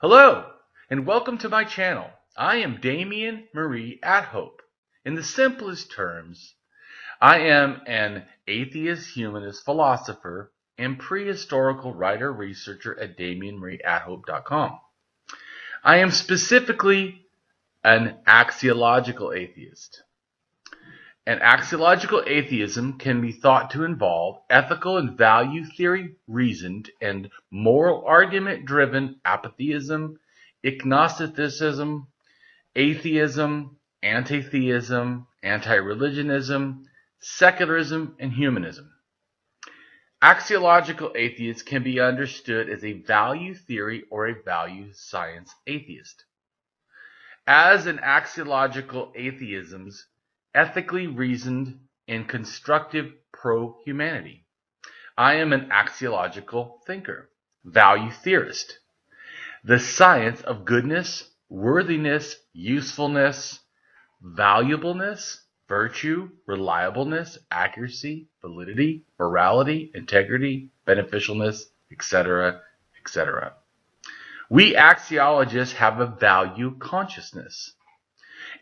Hello, and welcome to my channel. I am Damien Marie AtHope. In the simplest terms, I am an atheist-humanist philosopher and prehistorical writer-researcher at DamienMarieAtHope.com. I am specifically an axiological atheist. An axiological atheism can be thought to involve ethical and value theory reasoned and moral argument driven apatheism, agnosticism, atheism, antitheism, antireligionism, secularism, and humanism. Axiological atheist can be understood as a value theory or a value science atheist. As an axiological atheism's ethically reasoned and constructive pro-humanity. I am an axiological thinker, value theorist. The science of goodness, worthiness, usefulness, valuableness, virtue, reliableness, accuracy, validity, morality, integrity, beneficialness, etc., etc. We axiologists have a value consciousness.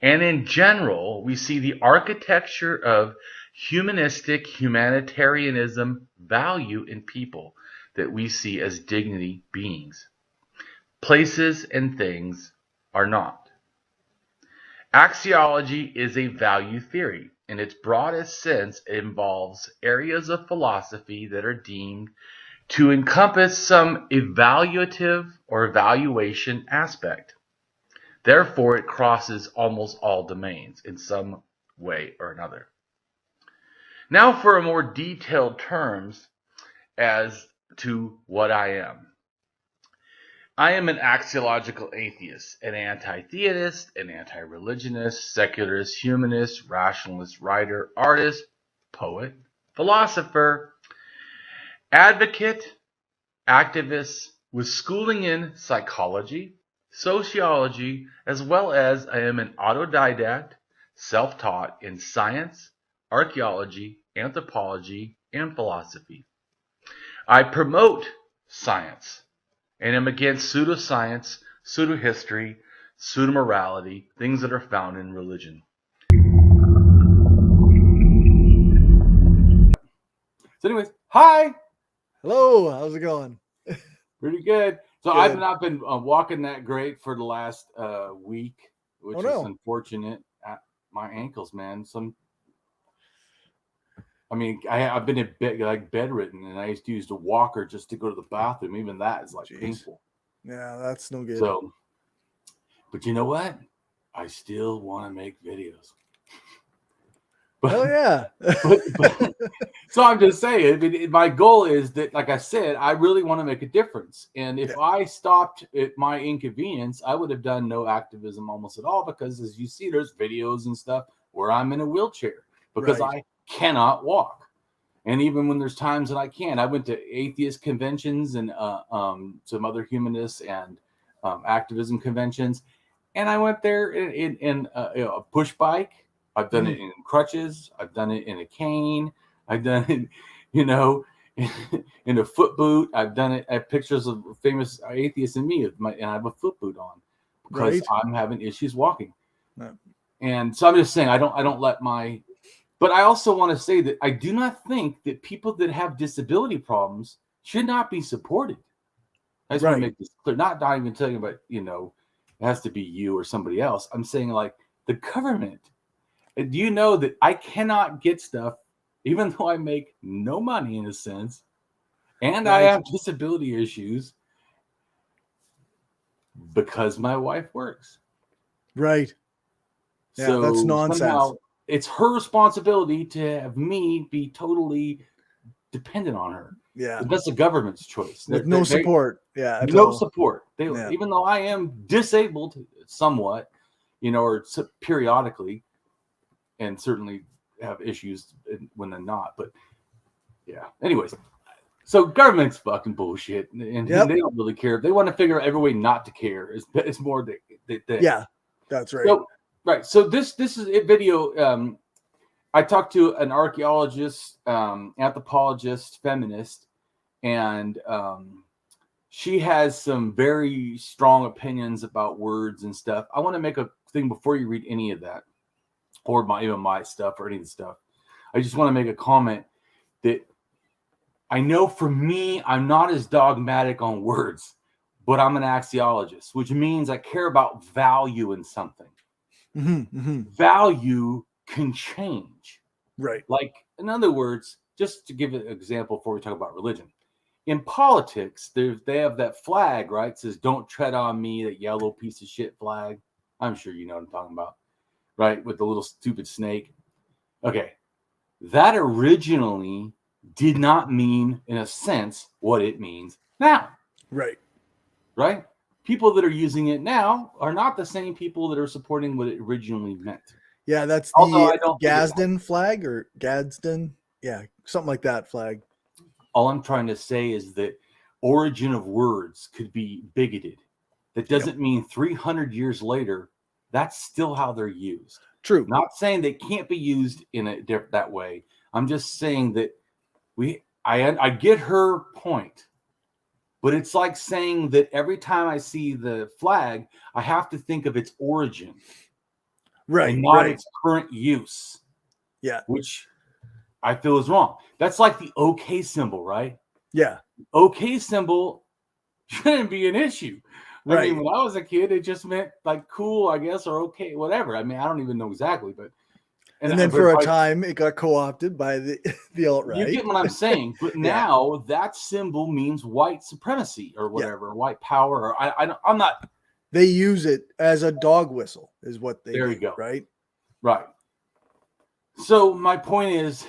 And in general, we see the architecture of humanistic humanitarianism value in people that we see as dignity beings. Places and things are not. Axiology is a value theory. In its broadest sense, it involves areas of philosophy that are deemed to encompass some evaluative or evaluation aspect. Therefore, it crosses almost all domains in some way or another. Now for a more detailed terms as to what I am. I am an axiological atheist, an anti-theist, an anti-religionist, secularist, humanist, rationalist, writer, artist, poet, philosopher, advocate, activist with schooling in psychology, sociology, as well as I am an autodidact, self-taught in science, archaeology, anthropology, and philosophy. I promote science and am against pseudoscience, pseudo-history, pseudo-morality, things that are found in religion. So anyways, hi! Hello, how's it going? Pretty good. So Good. I've not been walking that great for the last week, which is unfortunate. My ankles, man. I've been in bed, bedridden, and I used to use a walker just to go to the bathroom. Even that is painful. Yeah, that's no good. So, but you know what? I still want to make videos. Hell yeah. So I'm just saying, my goal is that, like I said, I really want to make a difference. And if I stopped at my inconvenience, I would have done no activism almost at all, because as you see, there's videos and stuff where I'm in a wheelchair because I cannot walk. And even when there's times that I can, I went to atheist conventions and some other humanist and activism conventions. And I went there in a push bike. I've done it in crutches. I've done it in a cane. I've done it, in a foot boot. I've done it. I have pictures of famous atheists and me, and I have a foot boot on because I'm having issues walking. No. And so I'm just saying, I don't let my. But I also want to say that I do not think that people that have disability problems should not be supported. I just want to make this clear. Not even talking about, it has to be you or somebody else. I'm saying the government. Do you know that I cannot get stuff, even though I make no money in a sense, and I have disability issues because my wife works. Right. Yeah, so that's nonsense. Somehow it's her responsibility to have me be totally dependent on her. Yeah. That's the government's choice. With no support. Yeah. No support. Even though I am disabled somewhat, or periodically, and certainly have issues when they're not. But yeah. Anyways, so government's fucking bullshit, and they don't really care. They want to figure out every way not to care. It's more that. Yeah, that's right. So, So this is a video. I talked to an archaeologist, anthropologist, feminist, and she has some very strong opinions about words and stuff. I want to make a thing before you read any of that, or even my stuff or any of the stuff. I just want to make a comment that I know for me, I'm not as dogmatic on words, but I'm an axiologist, which means I care about value in something. Value can change. Right. Like, in other words, just to give an example before we talk about religion. In politics, they have that flag, right? It says, "Don't tread on me," that yellow piece of shit flag. I'm sure you know what I'm talking about, right? With the little stupid snake. Okay. That originally did not mean, in a sense, what it means now. Right. Right? People that are using it now are not the same people that are supporting what it originally meant. Yeah, that's the Gadsden flag or Gadsden. Yeah, something like that flag. All I'm trying to say is that origin of words could be bigoted. That doesn't mean 300 years later, that's still how they're used. True. Not saying they can't be used in that way. I'm just saying that I get her point, but it's like saying that every time I see the flag, I have to think of its origin, right, and not its current use. Yeah, which I feel is wrong. That's like the OK symbol, right? Yeah. OK symbol shouldn't be an issue. Right. I mean, when I was a kid, it just meant like cool, I guess, or okay, whatever. I mean, I don't even know exactly, but and then for a time, it got co-opted by the alt-right. You get what I'm saying? But now that symbol means white supremacy or whatever, white power. Or I'm not. They use it as a dog whistle, is what they. There you go. Right. Right. So my point is,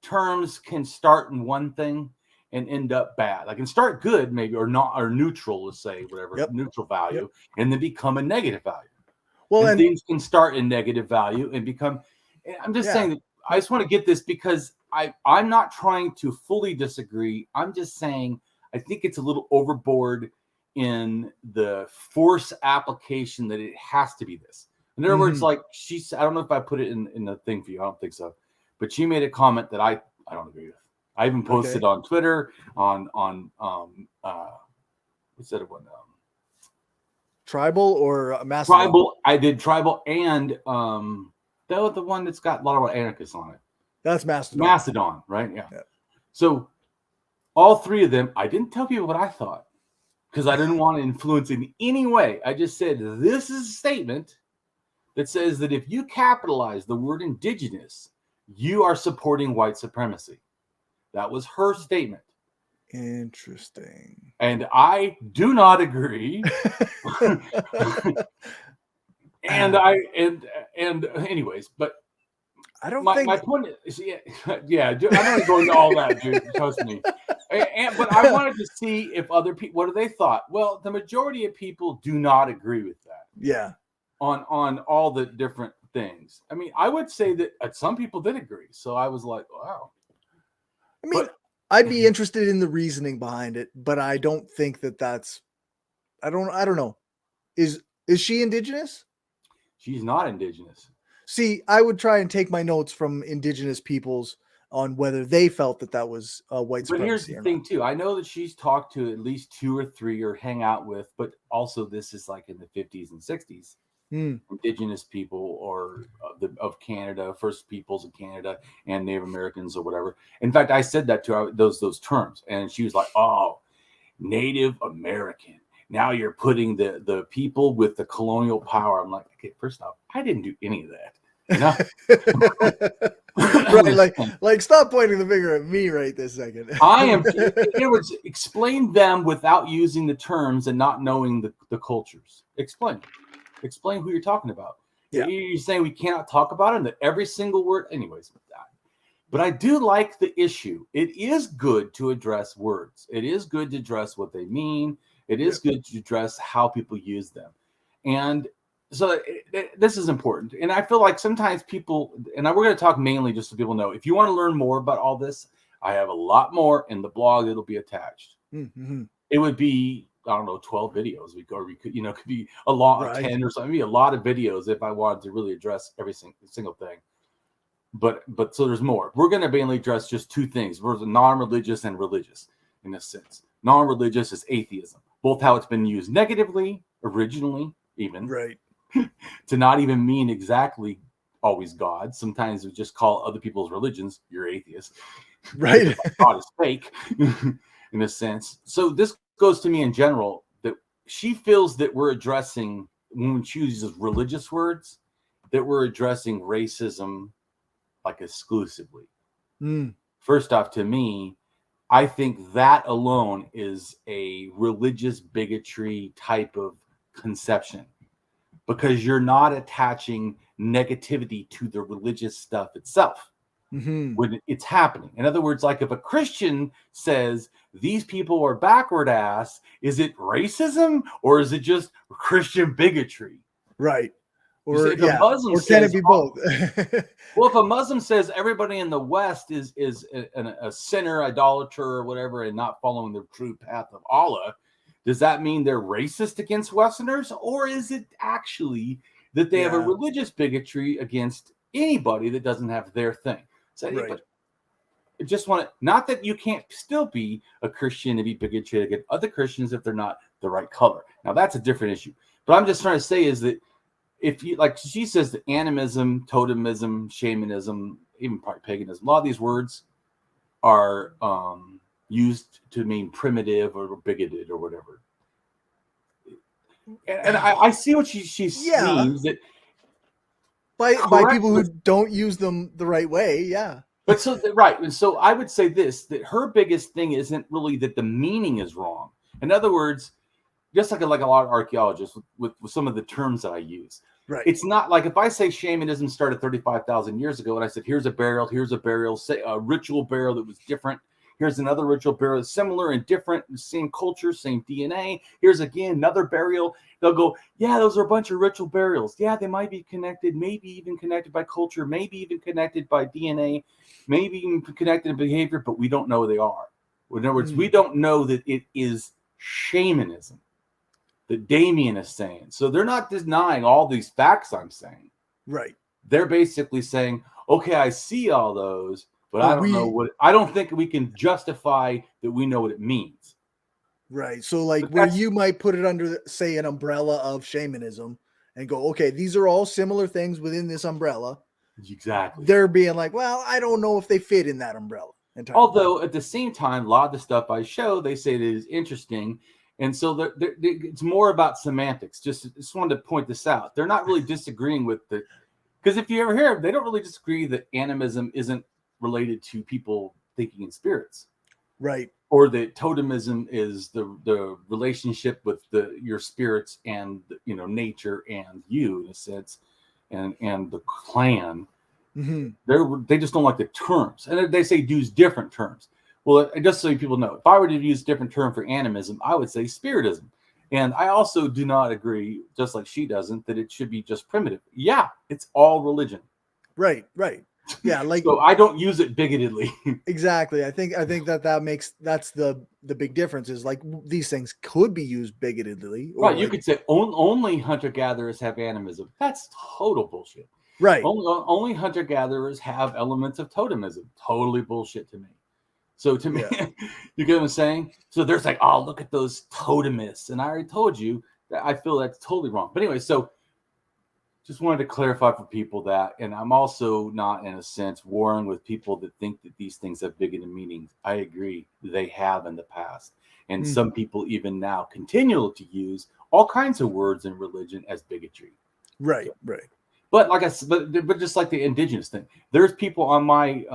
terms can start in one thing and end up bad. Like, can start good, maybe, or not, or neutral, let's say, whatever, neutral value, and then become a negative value. Well, and things can start in negative value and become. I'm just saying that I just want to get this because I'm not trying to fully disagree. I'm just saying I think it's a little overboard in the force application that it has to be this. In other words, like I don't know if I put it in the thing for you. I don't think so. But she made a comment that I don't agree with. I even posted on Twitter on what's that one? Tribal or Mastodon? Tribal. I did Tribal and that was the one that's got a lot of anarchists on it. That's Mastodon. Mastodon, right? Yeah. So all three of them, I didn't tell people what I thought because I didn't want to influence in any way. I just said this is a statement that says that if you capitalize the word indigenous, you are supporting white supremacy. That was her statement. Interesting. And I do not agree. and anyways, but I don't think my point is, I'm not going into all that, dude. Trust me. But I wanted to see if other people, what do they thought? Well, the majority of people do not agree with that. Yeah. On all the different things. I mean, I would say that some people did agree. So I was like, wow. I mean, I'd be interested in the reasoning behind it, but I don't think that's. I don't know. Is she indigenous? She's not indigenous. See, I would try and take my notes from indigenous peoples on whether they felt that was white supremacy. But here's the thing, too. I know that she's talked to at least 2 or 3 or hang out with, but also this is like in the 50s and 60s. Indigenous people or of Canada, First Peoples of Canada, and Native Americans or whatever. In fact, I said that to her, those terms, and she was like, "Oh, Native American. Now you're putting the people with the colonial power." I'm like, okay, first off, I didn't do any of that. Right, like stop pointing the finger at me right this second. I am. In other words, explain them without using the terms and not knowing the cultures. Explain who you're talking about. Yeah. You're saying we cannot talk about it, and that every single word, anyways. But I do like the issue. It is good to address words. It is good to address what they mean. It is good to address how people use them. And so this is important. And I feel like sometimes people, and we're going to talk mainly just so people know, if you want to learn more about all this, I have a lot more in the blog that'll be attached. Mm-hmm. It would be, I don't know, 12 videos. We could, could be a lot, 10 or something. Maybe a lot of videos if I wanted to really address every single thing. But so there's more. We're going to mainly address just 2 things. We're non-religious and religious in a sense. non-religious is atheism. Both how it's been used negatively, originally, even. Right. To not even mean exactly always God. Sometimes we just call other people's religions, you're atheist. Right. God is fake, in a sense. So this goes to me in general, that she feels that we're addressing, when she uses religious words, that we're addressing racism like exclusively. First off, to me, I think that alone is a religious bigotry type of conception, because you're not attaching negativity to the religious stuff itself when it's happening. In other words, like if a Christian says these people are backward ass, is it racism or is it just Christian bigotry? Right. Or if a Muslim or can it be both? Well, if a Muslim says everybody in the West is a sinner, idolater, or whatever, and not following the true path of Allah, does that mean they're racist against Westerners? Or is it actually that they have a religious bigotry against anybody that doesn't have their thing? So right. I just want to, not that you can't still be a Christian and be bigotry against other Christians if they're not the right color. Now, that's a different issue. But I'm just trying to say is that if you, like she says, the animism, totemism, shamanism, even probably paganism, a lot of these words are used to mean primitive or bigoted or whatever. And I see what she means, that by people who don't use them the right way. Yeah. But so, right. And so I would say this, that her biggest thing isn't really that the meaning is wrong. In other words, just like a lot of archaeologists with some of the terms that I use. Right. It's not like if I say shamanism started 35,000 years ago and I said, here's a burial, say a ritual burial that was different. Here's another ritual burial, similar and different, same culture, same DNA. Here's again another burial. They'll go, yeah, those are a bunch of ritual burials. Yeah, they might be connected, maybe even connected by culture, maybe even connected by DNA, maybe even connected in behavior, but we don't know they are. In other words, we don't know that it is shamanism that Damien is saying. So they're not denying all these facts I'm saying. Right. They're basically saying, okay, I see all those, but I don't know what, I don't think we can justify that we know what it means. Right. So like where you might put it under, say, an umbrella of shamanism and go, okay, these are all similar things within this umbrella. Exactly. They're being like, well, I don't know if they fit in that umbrella entirely. Although at the same time, a lot of the stuff I show, they say that it is interesting. And so it's more about semantics. Just wanted to point this out. They're not really disagreeing with the, because if you ever hear, they don't really disagree that animism isn't related to people thinking in spirits. Right. Or that totemism is the relationship with your spirits and, nature and you, in a sense, and the clan. They just don't like the terms. And they say use different terms. Well, just so people know, if I were to use a different term for animism, I would say spiritism. And I also do not agree, just like she doesn't, that it should be just primitive. Yeah, it's all religion. Right. Yeah, like so I don't use it bigotedly. Exactly. I think that's the big difference is like these things could be used bigotedly. Right. You could say only hunter-gatherers have animism. That's total bullshit. Right. Only hunter-gatherers have elements of totemism. Totally bullshit to me. So to me, you get what I'm saying? So there's like, oh, look at those totemists. And I already told you that I feel that's totally wrong. But anyway, so just wanted to clarify for people that, and I'm also not, in a sense, warring with people that think that these things have bigoted meanings. I agree, they have in the past. And some people even now continue to use all kinds of words in religion as bigotry. Right. But like I said, but just like the indigenous thing, there's people on my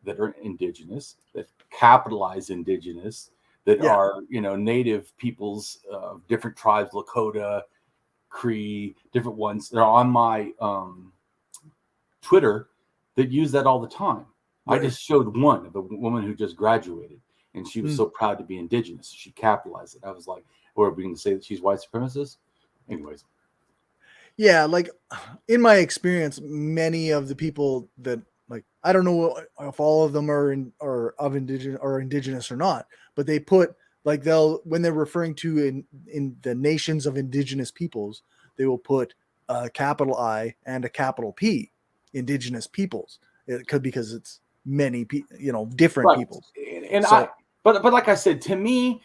that are indigenous, that capitalize indigenous, that are, native peoples of different tribes, Lakota, Cree, different ones. They're on my Twitter that use that all the time. Right. I just showed one of a woman who just graduated, and she was so proud to be indigenous. She capitalized it. I was like, or are we going to say that she's white supremacist? Anyways. Yeah, like in my experience, many of the people that, like, I don't know if all of them are indigenous or not, but they put, like, when they're referring to in the nations of indigenous peoples, they will put a capital I and a capital P, indigenous peoples. It could, because it's many people, different peoples. And But like I said, to me,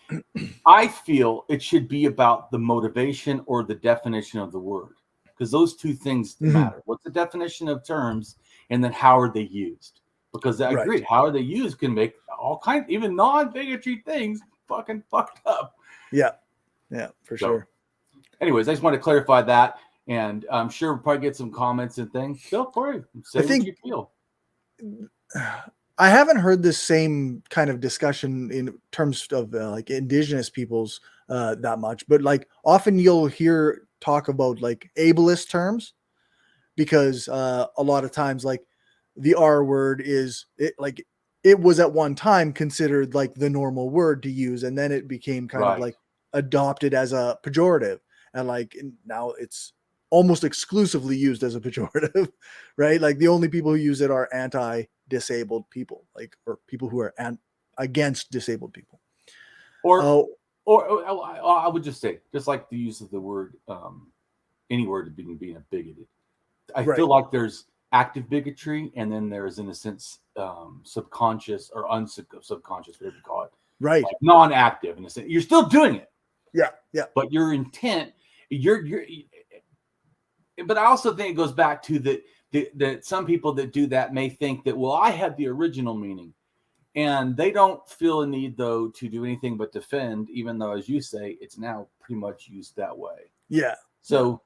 I feel it should be about the motivation or the definition of the word, because those two things matter. What's the definition of terms, and then how are they used? Because I agree, how are they used can make all kinds, even non-bigotry things, fucking fucked up. Yeah, for sure. Anyways, I just want to clarify that, and I'm sure we'll probably get some comments and things. Go for it. Say what you feel. I haven't heard this same kind of discussion in terms of like indigenous peoples that much, but like often you'll hear talk about like ableist terms, because a lot of times like the R word is it was at one time considered like the normal word to use, and then it became kind of like adopted as a pejorative, and like now it's almost exclusively used as a pejorative, right? Like the only people who use it are anti-disabled people, like, or people who are against disabled people. Or I would just say, just like the use of the word, any word being a bigoted. I feel like there's active bigotry, and then there's, in a sense, subconscious or subconscious, whatever you call it. Right. Like non-active, in a sense. You're still doing it. Yeah. But your intent, but I also think it goes back to that some people that do that may think that, well, I had the original meaning, and they don't feel a need, though, to do anything but defend, even though, as you say, it's now pretty much used that way. Yeah. So,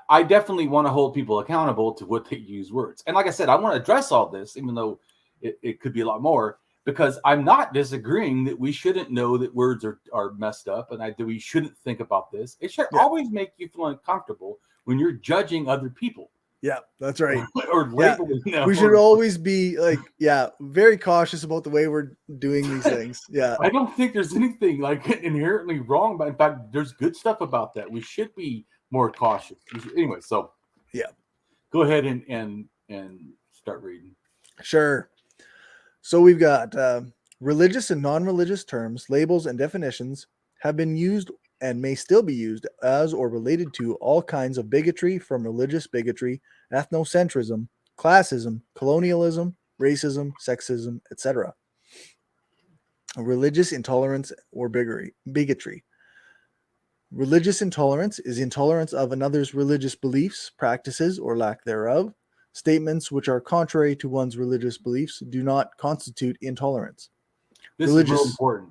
I definitely want to hold people accountable to what they use words. And like I said, I want to address all this, even though it could be a lot more, because I'm not disagreeing that we shouldn't know that words are messed up, and that we shouldn't think about this. It should always make you feel uncomfortable when you're judging other people. Yeah, that's right. Or labeling them. We should always be like, very cautious about the way we're doing these things. Yeah. I don't think there's anything like inherently wrong, but in fact, there's good stuff about that. We should be more cautious. Anyway, so go ahead and start reading. Sure. So we've got religious and non-religious terms, labels, and definitions have been used and may still be used as or related to all kinds of bigotry, from religious bigotry, ethnocentrism, classism, colonialism, racism, sexism, etc. Religious intolerance or bigotry. Religious intolerance is intolerance of another's religious beliefs, practices, or lack thereof. Statements which are contrary to one's religious beliefs do not constitute intolerance. This is real important.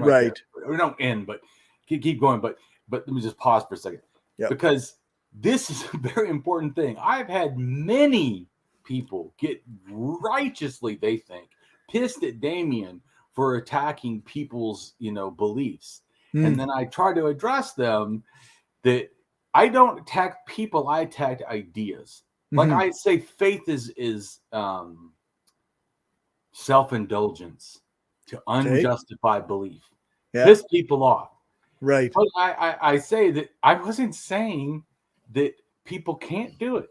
Right. We don't end, but keep going. But let me just pause for a second, because this is a very important thing. I've had many people get righteously, they think, pissed at Damien for attacking people's, beliefs. And then I try to address them that I don't attack people, I attack ideas. Like I say, faith is self-indulgence to unjustified belief. Piss people off. Right. But I say that I wasn't saying that people can't do it.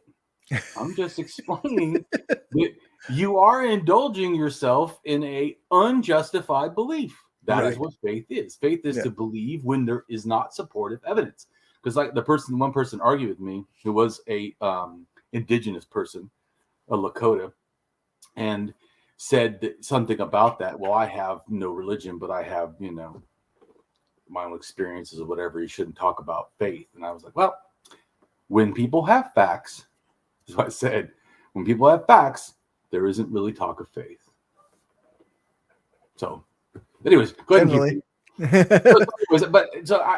I'm just explaining that you are indulging yourself in a unjustified belief. That is what faith is. Faith is to believe when there is not supportive evidence. Because like one person argued with me who was a indigenous person, a Lakota, and said that something about that. Well, I have no religion, but I have, my own experiences or whatever. You shouldn't talk about faith. And I was like, well, when people have facts, that's what I said. When people have facts, there isn't really talk of faith. So, anyways, go ahead and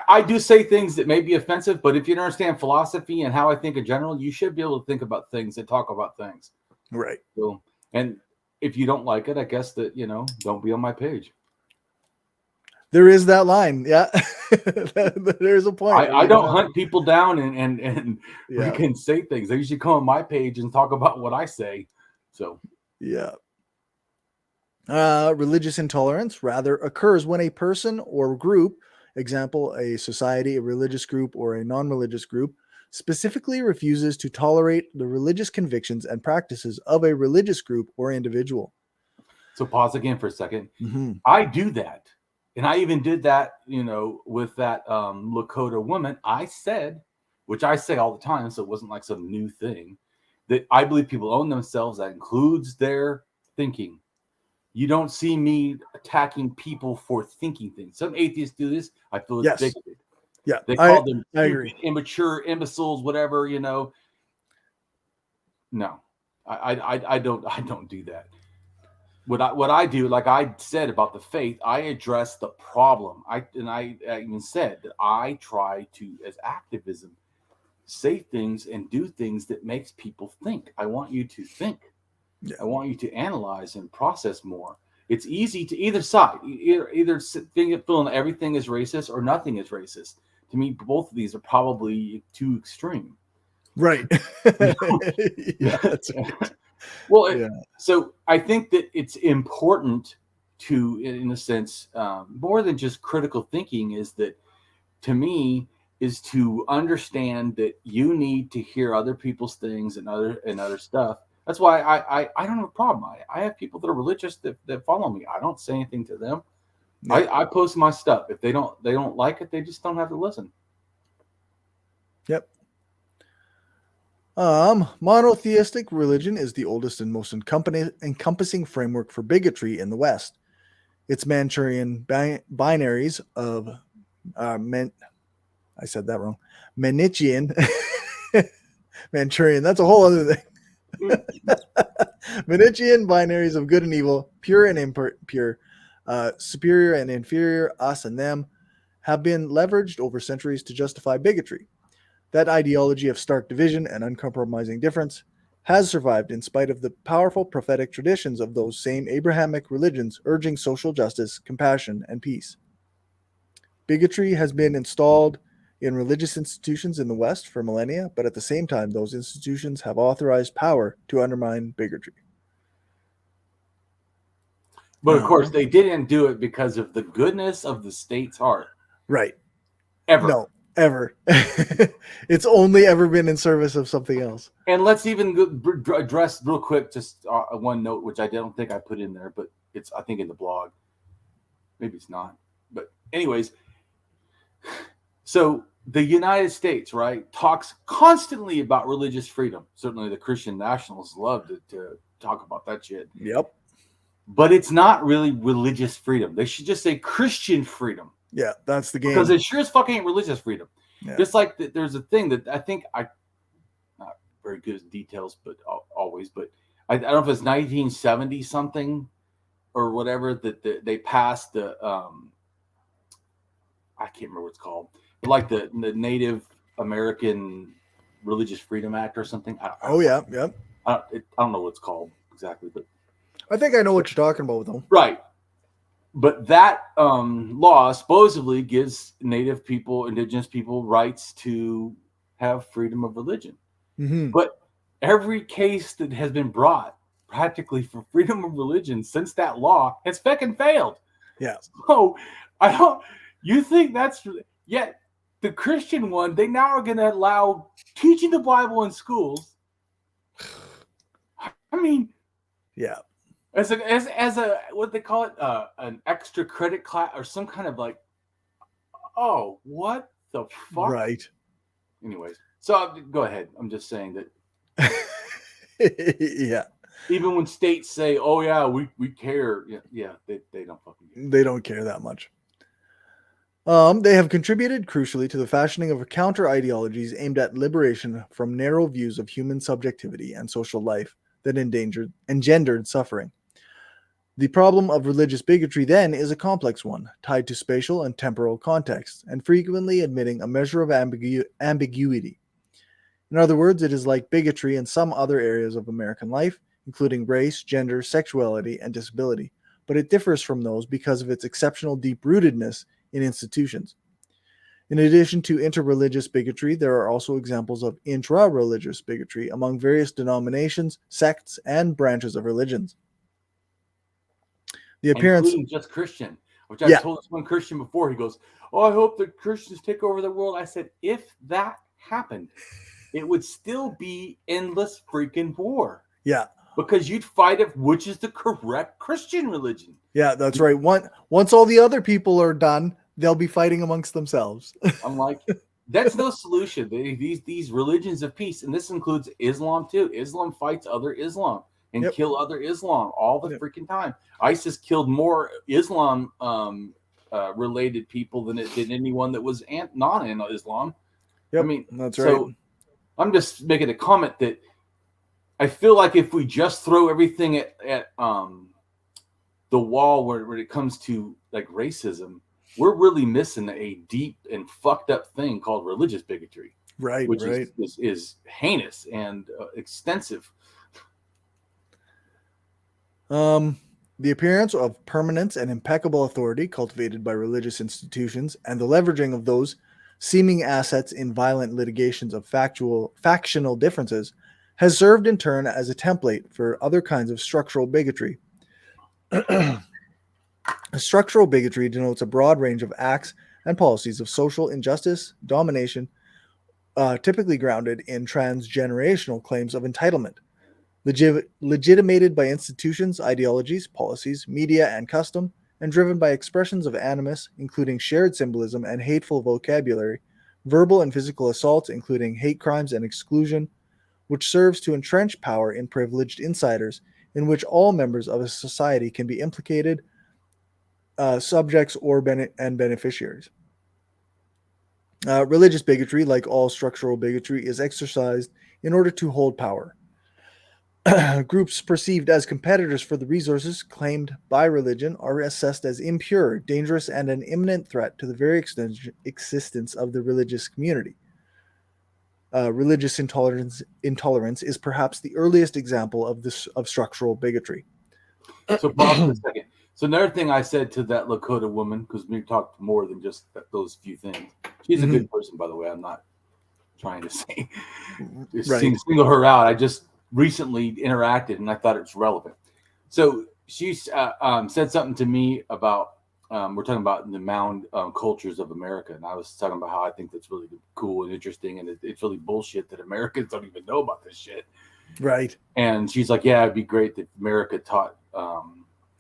I do say things that may be offensive, but if you understand philosophy and how I think in general, you should be able to think about things and talk about things. Right. So, and if you don't like it, I guess that, don't be on my page. There is that line. Yeah. There's a point. I don't hunt people down and we can say things. They usually come on my page and talk about what I say. So, religious intolerance rather occurs when a person or group, example, a society, a religious group, or a non-religious group, specifically refuses to tolerate the religious convictions and practices of a religious group or individual. So pause again for a second. I do that. And I even did that, with that Lakota woman. I said, which I say all the time, so it wasn't like some new thing, that I believe people own themselves. That includes their thinking. You don't see me attacking people for thinking things. Some atheists do this. I feel it's bigoted. Yeah, they call them I stupid, agree. immature, imbeciles, whatever. No, I don't do that. What I do, like I said about the faith, I address the problem. I even said that I try to, as activism, say things and do things that makes people think. I want you to think. Yeah. I want you to analyze and process more. It's easy to either side, either feeling everything is racist or nothing is racist. To me, both of these are probably too extreme. Right. Yeah, that's right. Well, so I think that it's important to, in a sense, more than just critical thinking, is that, to me, is to understand that you need to hear other people's things and other stuff. That's why I don't have a problem. I have people that are religious that follow me. I don't say anything to them. No. I post my stuff. If they don't like it, they just don't have to listen. Yep. Monotheistic religion is the oldest and most encompassing framework for bigotry in the West. Its Manchurian binaries of I said that wrong. Manichean. Manchurian, that's a whole other thing. Manichean binaries of good and evil, pure and impure, superior and inferior, us and them, have been leveraged over centuries to justify bigotry. That ideology of stark division and uncompromising difference has survived in spite of the powerful prophetic traditions of those same Abrahamic religions urging social justice, compassion, and peace. Bigotry has been installed in religious institutions in the West for millennia, but at the same time, those institutions have authorized power to undermine bigotry. But of course, they didn't do it because of the goodness of the state's heart. Right. Ever. No, ever. It's only ever been in service of something else. And let's even address real quick just one note, which I don't think I put in there, but it's, I think, in the blog. Maybe it's not. But anyways, so the United States, right, talks constantly about religious freedom. Certainly the Christian nationalists love to talk about that shit. Yep. But it's not really religious freedom. They should just say Christian freedom. Yeah, that's the game. Because it sure as fuck ain't religious freedom. Yeah. Just like there's a thing that I think not very good at details, but always, but I don't know if it's 1970 something or whatever that they passed the I can't remember what it's called, but like the Native American Religious Freedom Act or something. Yeah. I don't know what it's called exactly, but I think I know what you're talking about, though. Right. But that law supposedly gives Native people, indigenous people, rights to have freedom of religion. Mm-hmm. But every case that has been brought practically for freedom of religion since that law has fucking failed. Yeah. So you think that's, yet the Christian one, they now are going to allow teaching the Bible in schools. I mean, yeah. As a what they call it, an extra credit class or some kind of like, oh, what the fuck? Right. Anyways, so go ahead. I'm just saying that. Yeah. Even when states say, "Oh yeah, we care," yeah, they don't fucking care. They don't care that much. They have contributed crucially to the fashioning of counter ideologies aimed at liberation from narrow views of human subjectivity and social life that engendered suffering. The problem of religious bigotry, then, is a complex one, tied to spatial and temporal contexts, and frequently admitting a measure of ambiguity. In other words, it is like bigotry in some other areas of American life, including race, gender, sexuality, and disability, but it differs from those because of its exceptional deep-rootedness in institutions. In addition to interreligious bigotry, there are also examples of intra-religious bigotry among various denominations, sects, and branches of religions. The appearance, including just Christian, which I told this one Christian before. He goes, "Oh, I hope the Christians take over the world." I said, if that happened, it would still be endless freaking war. Yeah. Because you'd fight it, which is the correct Christian religion. Yeah, that's right. Once all the other people are done, they'll be fighting amongst themselves. I'm like, that's no solution. These religions of peace, and this includes Islam too. Islam fights other Islam. and kill other Islam all the freaking time. ISIS killed more Islam related people than it did anyone that was non-Islam. Yep, I mean, that's right. So I'm just making a comment that I feel like if we just throw everything at the wall when it comes to like racism, we're really missing a deep and fucked up thing called religious bigotry, right? Which right. is heinous and extensive. The appearance of permanence and impeccable authority cultivated by religious institutions and the leveraging of those seeming assets in violent litigations of factional differences has served in turn as a template for other kinds of structural bigotry. Structural bigotry denotes a broad range of acts and policies of social injustice, domination, typically grounded in transgenerational claims of entitlement, legitimated by institutions, ideologies, policies, media, and custom, and driven by expressions of animus, including shared symbolism and hateful vocabulary, verbal and physical assaults, including hate crimes and exclusion, which serves to entrench power in privileged insiders, in which all members of a society can be implicated, subjects or beneficiaries. Religious bigotry, like all structural bigotry, is exercised in order to hold power. Groups perceived as competitors for the resources claimed by religion are assessed as impure, dangerous, and an imminent threat to the very existence of the religious community. Religious intolerance is perhaps the earliest example of structural bigotry. So pause for a second. So another thing I said to that Lakota woman, because we talked more than just those few things. She's a good person, by the way. I'm not trying to say single her out. I just recently interacted and I thought it's relevant. So she said something to me about we're talking about the mound cultures of America, and I was talking about how I think that's really cool and interesting, and it's really bullshit that Americans don't even know about this shit. Right. And she's like, yeah, it'd be great if America taught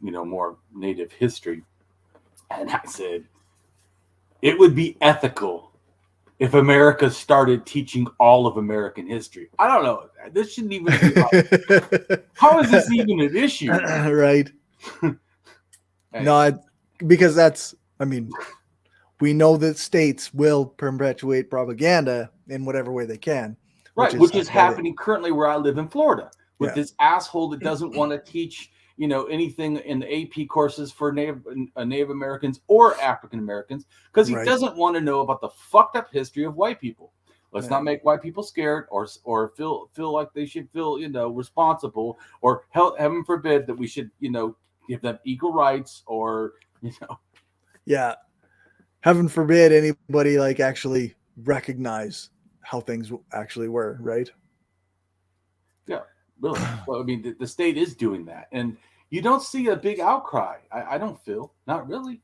more Native history. And I said, it would be ethical if America started teaching all of American history. I don't know. This shouldn't even be like, how is this even an issue? Right. No, because we know that states will perpetuate propaganda in whatever way they can. Which is happening currently where I live in Florida with this asshole that doesn't want to teach anything in the AP courses for Native Americans or African Americans because he doesn't want to know about the fucked up history of white people. Let's not make white people scared or feel like they should feel responsible, or heaven forbid that we should give them equal rights or heaven forbid anybody actually recognize how things actually were, right? Yeah. Really? Well, I mean, the state is doing that, and you don't see a big outcry. I don't feel, not really.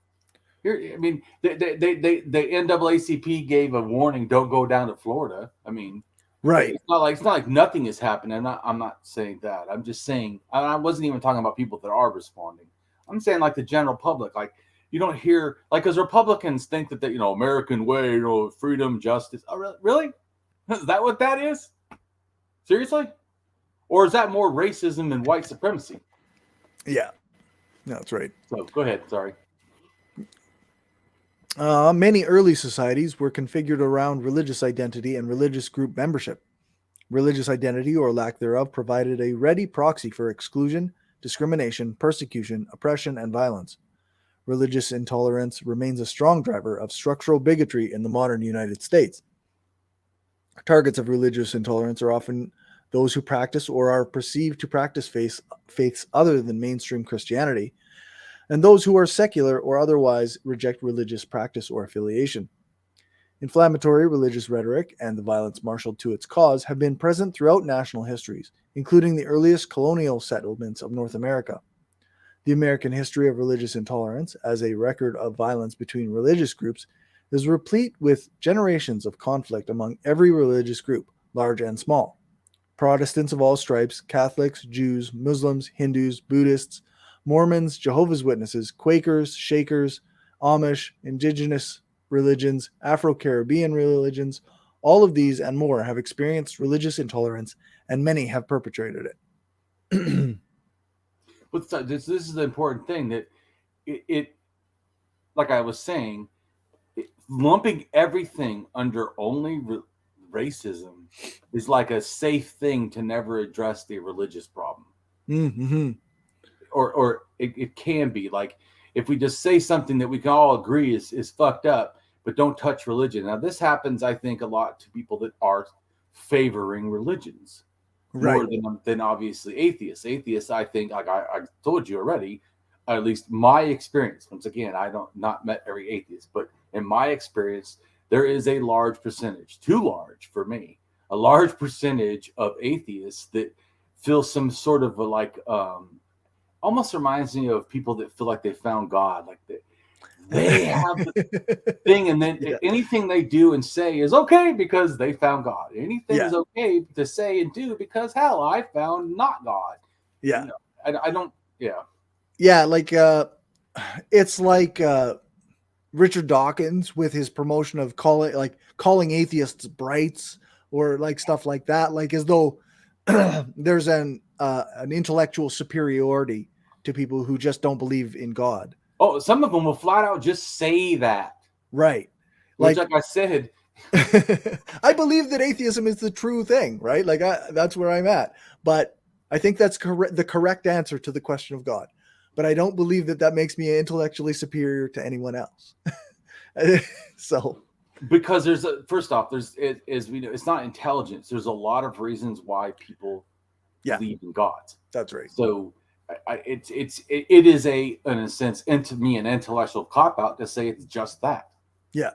Here, I mean, the NAACP gave a warning: don't go down to Florida. I mean, right? It's not like nothing is happening. I'm not saying that. I'm just saying I wasn't even talking about people that are responding. I'm saying like the general public. Like you don't hear because Republicans think that American way, freedom, justice. Oh, really? Is that what that is? Seriously? Or is that more racism and white supremacy? Yeah, no, that's right. So go ahead. Sorry. Many early societies were configured around religious identity and religious group membership. Religious identity or lack thereof provided a ready proxy for exclusion, discrimination, persecution, oppression, and violence. Religious intolerance remains a strong driver of structural bigotry in the modern United States. Targets of religious intolerance are often those who practice or are perceived to practice faiths other than mainstream Christianity, and those who are secular or otherwise reject religious practice or affiliation. Inflammatory religious rhetoric and the violence marshaled to its cause have been present throughout national histories, including the earliest colonial settlements of North America. The American history of religious intolerance, as a record of violence between religious groups, is replete with generations of conflict among every religious group, large and small. Protestants of all stripes, Catholics, Jews, Muslims, Hindus, Buddhists, Mormons, Jehovah's Witnesses, Quakers, Shakers, Amish, indigenous religions, Afro-Caribbean religions, all of these and more have experienced religious intolerance, and many have perpetrated it. But this is the important thing, that it like I was saying, lumping everything under only racism is like a safe thing to never address the religious problem. Mm-hmm. Or it can be like, if we just say something that we can all agree is fucked up, but don't touch religion. Now this happens, I think, a lot to people that are favoring religions, more than obviously atheists. Atheists, I think, like I told you already, at least my experience, once again, I don't not met every atheist, but in my experience, there is a large percentage, too large for me, a large percentage of atheists that feel some sort of almost reminds me of people that feel like they found God, like they have the thing, and then anything they do and say is okay because they found God. Anything is okay to say and do because, hell, I found not God. Yeah. You know, I don't. Yeah. Yeah. Like, it's like Richard Dawkins with his promotion of calling atheists brights, or like stuff like that, like as though there's an intellectual superiority to people who just don't believe in God. Oh, some of them will flat out just say that. Right. Which, like I said, I believe that atheism is the true thing, right? Like that's where I'm at. But I think that's the correct answer to the question of God. But I don't believe that makes me intellectually superior to anyone else. So, because first off, it's not intelligence. There's a lot of reasons why people believe in God. That's right. So it is in a sense, to me, an intellectual cop out to say it's just that. Yeah.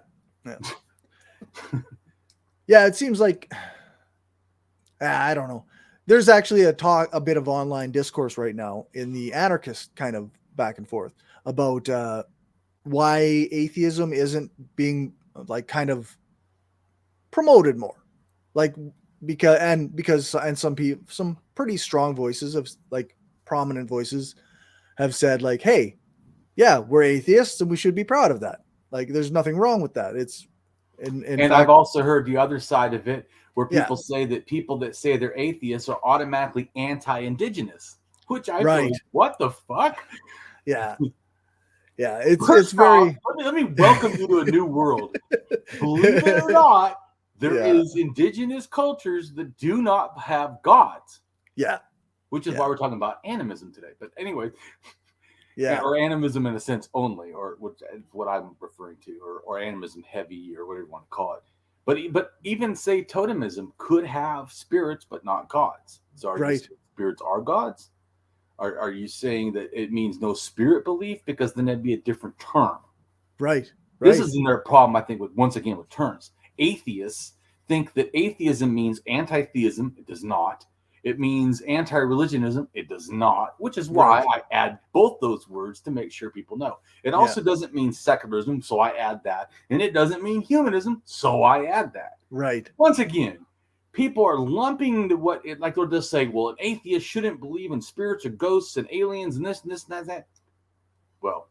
Yeah. It seems like, I don't know. There's actually a bit of online discourse right now in the anarchist kind of back and forth about why atheism isn't being like kind of promoted more, like because some people, some pretty strong voices of like prominent voices have said like, hey, yeah, we're atheists and we should be proud of that. Like, there's nothing wrong with that. It's in fact, I've also heard the other side of it, where people say that people that say they're atheists are automatically anti-indigenous, which I feel, what the fuck? Yeah. Yeah, it's very. Let me welcome you to a new world. Believe it or not, there is indigenous cultures that do not have gods. Yeah. Which is why we're talking about animism today. But anyway, or animism in a sense only, or what I'm referring to, or animism heavy, or whatever you want to call it. But even say totemism could have spirits, but not gods. So spirits are gods? Are you saying that it means no spirit belief? Because then that'd be a different term. Right. This is their problem, I think, with terms. Atheists think that atheism means anti-theism. It does not. It means anti-religionism. It does not, which is why I add both those words to make sure people know. It also doesn't mean secularism, so I add that. And it doesn't mean humanism, so I add that. Right. Once again, people are lumping to like they'll just say, well, an atheist shouldn't believe in spirits or ghosts and aliens and this and this and that. Well,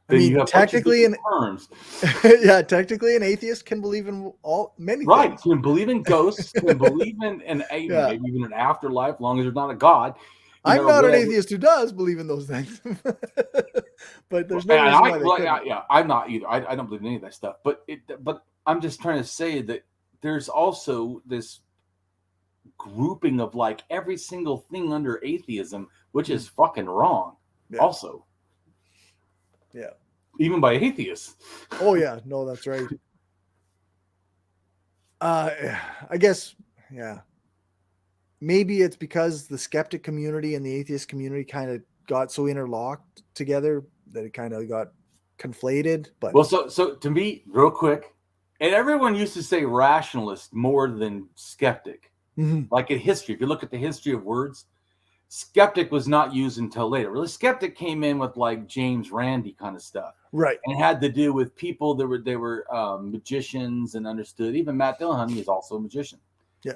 I mean, technically, technically, an atheist can believe in many things. Right, can believe in ghosts, can believe in maybe even an afterlife, as long as there's not a God. I'm not an atheist who does believe in those things, but there's no reason why I'm not either. I don't believe in any of that stuff. But I'm just trying to say that there's also this grouping of like every single thing under atheism, which is fucking wrong. Yeah. Also. Yeah. Even by atheists. Oh yeah, no, that's right. I guess, maybe it's because the skeptic community and the atheist community kind of got so interlocked together that it kind of got conflated. But well, so to me, real quick, and everyone used to say rationalist more than skeptic. Mm-hmm. Like in history, if you look at the history of words, skeptic was not used until later. Really, skeptic came in with like James Randi kind of stuff, right? And it had to do with people that were magicians and understood. Even Matt Dillahunty is also a magician. Yeah.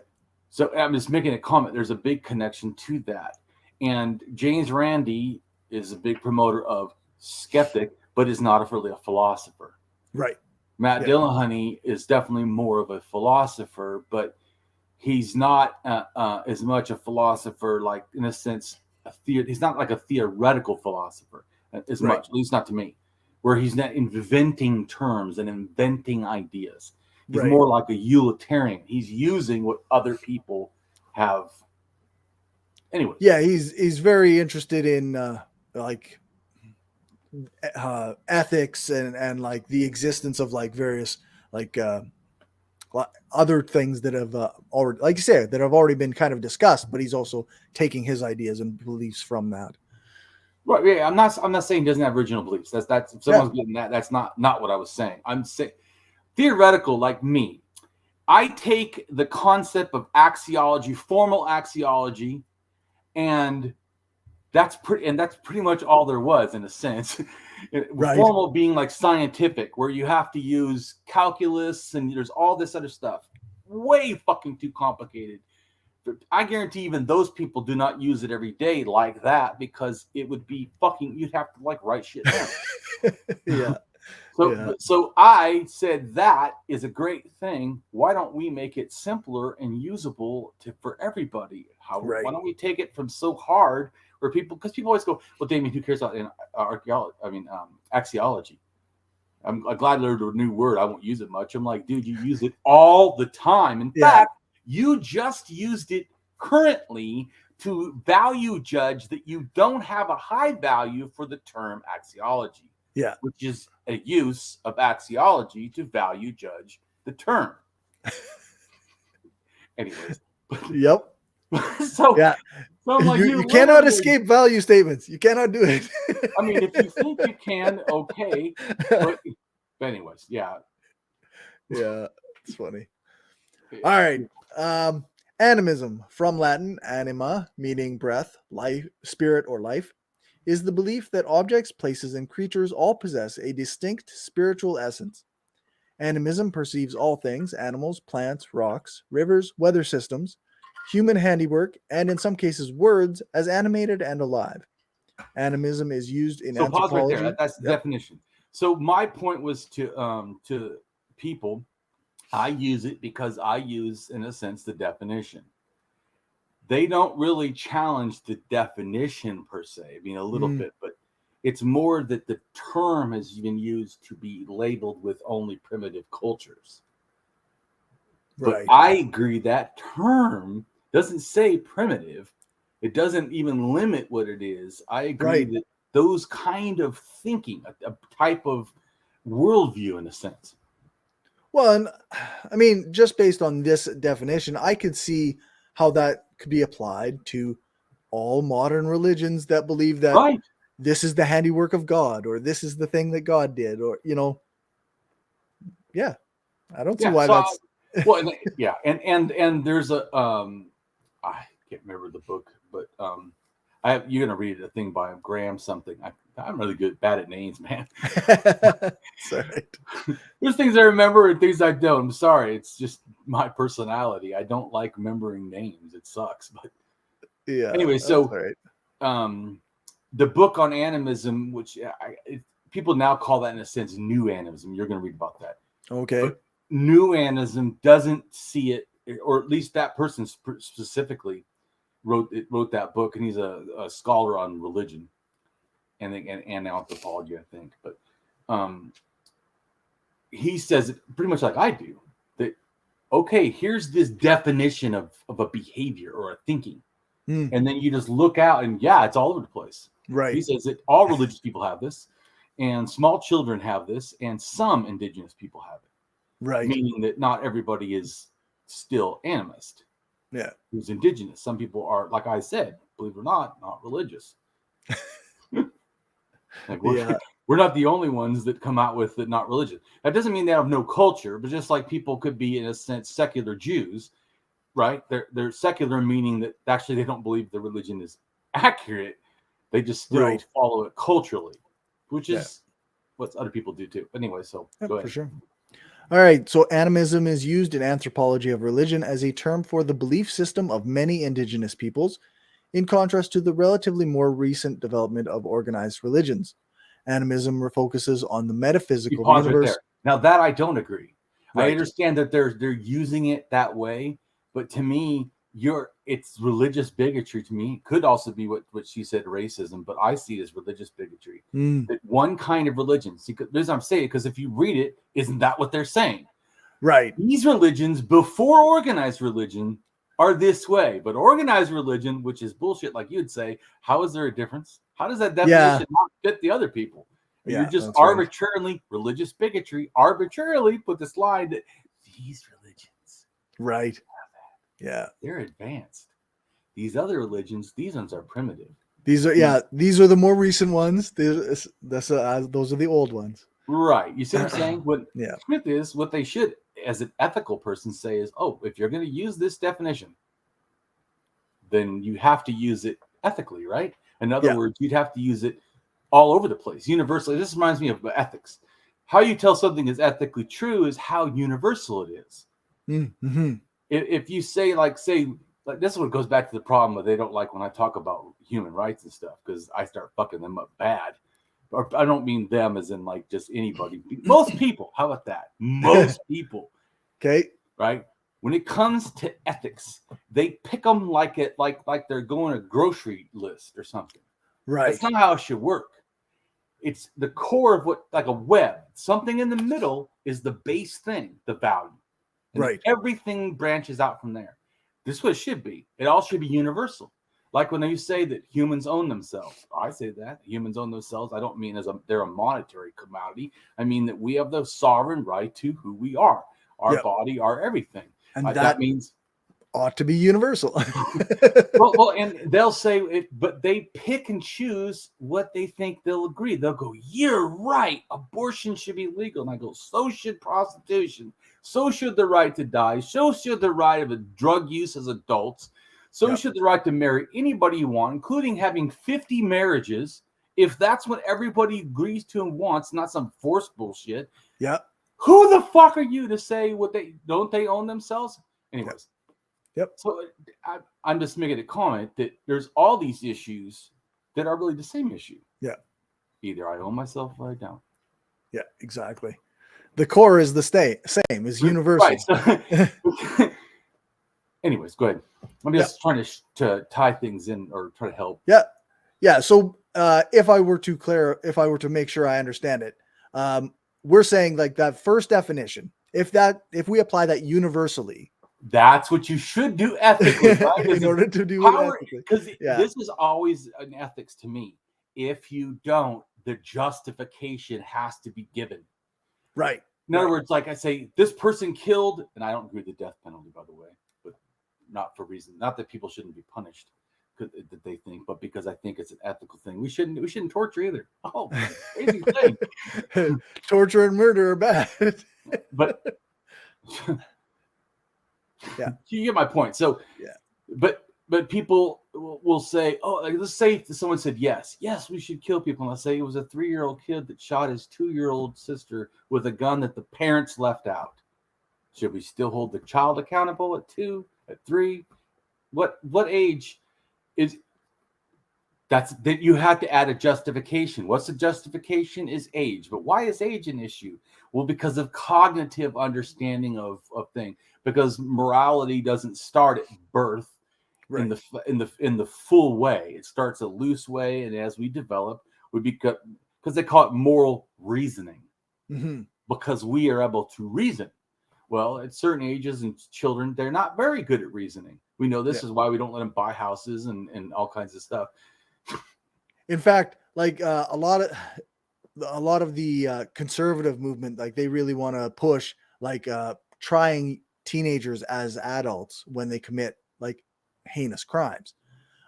So I'm just making a comment. There's a big connection to that, and James Randi is a big promoter of skeptic, but is not really a philosopher. Right. Matt Dillahunty is definitely more of a philosopher, but he's not as much a philosopher, like in a sense, he's not like a theoretical philosopher as much, at least not to me, where he's not inventing terms and inventing ideas. He's more like a utilitarian. He's using what other people have. Anyway. Yeah, he's very interested in ethics and like the existence of like various like other things that have already, like you said, that have already been kind of discussed, but he's also taking his ideas and beliefs from that. Right. Yeah. I'm not saying he doesn't have original beliefs. That's if someone's getting that, that's not what I was saying. I'm saying theoretical, like me. I take the concept of axiology, formal axiology, and that's pretty much all there was in a sense. Formal being like scientific, where you have to use calculus and there's all this other stuff. Way fucking too complicated. I guarantee even those people do not use it every day like that, because it would be fucking, you'd have to like write shit down. So I said that is a great thing. Why don't we make it simpler and usable for everybody? Why don't we take it from so hard where because people always go, well, Damien, who cares about archaeology? I mean, axiology. I'm glad I learned a new word. I won't use it much. I'm like, dude, you use it all the time. In fact, you just used it currently to value judge that you don't have a high value for the term axiology. Yeah. Which is a use of axiology to value judge the term. Anyways. Yep. So I'm like, you cannot escape value statements. You cannot do it. I mean, if you think you can, okay. But anyways, yeah. Yeah, it's funny. All right. Animism, from Latin anima, meaning breath, life, spirit, or life, is the belief that objects, places, and creatures all possess a distinct spiritual essence. Animism perceives all things, animals, plants, rocks, rivers, weather systems, human handiwork, and in some cases words, as animated and alive. Animism is used in anthropology. Pause right there. That's the definition. So my point was to people, I use it because I use, in a sense, the definition. They don't really challenge the definition per se. I mean, a little bit, but it's more that the term has been used to be labeled with only primitive cultures. But I agree that term doesn't say primitive. It doesn't even limit what it is. I agree that those kind of thinking, a type of worldview in a sense. Well, and I mean, just based on this definition, I could see how that could be applied to all modern religions that believe that this is the handiwork of God, or this is the thing that God did, or, you know, I don't see why that's... Well, yeah, and there's a I can't remember the book, but you're gonna read a thing by Graham something. I'm really bad at names, man. That's right. There's things I remember and things I don't. I'm sorry, it's just my personality. I don't like remembering names. It sucks, but anyway. So the book on animism, which people now call that in a sense new animism. You're gonna read about that. Okay. But new animism doesn't see it, or at least that person specifically wrote that book, and he's a scholar on religion and anthropology, I think. But he says it pretty much like I do, that okay, here's this definition of a behavior or a thinking, and then you just look out and it's all over the place. Right. He says that all religious people have this, and small children have this, and some indigenous people have it. Right. Meaning that not everybody is still animist. Yeah. Who's indigenous. Some people are, like I said, believe it or not religious. Like we're not the only ones that come out with it not religious. That doesn't mean they have no culture, but just like people could be, in a sense, secular Jews, right? They're secular, meaning that actually they don't believe the religion is accurate. They just still follow it culturally, which is what other people do too. Anyway, so go ahead. For sure. All right, so animism is used in anthropology of religion as a term for the belief system of many indigenous peoples, in contrast to the relatively more recent development of organized religions. Animism focuses on the metaphysical universe. Right there. Now that I don't agree. I understand that they're using it that way, But to me, it's religious bigotry to me. It could also be what she said, racism, but I see it as religious bigotry. That one kind of religion. See, the reason I'm saying it, because if you read it, isn't that what they're saying? Right. These religions before organized religion are this way, but organized religion, which is bullshit, like you'd say, how is there a difference? How does that definition not fit the other people? You're just arbitrarily religious bigotry, arbitrarily put this line that these religions, right? Yeah, they're advanced. These other religions, these ones are primitive. These are these are the more recent ones. Those are the old ones. Right. You see what I'm saying? What yeah. Smith is, what they should, as an ethical person, say is, oh, if you're going to use this definition, then you have to use it ethically, right? In other words, you'd have to use it all over the place, universally. This reminds me of ethics. How you tell something is ethically true is how universal it is. Mm-hmm. If you say, this is what goes back to the problem that they don't like when I talk about human rights and stuff, because I start fucking them up bad. Or I don't mean them as in like just anybody. Most people. How about that? Most people. Okay. Right? When it comes to ethics, they pick them like they're going a grocery list or something. Right. That's not how it should work. It's the core of what, like a web. Something in the middle is the base thing, the value. And right. Everything branches out from there. This is what it should be. It all should be universal. Like when you say that humans own themselves. I say that humans own themselves. I don't mean they're a monetary commodity. I mean that we have the sovereign right to who we are. Our body, our everything. And that means ought to be universal. well, and they'll say it, but they pick and choose what they think they'll agree. They'll go, "You're right. Abortion should be legal." And I go, "So should prostitution. So should the right to die. So should the right of drug use as adults. So should the right to marry anybody you want, including having 50 marriages, if that's what everybody agrees to and wants, not some forced bullshit." Yeah. Who the fuck are you to say what they own themselves? Anyways. Yep. So I'm just making a comment that there's all these issues that are really the same issue. Yeah. Either I own myself or I don't. Yeah, exactly. The core is the same, is universal. Right. So, anyways, go ahead. I'm just trying to tie things in or try to help. Yeah. Yeah. So if I were to make sure I understand it, we're saying like that first definition, if we apply that universally, that's what you should do ethically, right? In order to do it ethically. Because this is always an ethics to me. If you don't, the justification has to be given. Right. In other words, like I say, this person killed, and I don't agree with the death penalty, by the way, but not for reason. Not that people shouldn't be punished, that they think, but because I think it's an ethical thing. We shouldn't torture either. Oh, crazy thing. Torture and murder are bad. But yeah, you get my point. So but people will say, oh, like, let's say someone said yes, we should kill people. And let's say it was a 3-year-old kid that shot his 2-year-old sister with a gun that the parents left out. Should we still hold the child accountable at 2, at 3? What age is that you have to add a justification? What's the justification is age. But why is age an issue? Well, because of cognitive understanding of things. Because morality doesn't start at birth in the full way. It starts a loose way, and as we develop, we become, because they call it moral reasoning, because we are able to reason. Well, at certain ages and children, they're not very good at reasoning. We know this is why we don't let them buy houses and all kinds of stuff. In fact, like a lot of the conservative movement, like they really want to push like trying teenagers as adults when they commit like heinous crimes.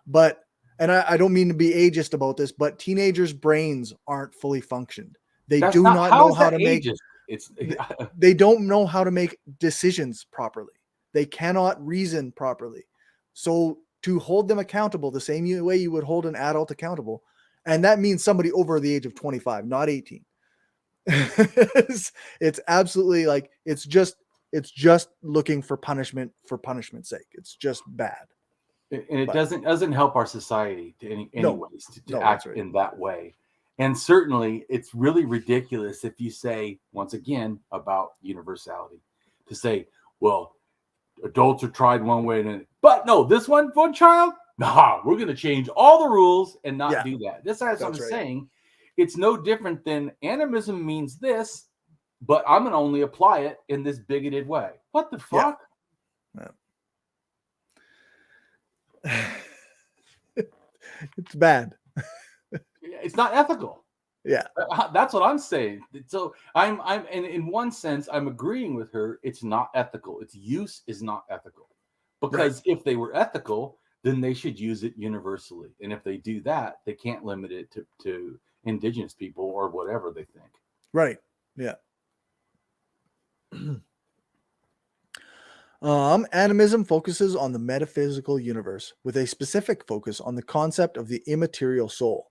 But, and I don't mean to be ageist about this, but teenagers' brains aren't fully functioned. They do not know how to make they don't know how to make decisions properly. They cannot reason properly. So to hold them accountable the same way you would hold an adult accountable, and that means somebody over the age of 25, not 18. It's absolutely like it's just looking for punishment's sake. It's just bad. And it doesn't help our society to anyways to act in that way. And certainly it's really ridiculous if you say, once again, about universality, to say, well, adults are tried one way, but no, this one child, nah, we're going to change all the rules and not do that. That's what I'm saying. It's no different than animism means this, but I'm going to only apply it in this bigoted way. What the fuck? Yeah. It's bad. It's not ethical. Yeah, that's what I'm saying. So I'm and in one sense I'm agreeing with her. It's not ethical. Its use is not ethical, because if they were ethical, then they should use it universally. And if they do that, they can't limit it to indigenous people or whatever they think. Right. Yeah. Animism focuses on the metaphysical universe with a specific focus on the concept of the immaterial soul.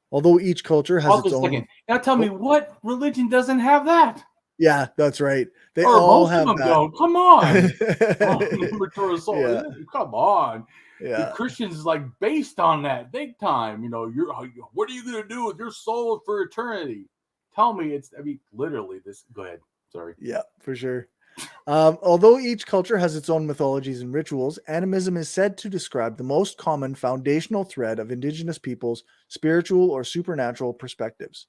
Although each culture has its own. Now tell me, what religion doesn't have that? Yeah, that's right. They all most have of them that. Don't. Come on. Immaterial soul. Yeah. Come on. Yeah. The Christians is like based on that big time. You know, what are you going to do with your soul for eternity? Tell me, literally this. Go ahead. Sorry. Yeah, for sure. Although each culture has its own mythologies and rituals, animism is said to describe the most common foundational thread of indigenous peoples' spiritual or supernatural perspectives.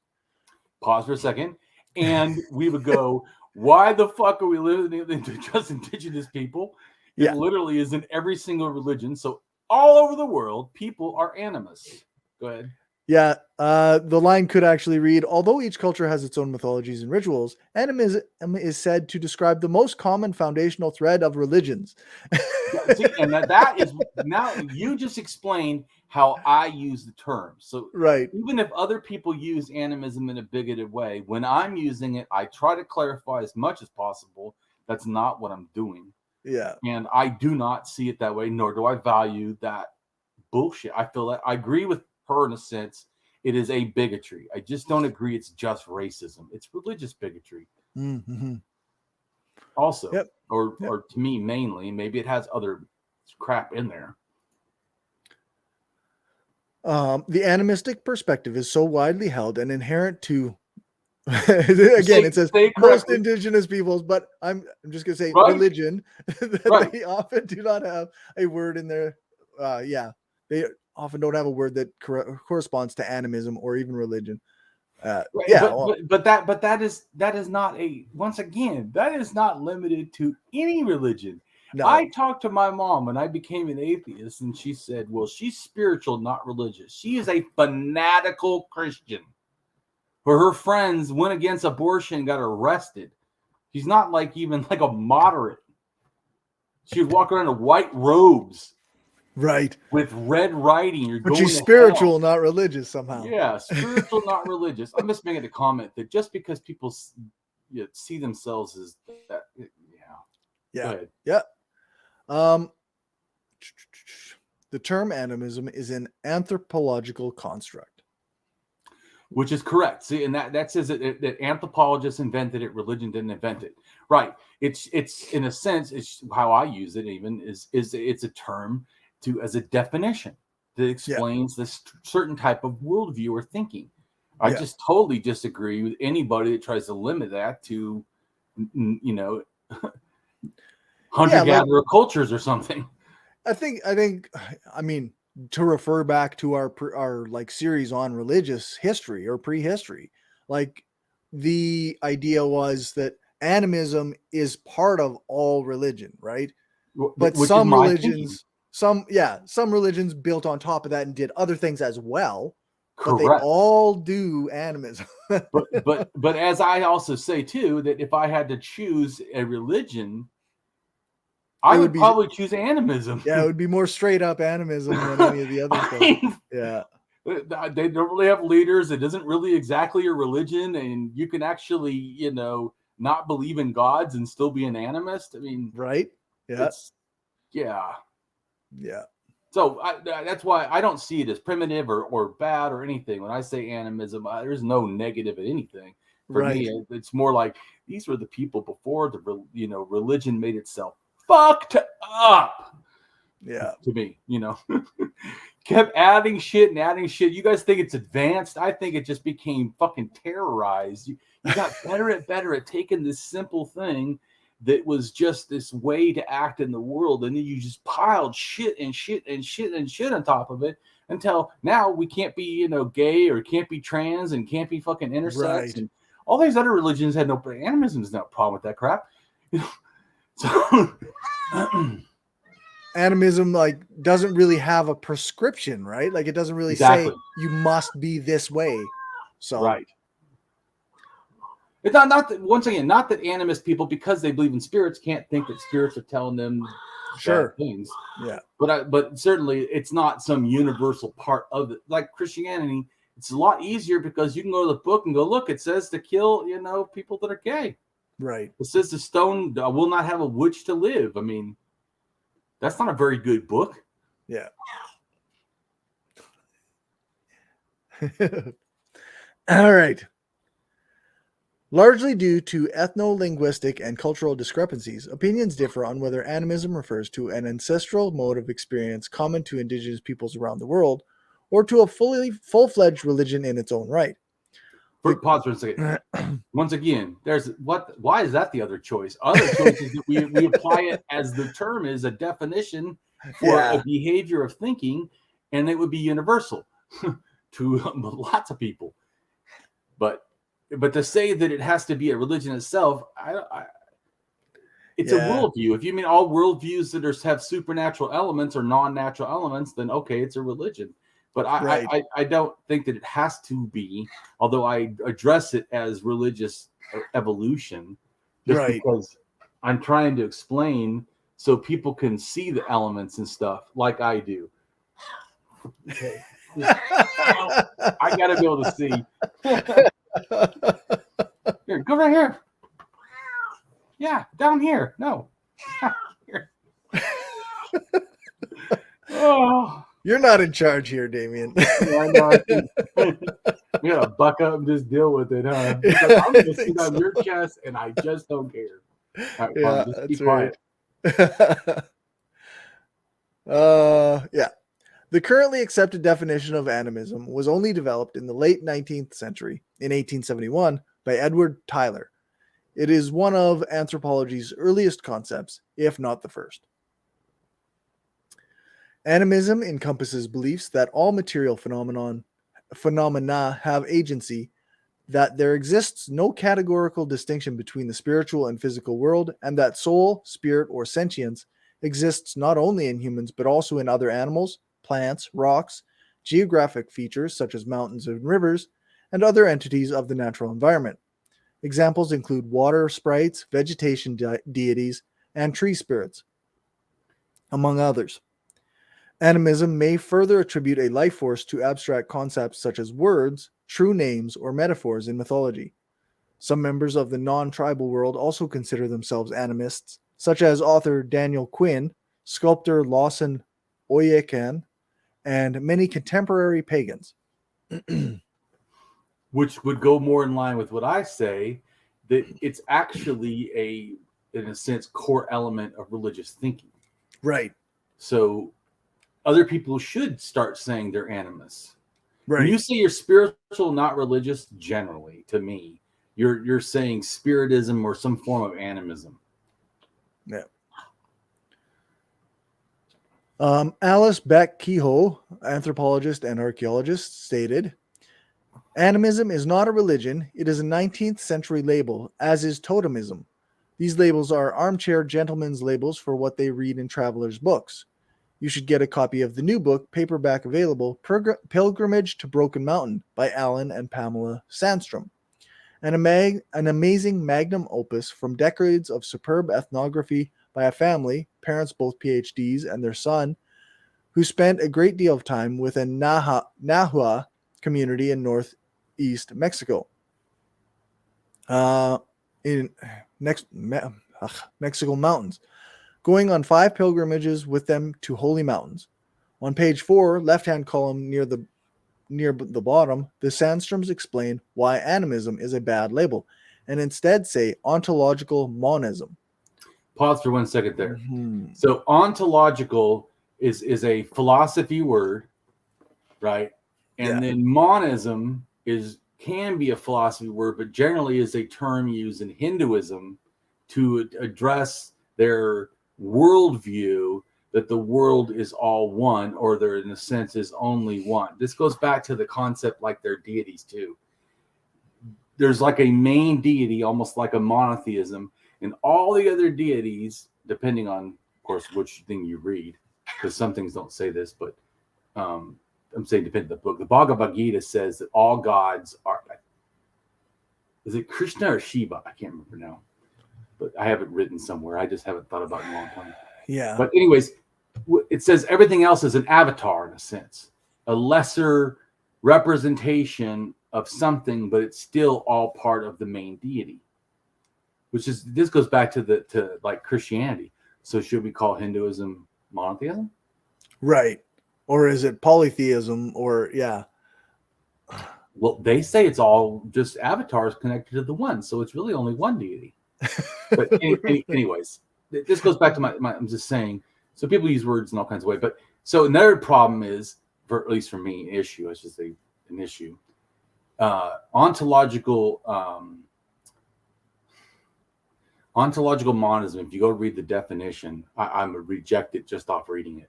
Pause for a second. And we would go, why the fuck are we living into just indigenous people? It literally is in every single religion. So all over the world, people are animists. Go ahead. Yeah, the line could actually read, although each culture has its own mythologies and rituals, animism is said to describe the most common foundational thread of religions. See, and that is, now you just explained how I use the term. So even if other people use animism in a bigoted way, when I'm using it, I try to clarify as much as possible. That's not what I'm doing. Yeah. And I do not see it that way, nor do I value that bullshit. I feel that I agree with her in a sense. It is a bigotry. I just don't agree it's just racism. It's religious bigotry. Mm-hmm. Also, or to me mainly, maybe it has other crap in there. The animistic perspective is so widely held and inherent to it says most indigenous peoples, but I'm just gonna say religion, that they often do not have a word in there. They often don't have a word that corresponds to animism or even religion. But that is not once again, that is not limited to any religion. No. I talked to my mom when I became an atheist, and she said, well, she's spiritual, not religious. She is a fanatical Christian where her friends went against abortion and got arrested. She's not even like a moderate. She would walk around in white robes. Right. With red writing. But she's spiritual, not religious somehow. Yeah, spiritual, not religious. I'm just making a comment that just because people see themselves as that. Yeah. The term animism is an anthropological construct. Which is correct. See, and that says that anthropologists invented it, religion didn't invent it. Right. It's in a sense, it's how I use it even, is it's a term as a definition that explains this certain type of worldview or thinking. I just totally disagree with anybody that tries to limit that to, hunter-gatherer cultures or something. I mean, to refer back to our series on religious history or prehistory, the idea was that animism is part of all religion, right? But some religions, some religions built on top of that and did other things as well. Correct. But they all do animism. but as I also say too, that if I had to choose a religion, I would probably choose animism. Yeah, it would be more straight up animism than any of the other stuff. Yeah. They don't really have leaders. It isn't really exactly a religion, and you can actually, not believe in gods and still be an animist. I mean, right? Yeah. Yeah. So that's why I don't see it as primitive or bad or anything. When I say animism, there's no negative in anything. For me, it's more like these were the people before religion made itself fucked up. Yeah. To me, kept adding shit. You guys think it's advanced? I think it just became fucking terrorized. You got better at taking this simple thing that was just this way to act in the world, and then you just piled shit and shit and shit and shit on top of it until now we can't be, you know, gay or can't be trans and can't be fucking intersex. Right. And all these other religions had no, animism is no problem with that crap. So animism like doesn't really have a prescription, right? Like it doesn't really say you must be this way. So right. It's not that, once again, not that animist people, because they believe in spirits, can't think that spirits are telling them sure things. Yeah. But certainly it's not some universal part of it. Like Christianity, it's a lot easier because you can go to the book and go, look, it says to kill, you know, people that are gay. Right. It says the stone will not have a witch to live. I mean, that's not a very good book. Yeah. All right. Largely due to ethno-linguistic and cultural discrepancies, opinions differ on whether animism refers to an ancestral mode of experience common to indigenous peoples around the world, or to a full-fledged religion in its own right. Pause for a second. Once again, why is that the other choice? Other choice is that we apply it as the term is a definition for a behavior of thinking, and it would be universal to lots of people. But to say that it has to be a religion itself, it's a worldview. If you mean all worldviews that have supernatural elements or non-natural elements, then okay, it's a religion. But I don't think that it has to be, although I address it as religious evolution, just because I'm trying to explain so people can see the elements and stuff like I do. Okay. I got to be able to see. Here, go right here. Yeah, down here. No. Here. Oh. You're not in charge here, Damien. Yeah, I know. We gotta buck up and just deal with it, huh? Because I'm gonna sit on your chest and I just don't care. All right, yeah, just that's be quiet. Yeah. The currently accepted definition of animism was only developed in the late 19th century, in 1871, by Edward Tylor. It is one of anthropology's earliest concepts, if not the first. Animism encompasses beliefs that all material phenomena have agency, that there exists no categorical distinction between the spiritual and physical world, and that soul, spirit, or sentience exists not only in humans but also in other animals, plants, rocks, geographic features such as mountains and rivers, and other entities of the natural environment. Examples include water sprites, vegetation deities, and tree spirits, among others. Animism may further attribute a life force to abstract concepts such as words, true names, or metaphors in mythology. Some members of the non-tribal world also consider themselves animists, such as author Daniel Quinn, sculptor Lawson Oyekan, and many contemporary pagans. Which would go more in line with what I say, that it's actually in a sense, core element of religious thinking. Right. So other people should start saying they're animists. Right. When you say you're spiritual, not religious, generally, to me, you're saying spiritism or some form of animism. Yeah. Alice Beck Kehoe, anthropologist and archaeologist, stated, "Animism is not a religion. It is a 19th century label, as is totemism. These labels are armchair gentlemen's labels for what they read in travelers' books. You should get a copy of the new book, paperback available, Pilgrimage to Broken Mountain by Alan and Pamela Sandstrom. An amazing magnum opus from decades of superb ethnography by a family, parents both PhDs and their son, who spent a great deal of time with a Nahua community in northeast Mexico. In Mexico mountains, going on 5 pilgrimages with them to holy mountains. On page 4, left-hand column near the bottom, the Sandstroms explain why animism is a bad label, and instead say ontological monism." Pause for 1 second there. Mm-hmm. So ontological is a philosophy word, right? And then monism can be a philosophy word, but generally is a term used in Hinduism to address their worldview that the world is all one, or there in a sense is only one. This goes back to the concept like they're deities too. There's like a main deity, almost like a monotheism, and all the other deities, depending on, of course, which thing you read, because some things don't say this, but I'm saying depending on the book. The Bhagavad Gita says that all gods are, is it Krishna or Shiva? I can't remember now, but I have it written somewhere. I just haven't thought about it in a long time. Yeah. But anyways, it says everything else is an avatar in a sense, a lesser representation of something, but it's still all part of the main deity. Which is, this goes back to like Christianity. So should we call Hinduism monotheism? Right. Or is it polytheism? Or yeah. Well, they say it's all just avatars connected to the one, so it's really only one deity. But anyways, this goes back to my. I'm just saying. So people use words in all kinds of ways. But so another problem is, for at least for me, I should say an issue. Ontological monism. If you go read the definition, I'm a reject it just off reading it.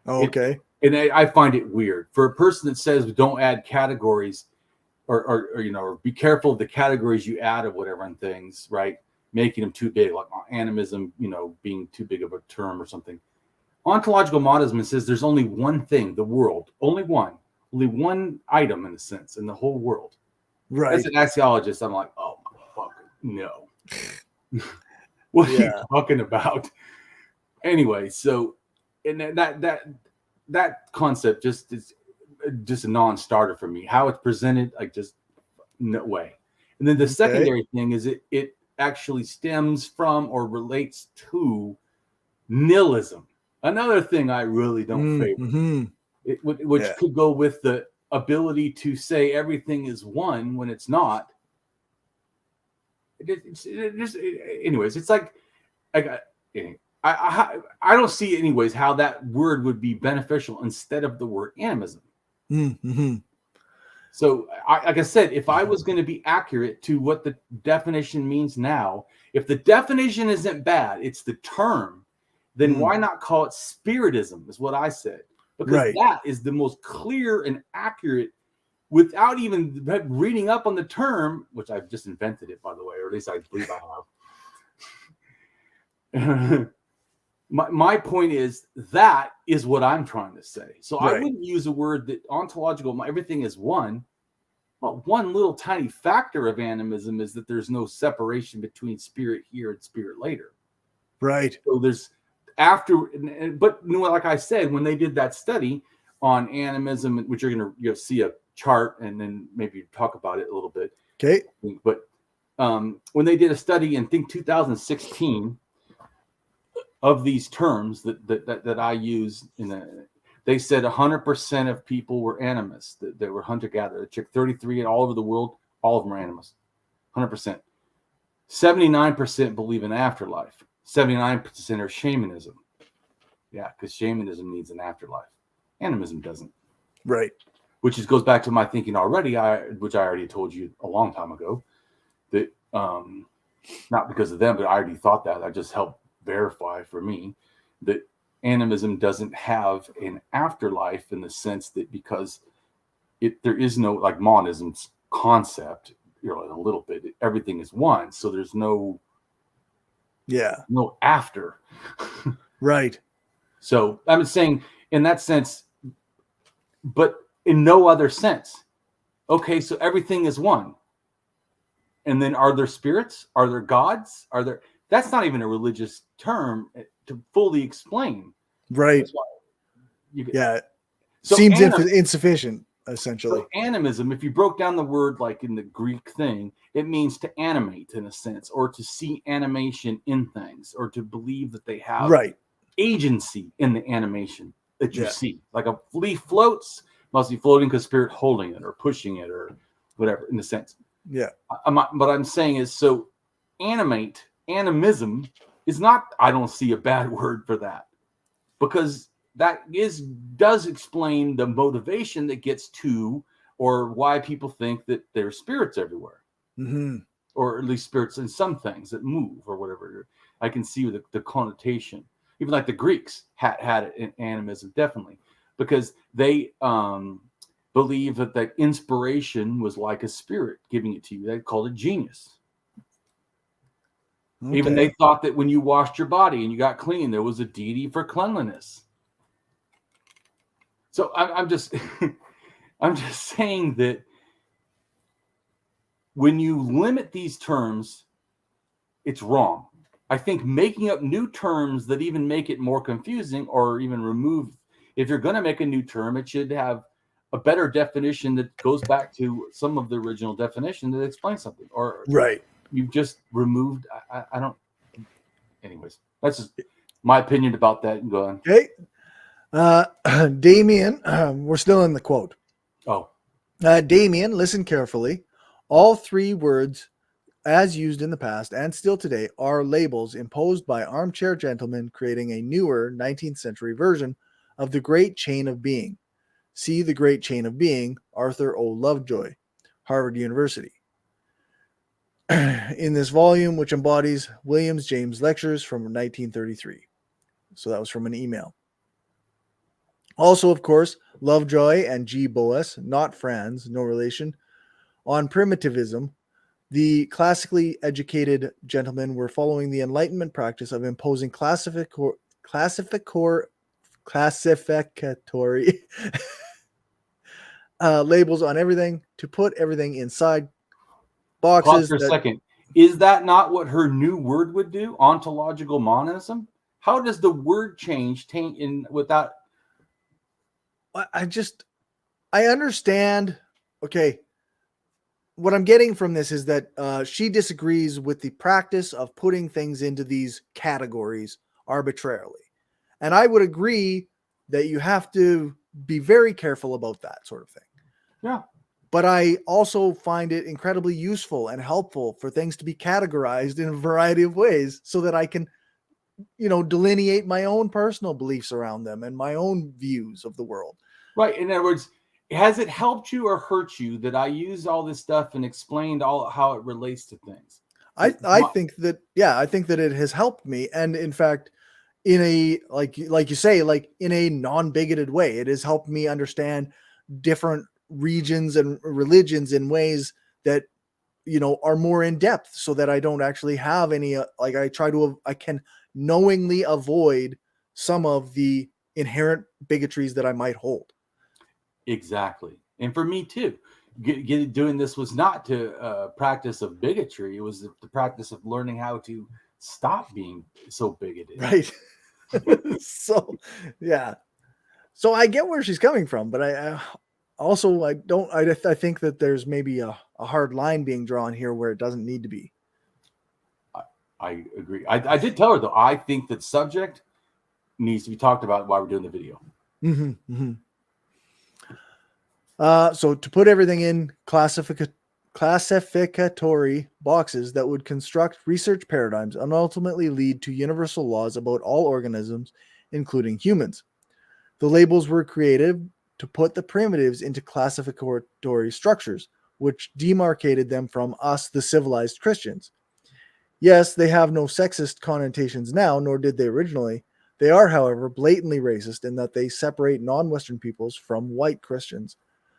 Oh, okay. I find it weird for a person that says don't add categories, or be careful of the categories you add of whatever on things, right? Making them too big, like animism, being too big of a term or something. Ontological monism says there's only one thing, the world, only one item in a sense in the whole world. Right. As an axiologist, I'm like, oh my fucking no. What are you talking about? Anyway, so and that concept just is just a non-starter for me. How it's presented, like just no way. And then the secondary thing is it actually stems from or relates to nihilism. Another thing I really don't favor. Which could go with the ability to say everything is one when it's not. Anyways, it's like I don't see anyways how that word would be beneficial instead of the word animism. So like I said, if I was going to be accurate to what the definition means now, if the definition isn't bad, it's the term, then why not call it spiritism is what I said. Because that is the most clear and accurate without even reading up on the term, which I've just invented it, by the way, or at least I believe I have. My point is that is what I'm trying to say. So I wouldn't use a word that ontological, everything is one. Well, one little tiny factor of animism is that there's no separation between spirit here and spirit later. Right. So there's but like I said, when they did that study on animism, which you're going to see a chart and then maybe talk about it a little bit. Okay. But when they did a study in, I think, 2016 of these terms that I use, they said 100% of people were animists, that were hunter-gatherer. They checked 33 all over the world, all of them are animists, 100%. 79% believe in afterlife. 79% are shamanism. Yeah, because shamanism needs an afterlife. Animism doesn't. Right. Which goes back to my thinking already, which I already told you a long time ago, that not because of them, but I already thought that. I just helped verify for me that animism doesn't have an afterlife in the sense that because there is no, like monism's concept, a little bit, everything is one. So there's no after. Right. So I'm saying in that sense, but in no other sense. Okay, so everything is one. And then are there spirits? Are there gods? That's not even a religious term to fully explain. Right. So seems insufficient, essentially. So animism, if you broke down the word like in the Greek thing, it means to animate in a sense, or to see animation in things, or to believe that they have agency in the animation that you see. Like a leaf floats, must be floating because spirit holding it or pushing it or whatever in the sense. Yeah. What I'm saying is, so animism is not, I don't see a bad word for that, because that does explain the motivation that gets to, or why people think that there's spirits everywhere. or at least spirits in some things that move or whatever. I can see the connotation. Even like the Greeks had it in animism, definitely, because they believe that inspiration was like a spirit giving it to you. They called it genius. Okay. Even they thought that when you washed your body and you got clean, there was a deity for cleanliness. So I'm just I'm just saying that when you limit these terms, it's wrong. I think making up new terms that even make it more confusing or even remove, if you're going to make a new term, it should have a better definition that goes back to some of the original definition that explains something. Or right. You've just removed, I don't, anyways, that's just my opinion about that. Go on. Okay. Damien, we're still in the quote. Oh. Damien, listen carefully. All three words, as used in the past and still today, are labels imposed by armchair gentlemen creating a newer 19th century version of the Great Chain of Being. See The Great Chain of Being, Arthur O. Lovejoy, Harvard University. In this volume, which embodies Williams James lectures from 1933. So that was from an email. Also, of course, Lovejoy and G. Boas, not Franz, no relation, on primitivism. The classically educated gentlemen were following the Enlightenment practice of imposing classificatory labels on everything to put everything inside boxes. Pause for a second. Is that not what her new word would do? Ontological monism? How does the word change taint in without? I understand. Okay. What I'm getting from this is that she disagrees with the practice of putting things into these categories arbitrarily. And I would agree that you have to be very careful about that sort of thing. Yeah. But I also find it incredibly useful and helpful for things to be categorized in a variety of ways so that I can, delineate my own personal beliefs around them and my own views of the world. Right. In other words, has it helped you or hurt you that I used all this stuff and explained all how it relates to things? I think that it has helped me. And in fact, in a, like you say, like in a non-bigoted way, it has helped me understand different regions and religions in ways that, are more in depth so that I don't actually have any, I can knowingly avoid some of the inherent bigotries that I might hold. Exactly. And for me too, doing this was not to practice of bigotry. It was the practice of learning how to stop being so bigoted. Right. So, yeah. So I get where she's coming from, but I think that there's maybe a hard line being drawn here where it doesn't need to be. I agree. I did tell her though, I think that subject needs to be talked about while we're doing the video. Mm-hmm, mm-hmm. So to put everything in classificatory boxes that would construct research paradigms and ultimately lead to universal laws about all organisms, including humans. The labels were created to put the primitives into classificatory structures, which demarcated them from us, the civilized Christians. Yes, they have no sexist connotations now, nor did they originally. They are, however, blatantly racist in that they separate non-Western peoples from white Christians.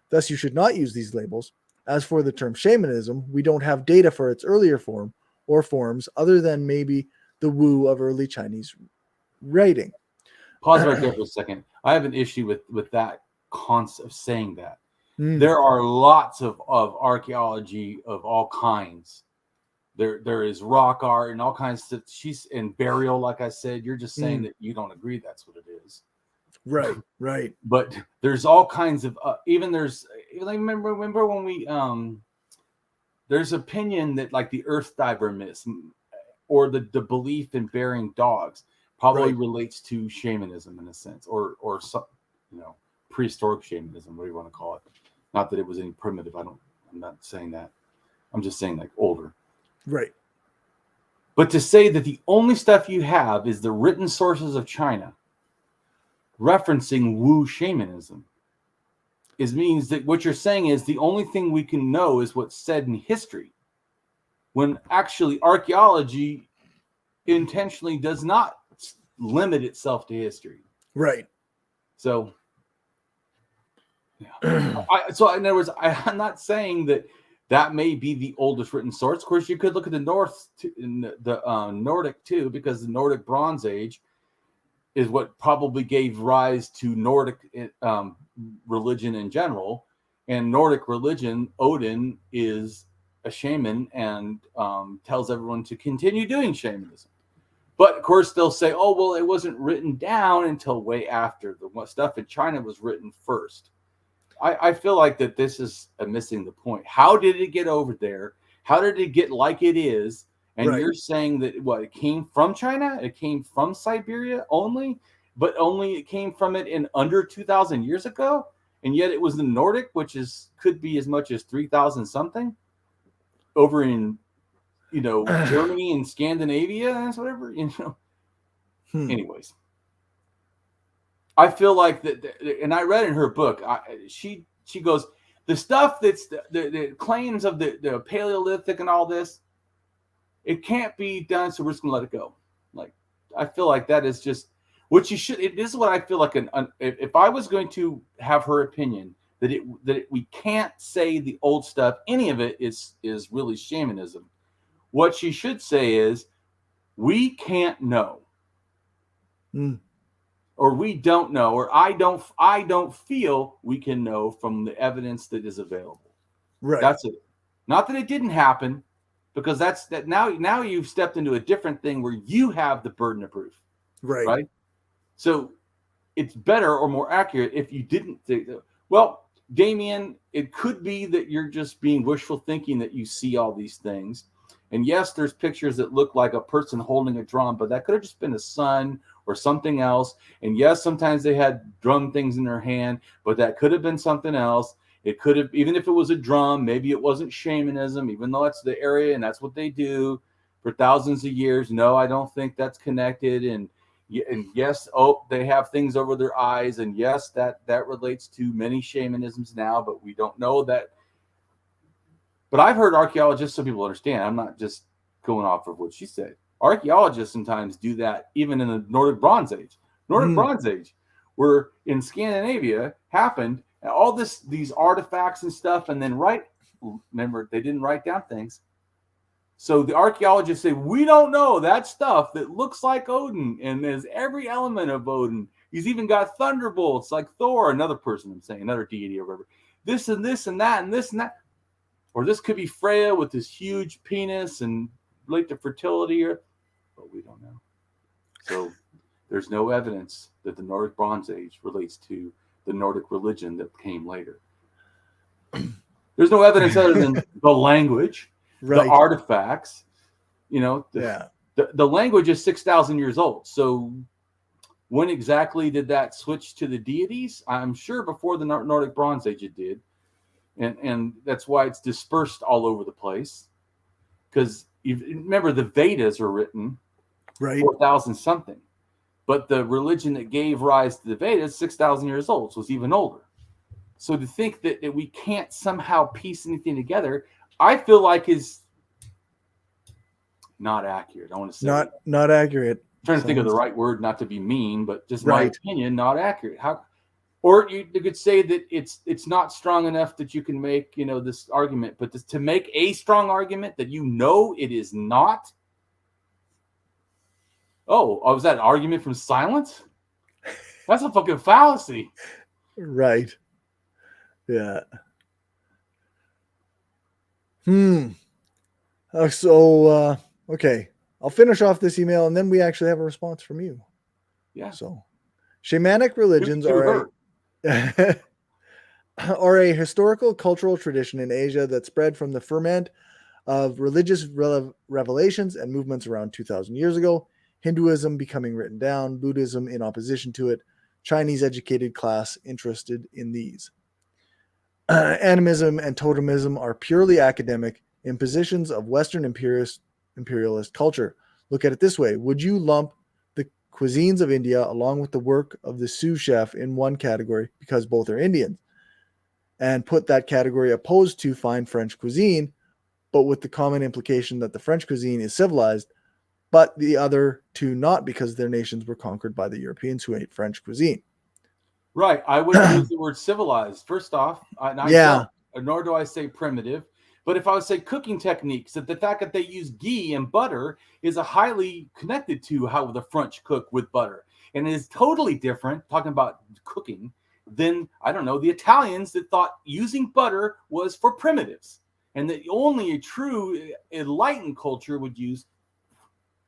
Thus, you should not use these labels. As for the term shamanism, we don't have data for its earlier form or forms other than maybe the Wu of early Chinese writing. Pause right there for a second. I have an issue with that concept of saying that. There are lots of archaeology of all kinds. There is rock art and all kinds of stuff. She's in burial, like I said. You're just saying that you don't agree that's what it is. Right. But there's all kinds of remember when we there's opinion that like the earth diver myth or the belief in burying dogs probably relates to shamanism in a sense, or some prehistoric shamanism, what do you want to call it? Not that it was any primitive. I'm not saying that. I'm just saying like older. Right. But to say that the only stuff you have is the written sources of China referencing Wu shamanism means that what you're saying is the only thing we can know is what's said in history. when actually archaeology intentionally does not limit itself to history. Right. So, yeah. So in other words, I'm not saying that may be the oldest written source. Of course, you could look at the Nordic too, because the Nordic Bronze Age is what probably gave rise to Nordic religion in general. And Nordic religion, Odin is a shaman and tells everyone to continue doing shamanism. But of course, they'll say, oh, well, it wasn't written down until way after. The stuff in China was written first. I feel like that this is missing the point. How did it get over there? How did it get like it is? And right. You're saying that it came from China? It came from Siberia only? But only it came from it in under 2,000 years ago? And yet it was the Nordic, which could be as much as 3,000 something over in Germany and Scandinavia and whatever, Anyways, I feel like that, and I read in her book, she goes, the stuff that's the claims of the Paleolithic and all this, it can't be done, so we're just gonna let it go. Like, I feel like that is just what you should. This is what I feel like. If I was going to have her opinion that we can't say the old stuff, any of it is really shamanism. What she should say is, we can't know, or we don't know, or I don't feel we can know from the evidence that is available. Right. That's it. Not that it didn't happen, because that's that. Now you've stepped into a different thing where you have the burden of proof. Right. Right. So it's better or more accurate if you didn't think. Well, Damien, it could be that you're just being wishful thinking that you see all these things. And yes, there's pictures that look like a person holding a drum, but that could have just been a sun or something else. And yes, sometimes they had drum things in their hand, but that could have been something else. It could have, even if it was a drum, maybe it wasn't shamanism, even though it's the area and that's what they do for thousands of years. No, I don't think that's connected. And yes, they have things over their eyes. And yes, that relates to many shamanisms now, but we don't know that. But I've heard archaeologists, so people understand, I'm not just going off of what she said. Archaeologists sometimes do that even in the Nordic Bronze Age. Bronze Age, where in Scandinavia happened, and all these artifacts and stuff, and then remember, they didn't write down things. So the archaeologists say, we don't know that stuff that looks like Odin, and there's every element of Odin. He's even got thunderbolts like Thor, another person I'm saying, another deity or whatever. This and this and that and this and that. Or this could be Freya with this huge penis and relate to fertility, but we don't know. So there's no evidence that the Nordic Bronze Age relates to the Nordic religion that came later. There's no evidence other than the language, right. The artifacts. The language is 6,000 years old. So when exactly did that switch to the deities? I'm sure before the Nordic Bronze Age it did. And that's why it's dispersed all over the place. Because remember, the Vedas are written 4,000 something. But the religion that gave rise to the Vedas, 6,000 years old, so it's even older. So to think that we can't somehow piece anything together, I feel like is not accurate. I want to say not accurate. I'm trying to think of the right word, not to be mean, but just my opinion, not accurate. Or you could say that it's not strong enough that you can make this argument, but to make a strong argument that it is not. Oh, was that an argument from silence? That's a fucking fallacy. Right. Yeah. So okay, I'll finish off this email and then we actually have a response from you. Yeah. So, shamanic religions are a historical cultural tradition in Asia that spread from the ferment of religious revelations and movements around 2,000 years ago. Hinduism becoming written down, Buddhism in opposition to it, Chinese educated class interested in these. Animism and totemism are purely academic impositions of Western imperialist culture. Look at it this way. Would you lump the cuisines of India along with the work of the sous chef in one category because both are Indian, and put that category opposed to fine French cuisine, but with the common implication that the French cuisine is civilized, but the other two not, because their nations were conquered by the Europeans who ate French cuisine. Right. I wouldn't use the word civilized. First off, don't, nor do I say primitive. But if I would say cooking techniques, that the fact that they use ghee and butter is a highly connected to how the French cook with butter. And it is totally different, talking about cooking, than, I don't know, the Italians that thought using butter was for primitives. And that only a true enlightened culture would use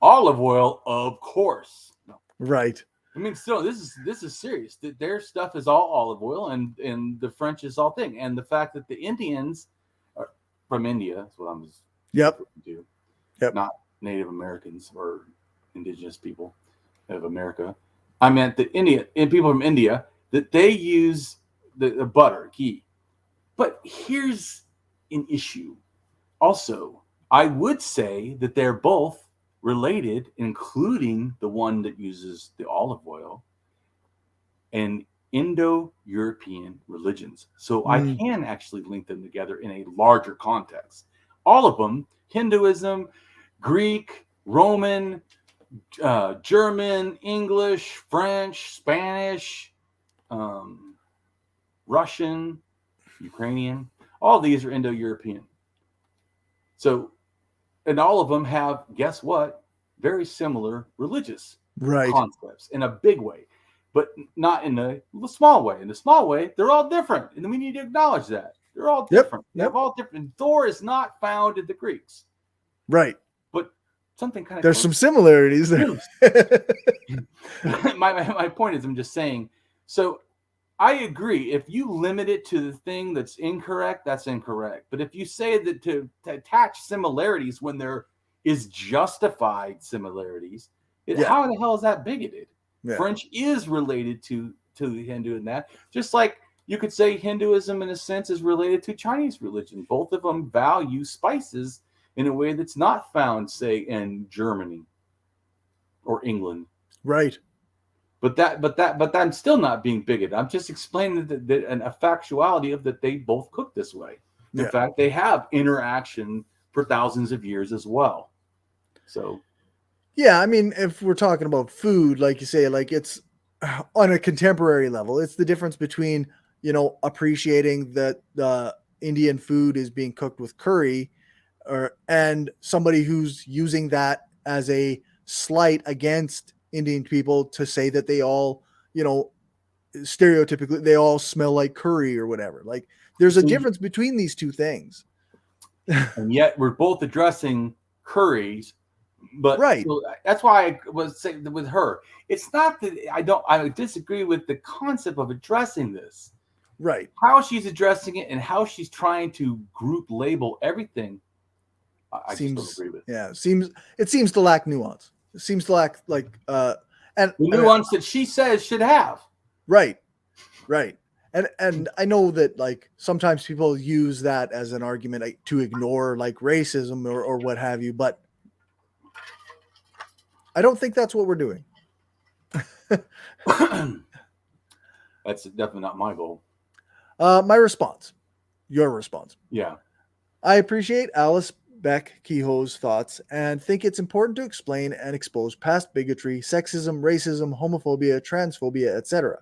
olive oil, of course. No. Right. I mean, still, this is serious. Their stuff is all olive oil, and the French is all thing. And the fact that the Indians are from India, that's what I'm do. Not Native Americans or indigenous people of America. I meant the people from India, that they use the butter, ghee. But here's an issue. Also, I would say that they're both related, including the one that uses the olive oil, and Indo-European religions. So I can actually link them together in a larger context. All of them, Hinduism, Greek, Roman, German, English, French, Spanish, Russian, Ukrainian, all these are Indo-European. So, and all of them have, guess what? Very similar religious concepts in a big way, but not in a small way. In the small way, they're all different. And we need to acknowledge that. They're all different. They're all different. Thor is not found in the Greeks. Right. But something kind of... There's some similarities there. My point is, I'm just saying, so I agree. If you limit it to the thing that's incorrect, that's incorrect. But if you say that to attach similarities when there is justified similarities, how the hell is that bigoted? Yeah. French is related to the Hindu in that. Just like you could say Hinduism, in a sense, is related to Chinese religion. Both of them value spices in a way that's not found, say, in Germany or England. Right. But I'm still not being bigoted. I'm just explaining a factuality of that they both cook this way. In fact, they have interaction for thousands of years as well. So, yeah, I mean, if we're talking about food, like you say, like it's on a contemporary level, it's the difference between, appreciating that the Indian food is being cooked with curry, and somebody who's using that as a slight against Indian people to say that they all, stereotypically, they all smell like curry or whatever. Like, there's a difference between these two things. And yet we're both addressing curries. But so that's why I was saying with her, it's not that I disagree with the concept of addressing this. Right. How she's addressing it and how she's trying to group label everything, I just don't agree with. Yeah, it seems to lack nuance. It seems to lack and the nuance that she says should have. Right. And I know that like sometimes people use that as an argument to ignore like racism or what have you, but I don't think that's what we're doing. That's definitely not my goal. My response. Your response. Yeah. I appreciate Alice Beck Kehoe's thoughts and think it's important to explain and expose past bigotry, sexism, racism, homophobia, transphobia, etc.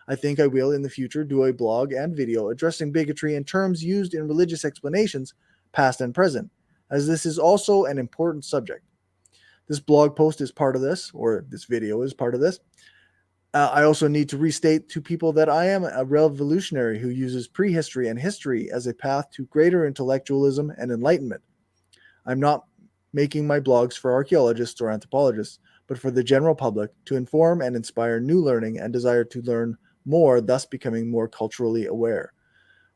I think I will in the future do a blog and video addressing bigotry and terms used in religious explanations, past and present, as this is also an important subject. This blog post is part of this, or this video is part of this. I also need to restate to people that I am a revolutionary who uses prehistory and history as a path to greater intellectualism and enlightenment. I'm not making my blogs for archaeologists or anthropologists, but for the general public to inform and inspire new learning and desire to learn more, thus becoming more culturally aware.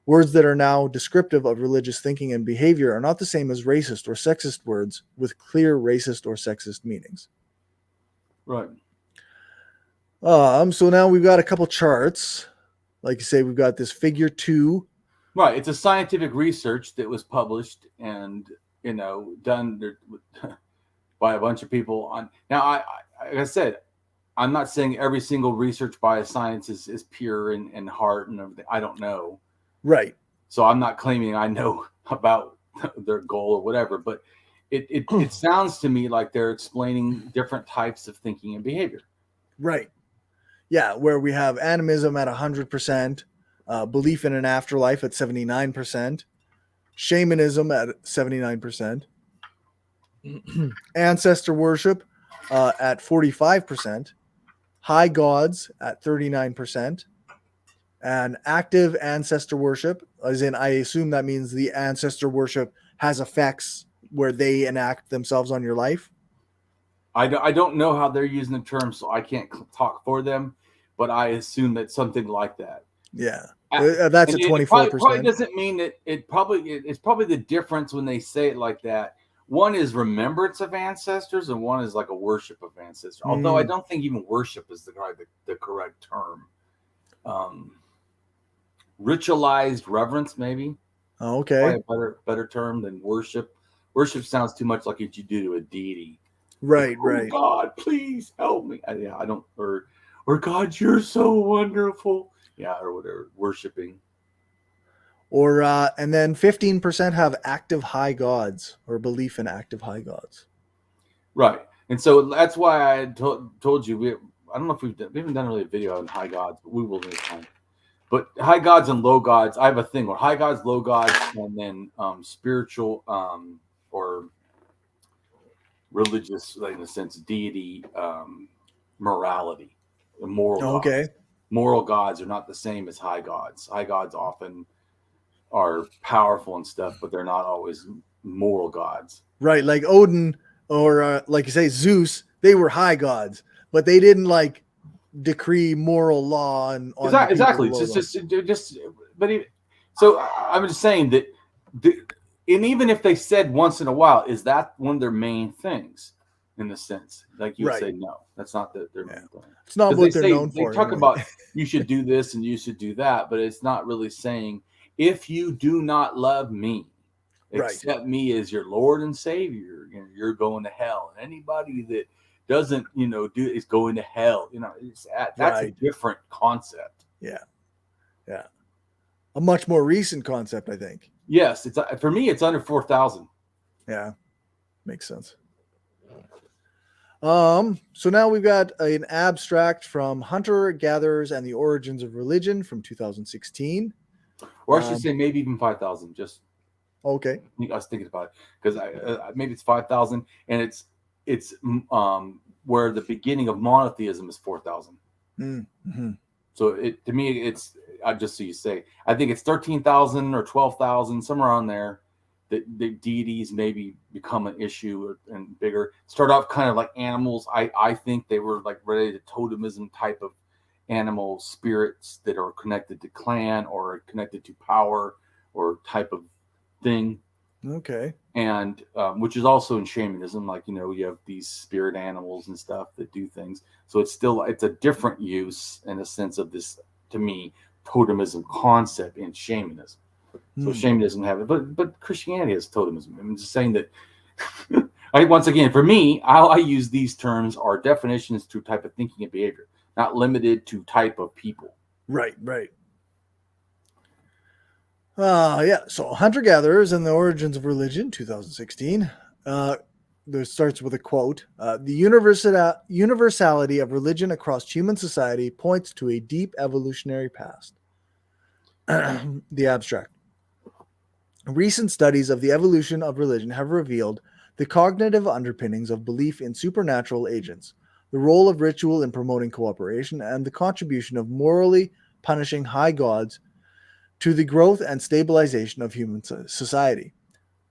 Words that are now descriptive of religious thinking and behavior are not the same as racist or sexist words with clear racist or sexist meanings. Right. So now we've got a couple charts. Like you say, we've got this figure 2. Right. It's a scientific research that was published and, done by a bunch of people on. Now, like I said, I'm not saying every single research by a science is pure and heart and everything. I don't know. Right. So I'm not claiming I know about their goal or whatever. But it sounds to me like they're explaining different types of thinking and behavior. Right. Yeah, where we have animism at 100%, belief in an afterlife at 79%, shamanism at 79%, ancestor worship at 45%, high gods at 39%, and active ancestor worship, as in I assume that means the ancestor worship has effects where they enact themselves on your life. I don't know how they're using the term, so I can't talk for them, but I assume that something like that. Yeah, that's at 24%. It probably doesn't mean that it's probably the difference when they say it like that. One is remembrance of ancestors, and one is like a worship of ancestors. Although I don't think even worship is the correct term. Ritualized reverence, maybe. Oh, okay. Probably a better term than worship. Worship sounds too much like what you do to a deity. Right, like, right. God, please help me. I don't. Or God, you're so wonderful. Yeah, or whatever. Worshiping. Or and then 15% have active high gods or belief in active high gods. Right, and so that's why I told you I don't know if we haven't done really a video on high gods, but we will next time. But high gods and low gods, I have a thing where high gods, low gods, and then spiritual or religious, like in a sense, deity, morality, moral gods. Moral gods are not the same as high gods. High gods often are powerful and stuff, but they're not always moral gods. Right, like Odin or like you say, Zeus, they were high gods, but they didn't like decree moral law and on exactly. So I'm just saying that, and even if they said once in a while, is that one of their main things? In the sense, like you would say, no, that's not their main thing. It's not what they're known for. They talk about you should do this and you should do that, but it's not really saying if you do not love me, accept me as your Lord and Savior, you're going to hell. And anybody that doesn't, do is going to hell. That's a different concept. Yeah. A much more recent concept, I think. Yes, it's for me. It's under 4,000. Yeah, makes sense. So now we've got an abstract from Hunter Gatherers and the Origins of Religion from 2016. Or I should say maybe even 5,000. Just okay. I was thinking about it because maybe it's 5,000, and it's where the beginning of monotheism is 4,000. Mm-hmm. So to me, it's just so you say, I think it's 13,000 or 12,000, somewhere on there. The deities maybe become an issue and bigger. Start off kind of like animals. I think they were like related to totemism type of animal spirits that are connected to clan or connected to power or type of thing. Okay. And which is also in shamanism, like you have these spirit animals and stuff that do things. So it's a different use in a sense of this, to me, totemism concept in shamanism. So shamanism have it, but Christianity has totemism. I'm just saying that. Once again, for me, how I use these terms are definitions to type of thinking and behavior, not limited to type of people. Right. Yeah. So Hunter-Gatherers and the Origins of Religion, 2016. This starts with a quote. The universality of religion across human society points to a deep evolutionary past. The abstract. Recent studies of the evolution of religion have revealed the cognitive underpinnings of belief in supernatural agents, the role of ritual in promoting cooperation, and the contribution of morally punishing high gods to the growth and stabilization of human society.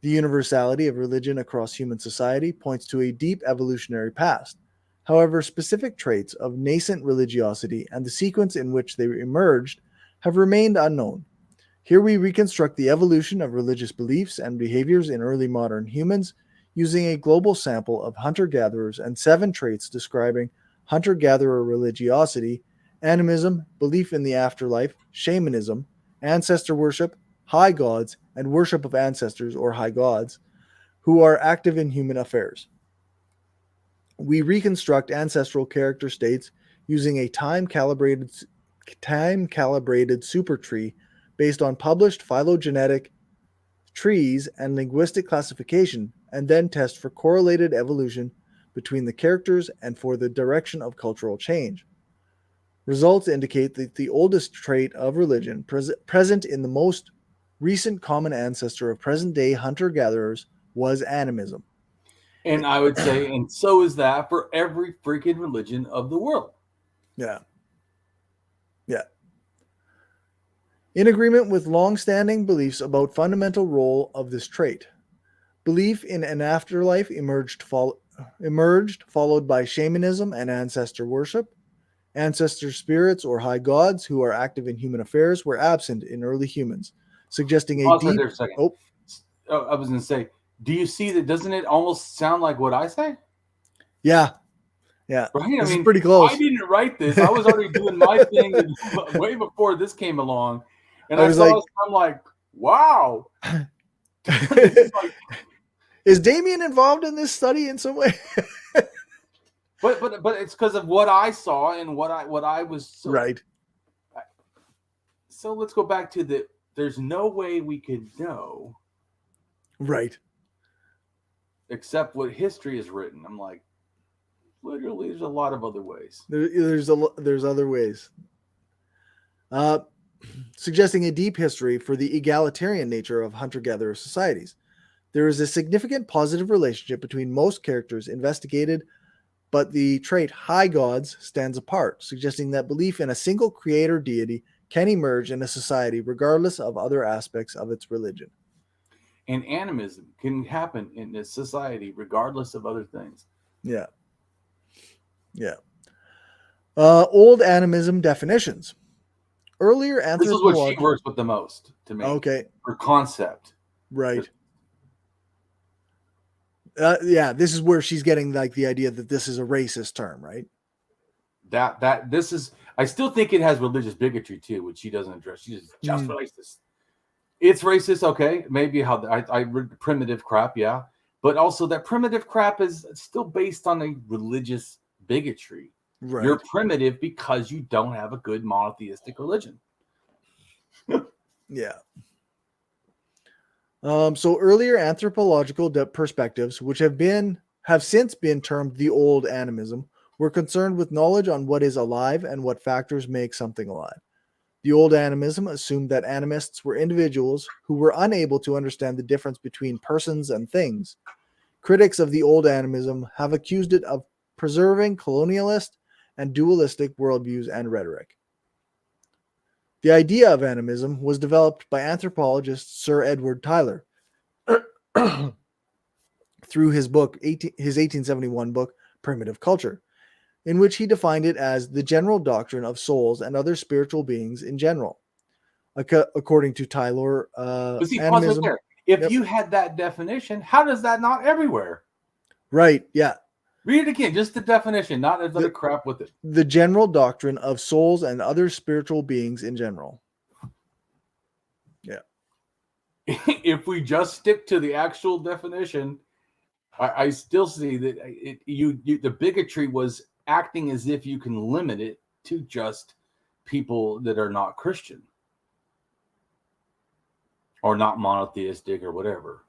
The universality of religion across human society points to a deep evolutionary past. However, specific traits of nascent religiosity and the sequence in which they emerged have remained unknown. Here we reconstruct the evolution of religious beliefs and behaviors in early modern humans using a global sample of hunter-gatherers and 7 traits describing hunter-gatherer religiosity, animism, belief in the afterlife, shamanism, ancestor worship, high gods, and worship of ancestors or high gods who are active in human affairs. We reconstruct ancestral character states using a time-calibrated super tree based on published phylogenetic trees, and linguistic classification, and then test for correlated evolution between the characters and for the direction of cultural change. Results indicate that the oldest trait of religion present in the most recent common ancestor of present-day hunter-gatherers was animism. And I would say, and so is that for every freaking religion of the world. Yeah. Yeah. In agreement with long-standing beliefs about fundamental role of this trait, belief in an afterlife emerged, followed by shamanism and ancestor worship. Ancestor spirits or high gods who are active in human affairs were absent in early humans, suggesting a deep... I was going to say, do you see that? Doesn't it almost sound like what I say? Yeah. Yeah. Right? This is pretty close. I didn't write this. I was already doing my thing way before this came along. And I saw this, I'm like, wow. Is Damien involved in this study in some way? But it's because of what I saw and what I was right. So let's go back to there's no way we could know. Right. Except what history is written. I'm like, literally, there's a lot of other ways. There's other ways. Suggesting a deep history for the egalitarian nature of hunter-gatherer societies. There is a significant positive relationship between most characters investigated, but the trait high gods stands apart, suggesting that belief in a single creator deity can emerge in a society regardless of other aspects of its religion. And animism can happen in a society regardless of other things. Yeah. Yeah. Old animism definitions. Earlier anthropologists... This is what she works with the most, to me. Okay. Her concept. Right. Yeah, this is where she's getting like the idea that this is a racist term, right? This is... I still think it has religious bigotry, too, which she doesn't address. She's just racist. It's racist, okay. Maybe how I read primitive crap, yeah. But also that primitive crap is still based on a religious bigotry. Right. You're primitive because you don't have a good monotheistic religion. Yeah. So earlier anthropological perspectives, which have since been termed the old animism, were concerned with knowledge on what is alive and what factors make something alive. The old animism assumed that animists were individuals who were unable to understand the difference between persons and things. Critics of the old animism have accused it of preserving colonialist and dualistic worldviews and rhetoric. The idea of animism was developed by anthropologist Sir Edward Tyler through his 1871 book, Primitive Culture, in which he defined it as the general doctrine of souls and other spiritual beings in general. According to Tyler, animism... If you had that definition, how does that not everywhere? Right, yeah. Read it again, just the definition, not other crap with it. The general doctrine of souls and other spiritual beings in general. Yeah. If we just stick to the actual definition, I still see that the bigotry was acting as if you can limit it to just people that are not Christian or not monotheistic or whatever.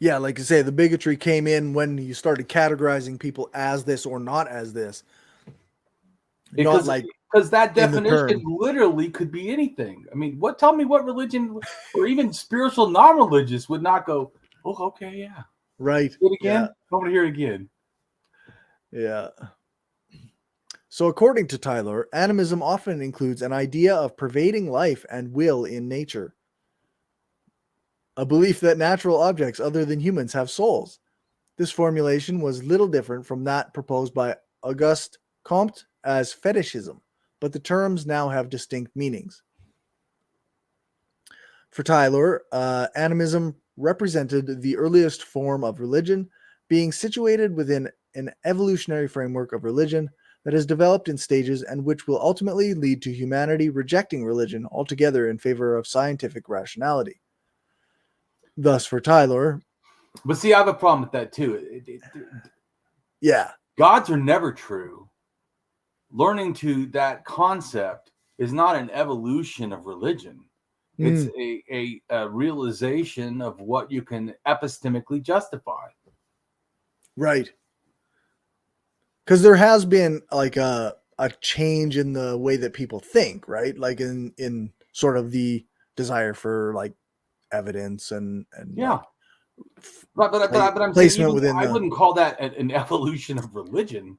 Yeah, like I say, the bigotry came in when you started categorizing people as this or not as this. Because that definition literally could be anything. I mean, tell me what religion or even spiritual non-religious would not go, oh, okay, yeah. Right. Say it again? Yeah. I want to hear it again. Yeah. So according to Tyler, animism often includes an idea of pervading life and will in nature. A belief that natural objects other than humans have souls. This formulation was little different from that proposed by Auguste Comte as fetishism, but the terms now have distinct meanings. For Tyler, animism represented the earliest form of religion, being situated within an evolutionary framework of religion that has developed in stages and which will ultimately lead to humanity rejecting religion altogether in favor of scientific rationality. Thus, for Tyler... But see, I have a problem with that, too. Yeah. Gods are never true. Learning to that concept is not an evolution of religion. It's a realization of what you can epistemically justify. Right. Because there has been like a change in the way that people think, right? Like in sort of the desire for like evidence and yeah. Like, but I'm placement saying within I wouldn't call that an evolution of religion.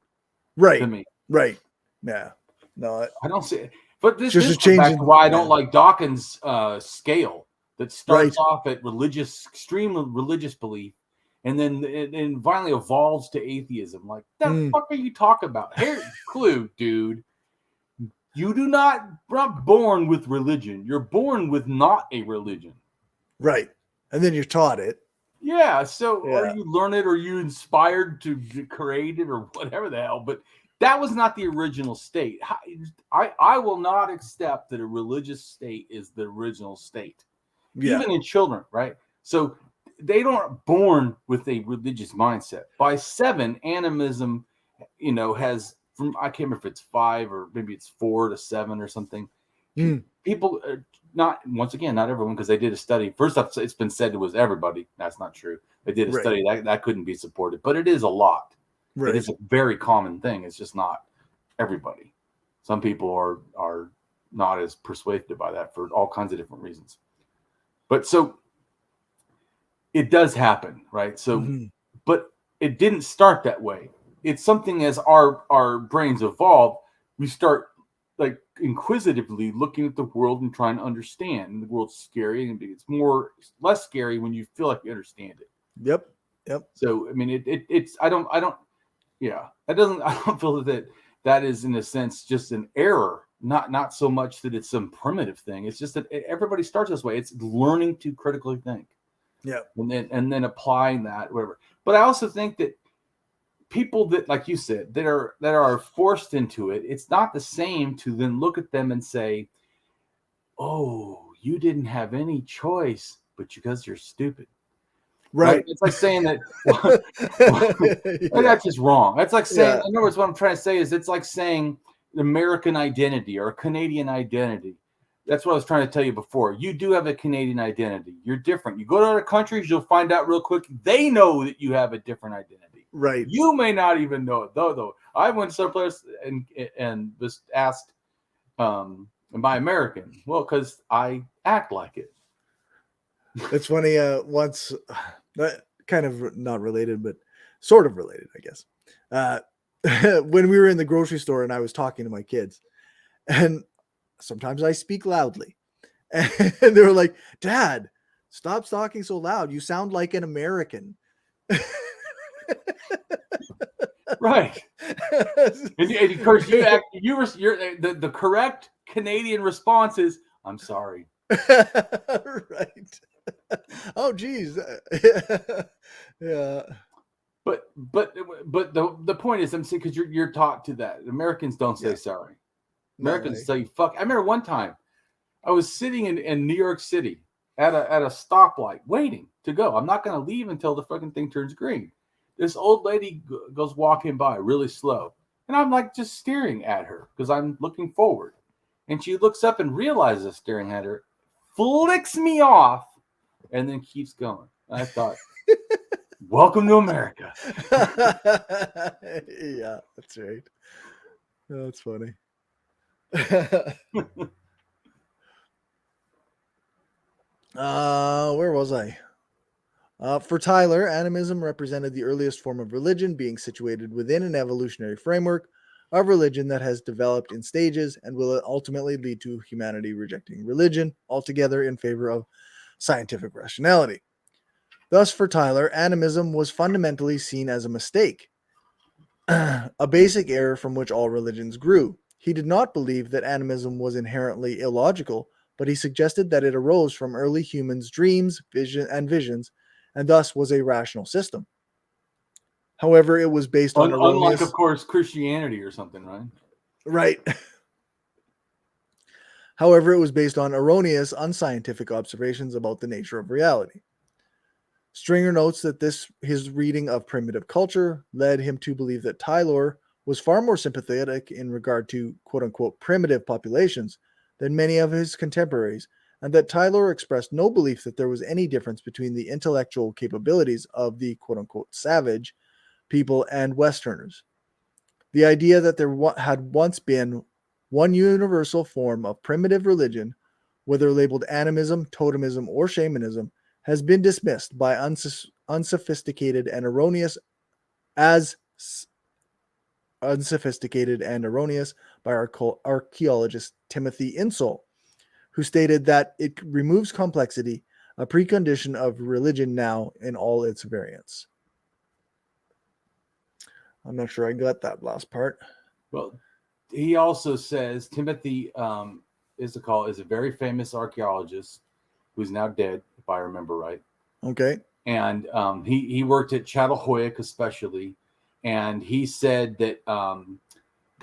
Right. To me. Right. Yeah. No, I don't see it. But this just goes a change back to why I yeah. don't like Dawkins' scale that starts Right. off at extreme religious belief, and then finally evolves to atheism. Like, the fuck are you talking about? Here, clue, dude. You're not born with religion. You're born with not a religion. Right. And then you're taught it. Yeah. So or you learn it or you inspired to create it or whatever the hell. But that was not the original state. I will not accept that a religious state is the original state. Yeah. Even in children, right? So they aren't born with a religious mindset. By 7, animism, has from, I can't remember if it's 5 or maybe it's 4 to 7 or something. People, not everyone, because they did a study. First off, it's been said it was everybody. That's not true. They did a study that couldn't be supported, but it is a lot. Right. It is a very common thing. It's just not everybody. Some people are not as persuaded by that for all kinds of different reasons. But so it does happen, right? So, but it didn't start that way. It's something as our brains evolve, we start like inquisitively looking at the world and trying to understand. And the world's scary, and it's less scary when you feel like you understand it. Yep. So I mean, it's I don't feel that is in a sense just an error. Not so much that it's some primitive thing. It's just that everybody starts this way. It's learning to critically think. Yeah. And then applying that, whatever. But I also think that people that, like you said, that are forced into it, it's not the same to then look at them and say, oh, you didn't have any choice, but because you're stupid. Right. It's like saying that that's just wrong. That's like saying, in other words, what I'm trying to say is it's like saying American identity or Canadian identity. That's what I was trying to tell you before. You do have a Canadian identity. You're different. You go to other countries, you'll find out real quick. They know that you have a different identity. Right. You may not even know it, though. I went someplace and was asked, am I American? Well, because I act like it. It's funny. Once, kind of not related, but sort of related, I guess. When we were in the grocery store and I was talking to my kids, and sometimes I speak loudly, and they were like, "Dad, stop talking so loud. You sound like an American." Right. And of course, the correct Canadian response is, "I'm sorry." Right. Oh, geez. Yeah. But the point is, I'm saying, because you're taught to that. Americans don't say sorry. Americans say fuck. I remember one time I was sitting in New York City at a stoplight waiting to go. I'm not going to leave until the fucking thing turns green. This old lady goes walking by really slow, and I'm like just staring at her because I'm looking forward. And she looks up and realizes I'm staring at her, flicks me off, and then keeps going. I thought, welcome to America. Yeah, that's right. Oh, that's funny. Where was I? For Tyler, animism represented the earliest form of religion, being situated within an evolutionary framework of religion that has developed in stages and will ultimately lead to humanity rejecting religion altogether in favor of scientific rationality. Thus, for Tyler, animism was fundamentally seen as a mistake, a basic error from which all religions grew. He did not believe that animism was inherently illogical, but he suggested that it arose from early humans' dreams, visions, and thus was a rational system. However, it was based on unlike, of course, Christianity or something, right? Right. However, it was based on erroneous, unscientific observations about the nature of reality. Stringer notes that his reading of primitive culture led him to believe that Tyler was far more sympathetic in regard to quote-unquote primitive populations than many of his contemporaries, and that Tyler expressed no belief that there was any difference between the intellectual capabilities of the quote-unquote savage people and Westerners. The idea that there had once been one universal form of primitive religion, whether labeled animism, totemism, or shamanism, has been dismissed by unsophisticated and erroneous by archaeologist Timothy Insole, who stated that it removes complexity, a precondition of religion now in all its variants. I'm not sure I got that last part. Well, he also says Timothy is a very famous archaeologist who's now dead, if I remember right. Okay. And he worked at Çatalhöyük especially, and he said that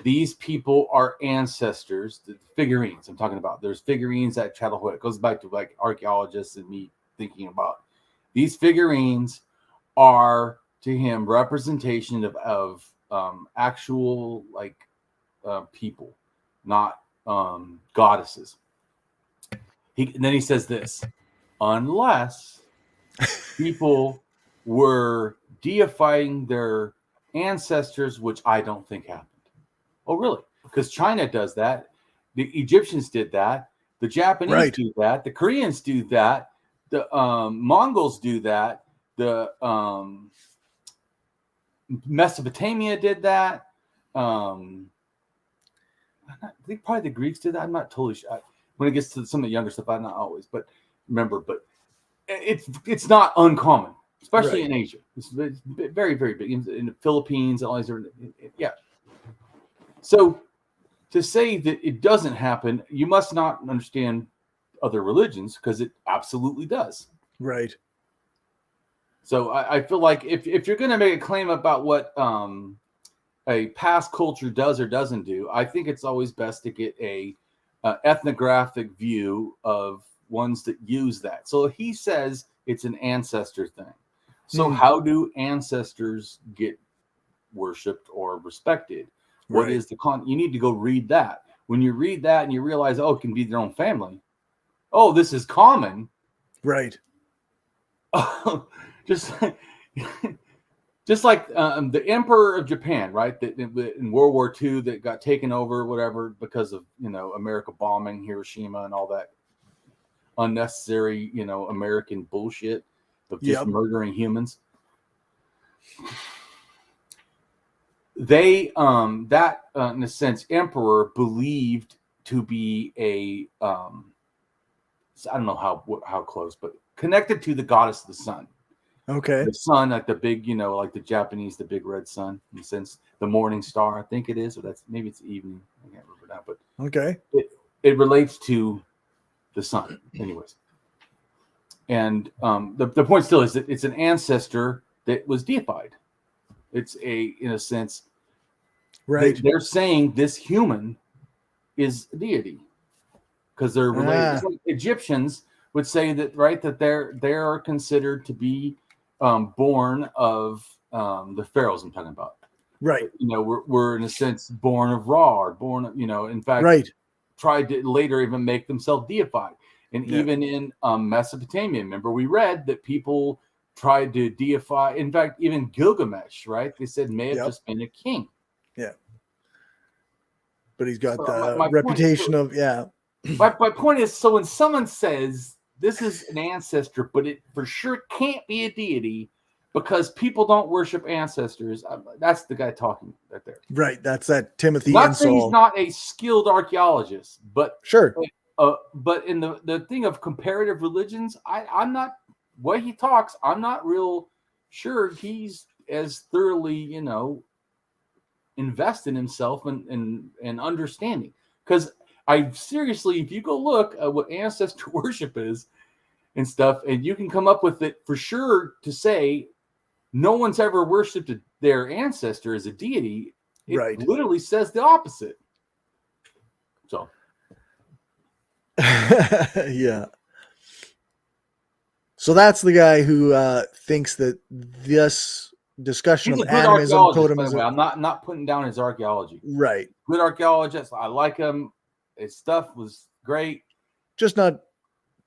these people are ancestors. The figurines I'm talking about. There's figurines at Çatalhöyük. It goes back to like archaeologists and me thinking about these figurines are to him representation of actual like people, not goddesses. And then he says this: unless people were deifying their ancestors, which I don't think happened. Oh, really? Because China does that. The Egyptians did that. The Japanese do that. The Koreans do that. The Mongols do that. The Mesopotamia did that. I think probably the Greeks did that. I'm not totally sure. When it gets to some of the younger stuff, I'm not always, but it's not uncommon, especially in Asia. It's very, very big in the Philippines and all these different. Yeah. So to say that it doesn't happen, you must not understand other religions, because it absolutely does. Right. So I feel like if you're going to make a claim about what a past culture does or doesn't do, I think it's always best to get a ethnographic view of ones that use that. So he says it's an ancestor thing. So how do ancestors get worshipped or respected? What is the you need to go read that. When you read that and you realize, oh, it can be their own family. Oh, this is common. Right. Just like the Emperor of Japan, right? That in World War II that got taken over, whatever, because of America bombing Hiroshima and all that unnecessary American bullshit of just murdering humans. They that in a sense emperor believed to be a I don't know how close, but connected to the goddess of the sun. Okay. The sun, like the big, like the Japanese, the big red sun, in a sense, the morning star, I think it is, or maybe it's evening. I can't remember now, but okay. It relates to the sun, anyways. And the point still is that it's an ancestor that was deified. It's in a sense, right. They're saying this human is a deity because they're related. It's like Egyptians would say that, right, that they are considered to be born of the pharaohs I'm talking about. Right. We're in a sense born of Ra, or born of, in fact, tried to later even make themselves deified. And even in Mesopotamia, remember we read that people tried to deify, in fact, even Gilgamesh, right? They said may have just been a king. Yeah. But he's got the reputation of, My point is, so when someone says this is an ancestor, but it for sure can't be a deity because people don't worship ancestors, that's the guy talking right there. Right. That's that Timothy Not Insole. saying he's not a skilled archaeologist, but sure. But in the thing of comparative religions, I'm not, way he talks, I'm not real sure he's as thoroughly, invested in himself and understanding. Because I seriously, if you go look at what ancestor worship is and stuff, and you can come up with it for sure to say no one's ever worshipped their ancestor as a deity. It literally says the opposite. So. Yeah. So that's the guy who thinks that this discussion He's of a good animism, archaeologist, by the way. I'm not putting down his archaeology. Right. Good archaeologist. I like him. His stuff was great. Just not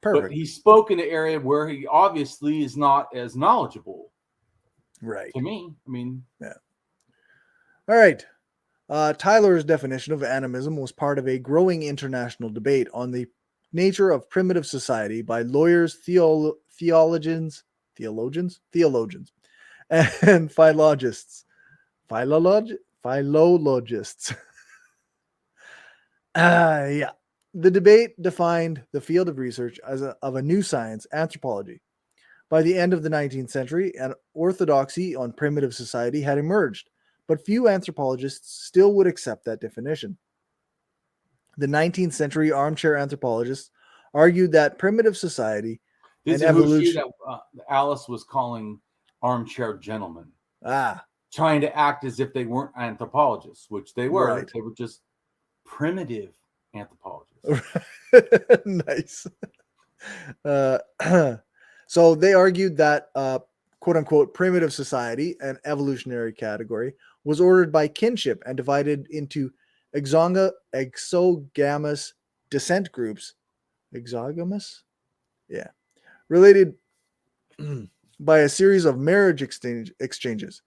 Perfect. But he spoke in an area where he obviously is not as knowledgeable. Right. To me, I mean. Yeah. All right. Tyler's definition of animism was part of a growing international debate on the nature of primitive society by lawyers, theologians, and philologists. Philologists. Yeah. The debate defined the field of research as of a new science, anthropology. By the end of the 19th century, an orthodoxy on primitive society had emerged, but few anthropologists still would accept that definition. The 19th century armchair anthropologists argued that primitive society and evolution. That Alice was calling armchair gentlemen. Trying to act as if they weren't anthropologists, which they were. Right. They were just primitive anthropologists. Nice. So they argued that quote unquote primitive society, an evolutionary category, was ordered by kinship and divided into exogamous descent groups. Exogamous? Yeah. Related by a series of marriage exchanges.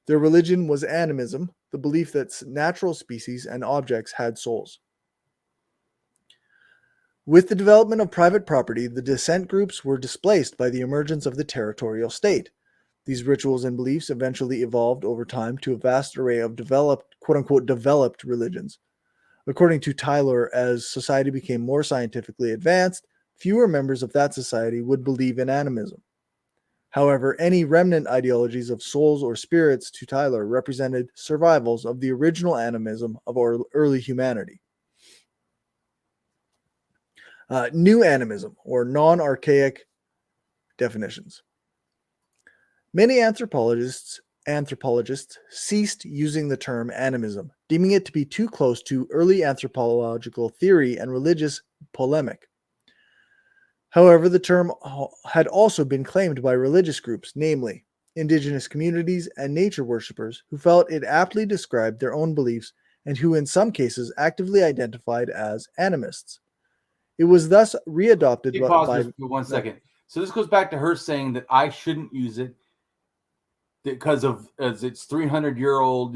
Their religion was animism, the belief that natural species and objects had souls. With the development of private property, the descent groups were displaced by the emergence of the territorial state. These rituals and beliefs eventually evolved over time to a vast array of developed, quote-unquote, developed religions. According to Tyler, as society became more scientifically advanced, fewer members of that society would believe in animism. However, any remnant ideologies of souls or spirits to Tyler represented survivals of the original animism of our early humanity. New animism, or non-archaic definitions. Many anthropologists ceased using the term animism, deeming it to be too close to early anthropological theory and religious polemic. However, the term had also been claimed by religious groups, namely indigenous communities and nature worshippers, who felt it aptly described their own beliefs and who in some cases actively identified as animists. It was thus readopted by... For 1 second. So this goes back to her saying that I shouldn't use it because of as it's 300-year-old,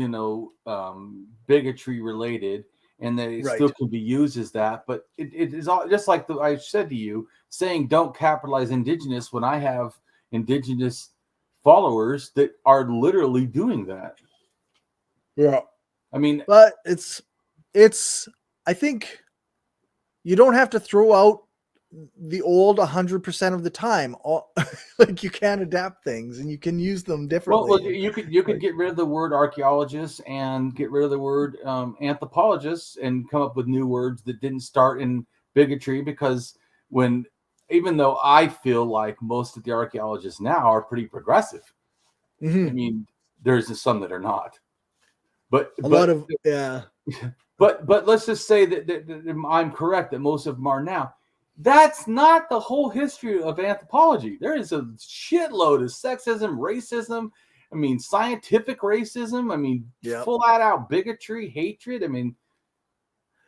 bigotry related, and they still can be used as that. But it is all just like I said to you, saying don't capitalize indigenous when I have indigenous followers that are literally doing that. Yeah. I mean, but it's I think you don't have to throw out the old 100% of the time. Like you can adapt things and you can use them differently. Well, you could get rid of the word archaeologist and get rid of the word anthropologist and come up with new words that didn't start in bigotry, because even though I feel like most of the archaeologists now are pretty progressive, I mean, there's some that are not. But let's just say that I'm correct that most of them are now. That's not the whole history of anthropology. There is a shitload of sexism, racism. I mean, scientific racism. I mean, full out bigotry, hatred. I mean,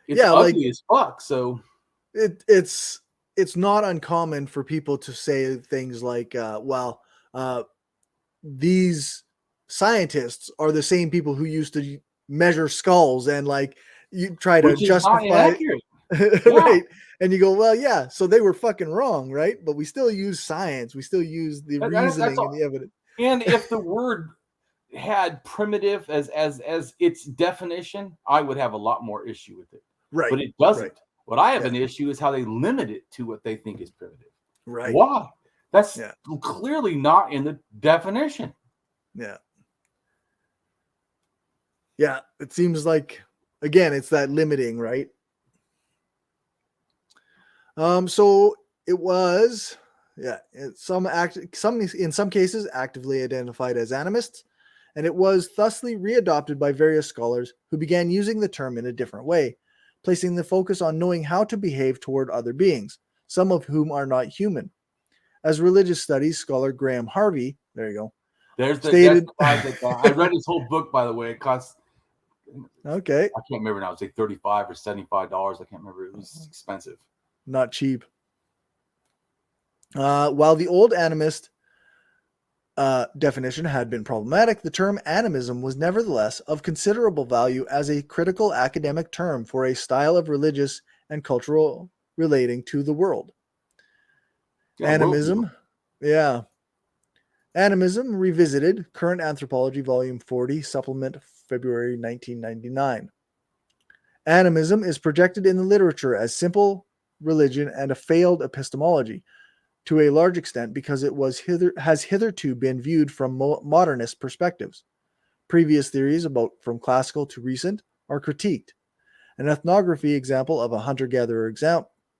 it's ugly as fuck. So it's not uncommon for people to say things like, these scientists are the same people who used to measure skulls and you try to justify right. And you go, well, yeah, so they were fucking wrong, right? But we still use science. We still use the reasoning and the evidence. And if the word had primitive as its definition, I would have a lot more issue with it. Right. But it doesn't. Right. What I have an issue is how they limit it to what they think is primitive. Right. Why? That's clearly not in the definition. Yeah. Yeah. It seems like, again, it's that limiting, right? So it was, in some cases actively identified as animists, and it was thusly readopted by various scholars who began using the term in a different way, placing the focus on knowing how to behave toward other beings, some of whom are not human. As religious studies scholar Graham Harvey, there you go. Stated, I read his whole book, by the way. It costs. Okay. I can't remember now. It's like $35 or $75. I can't remember. It was expensive. Not cheap. While the old animist definition had been problematic, the term animism was nevertheless of considerable value as a critical academic term for a style of religious and cultural relating to the world. Animism, Animism Revisited, Current Anthropology, Volume 40, Supplement, February 1999. Animism is projected in the literature as simple religion and a failed epistemology, to a large extent because it has hitherto been viewed from modernist perspectives. Previous theories, from classical to recent, are critiqued. An ethnography example of a hunter-gatherer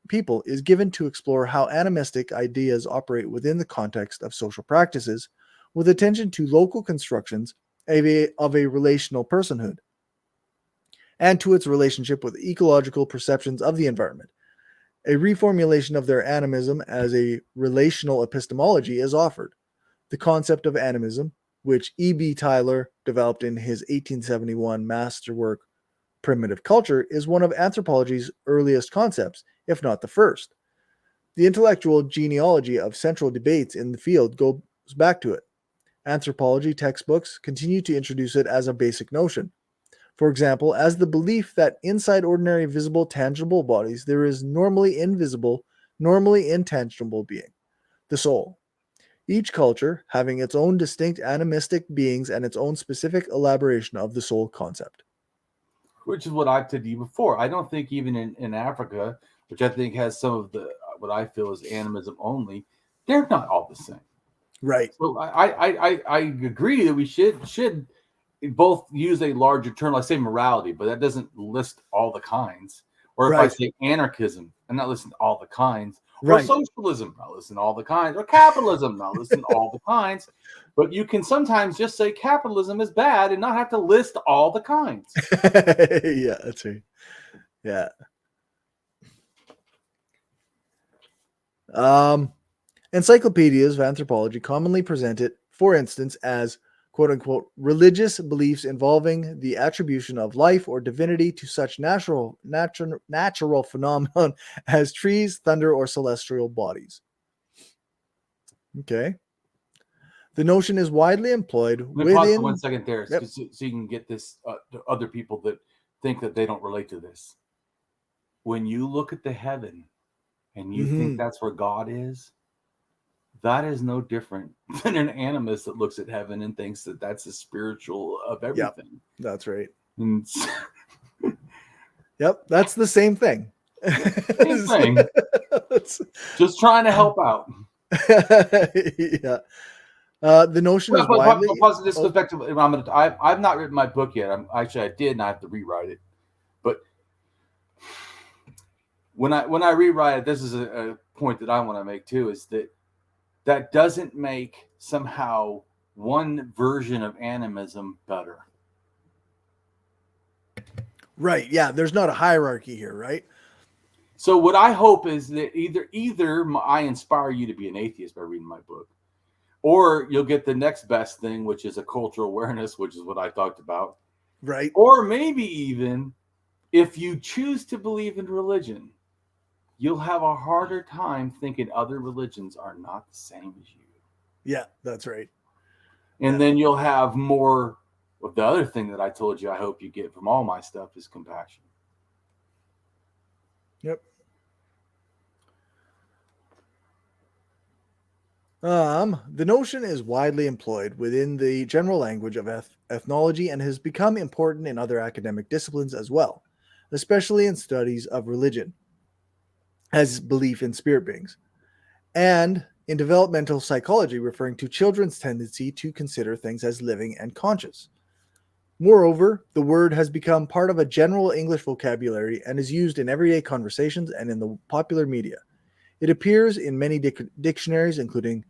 people is given to explore how animistic ideas operate within the context of social practices, with attention to local constructions of a relational personhood, and to its relationship with ecological perceptions of the environment. A reformulation of their animism as a relational epistemology is offered. The concept of animism, which E.B. Tyler developed in his 1871 masterwork Primitive Culture, is one of anthropology's earliest concepts, if not the first. The intellectual genealogy of central debates in the field goes back to it. Anthropology textbooks continue to introduce it as a basic notion. For example, as the belief that inside ordinary visible, tangible bodies, there is normally invisible, normally intangible being, the soul. Each culture having its own distinct animistic beings and its own specific elaboration of the soul concept. Which is what I've told you before. I don't think even in Africa, which I think has some of the, what I feel is animism only, they're not all the same. Right. So I agree that we should both use a larger term, like say morality, but that doesn't list all the kinds. Or if I say anarchism, I'm not listing all the kinds. Or socialism, not listing all the kinds. Or capitalism, not listing all the kinds. But you can sometimes just say capitalism is bad and not have to list all the kinds. Yeah, that's right. Yeah. Encyclopedias of anthropology commonly present it, for instance, as quote-unquote religious beliefs involving the attribution of life or divinity to such natural phenomenon as trees, thunder, or celestial bodies. Okay. The notion is widely employed within... Pause for 1 second there, so you can get this to other people that think that they don't relate to this. When you look at the heaven and you think that's where God is, that is no different than an animist that looks at heaven and thinks that that's the spiritual of everything. Yep, that's right. Yep, that's the same thing. Same thing. Just trying to help out. Yeah. The notion is widely... This goes back to... I've not written my book yet. I did, and I have to rewrite it. But when I rewrite it, this is a point that I want to make too, is that doesn't make somehow one version of animism better. Right. Yeah. There's not a hierarchy here, right? So what I hope is that either I inspire you to be an atheist by reading my book, or you'll get the next best thing, which is a cultural awareness, which is what I talked about. Right. Or maybe even if you choose to believe in religion, you'll have a harder time thinking other religions are not the same as you. Yeah, that's right. And then you'll have more of the other thing that I told you I hope you get from all my stuff is compassion. Yep. The notion is widely employed within the general language of ethnology and has become important in other academic disciplines as well, especially in studies of religion as belief in spirit beings, and in developmental psychology, referring to children's tendency to consider things as living and conscious. Moreover, the word has become part of a general English vocabulary and is used in everyday conversations and in the popular media. It appears in many dictionaries, including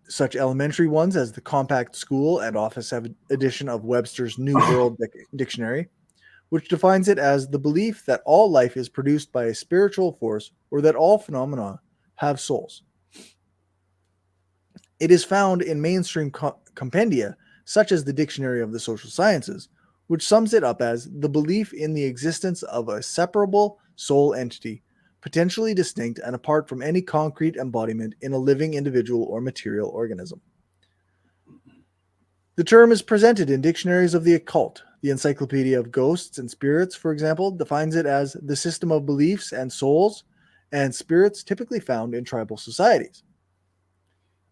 such elementary ones as the Compact School and Office edition of Webster's New World Dictionary, which defines it as the belief that all life is produced by a spiritual force or that all phenomena have souls. It is found in mainstream compendia, such as the Dictionary of the Social Sciences, which sums it up as the belief in the existence of a separable soul entity, potentially distinct and apart from any concrete embodiment in a living individual or material organism. The term is presented in dictionaries of the occult. The Encyclopedia of Ghosts and Spirits, for example, defines it as the system of beliefs and souls and spirits typically found in tribal societies.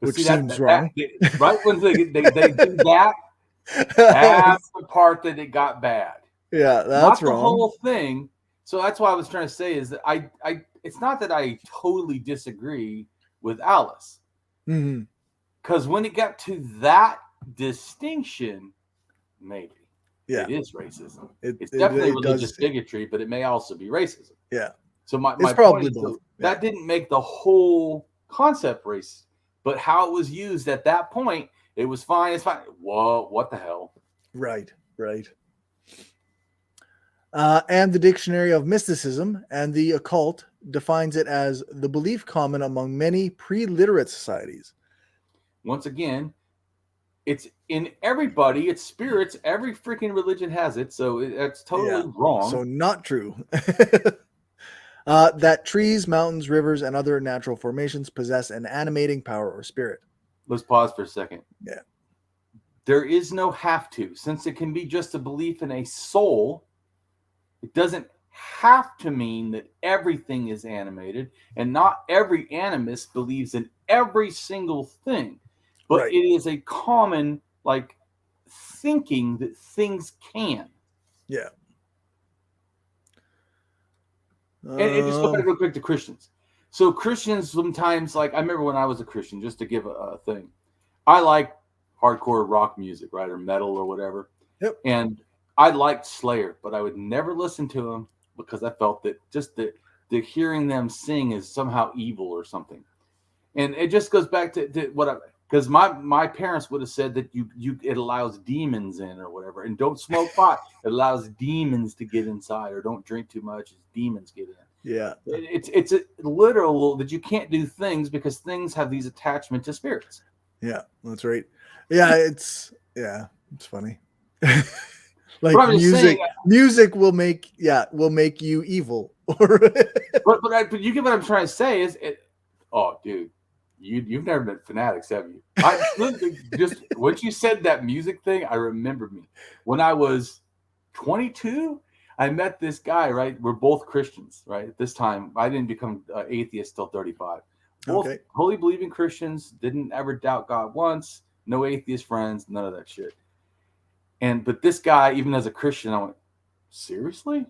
Which seems wrong. Right when they do that, that's the part that it got bad. Yeah, that's wrong. Not the whole thing. So that's what I was trying to say is that I it's not that I totally disagree with Alice. Because when it got to that distinction, maybe it is racism. It's definitely religious bigotry, but it may also be racism. Yeah. So my point is that didn't make the whole concept racist, but how it was used at that point, it was fine. It's fine. Whoa, what the hell? Right. And the Dictionary of Mysticism and the Occult defines it as the belief common among many pre-literate societies. Once again, it's in everybody. It's spirits. Every freaking religion has it. So that's totally wrong. So not true. That trees, mountains, rivers, and other natural formations possess an animating power or spirit. Let's pause for a second. Yeah. There is no have to. Since it can be just a belief in a soul, it doesn't have to mean that everything is animated, and not every animist believes in every single thing. But it is a common, thinking that things can. Yeah. And just go back real quick to Christians. So Christians sometimes, I remember when I was a Christian, just to give a thing, I like hardcore rock music, right, or metal or whatever. Yep. And I liked Slayer, but I would never listen to them because I felt that just the hearing them sing is somehow evil or something. And it just goes back to what because my parents would have said that it allows demons in or whatever, and don't smoke pot. It allows demons to get inside, or don't drink too much as demons get in. Yeah, it's a literal that you can't do things because things have these attachment to spirits. Yeah, that's right. Yeah, it's funny. Music will make you evil. but you get what I'm trying to say is oh dude. You've never met Fanatics, have you? I just once you said that music thing, I remembered me. When I was 22, I met this guy, right? We're both Christians, right? At this time, I didn't become atheist till 35. Both wholly believing Christians, didn't ever doubt God once, no atheist friends, none of that shit. But this guy, even as a Christian, I went, seriously?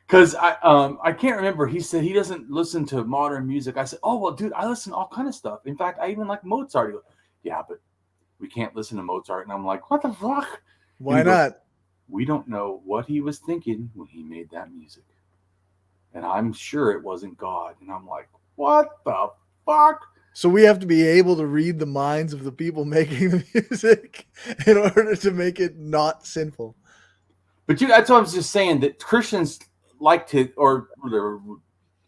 Because I can't remember. He said he doesn't listen to modern music. I said, oh, well, dude, I listen to all kind of stuff. In fact, I even like Mozart. He goes, yeah, but we can't listen to Mozart. And I'm like, what the fuck? Why not? We don't know what he was thinking when he made that music. And I'm sure it wasn't God. And I'm like, what the fuck? So we have to be able to read the minds of the people making the music in order to make it not sinful. But that's what I was just saying, that Christians like to, or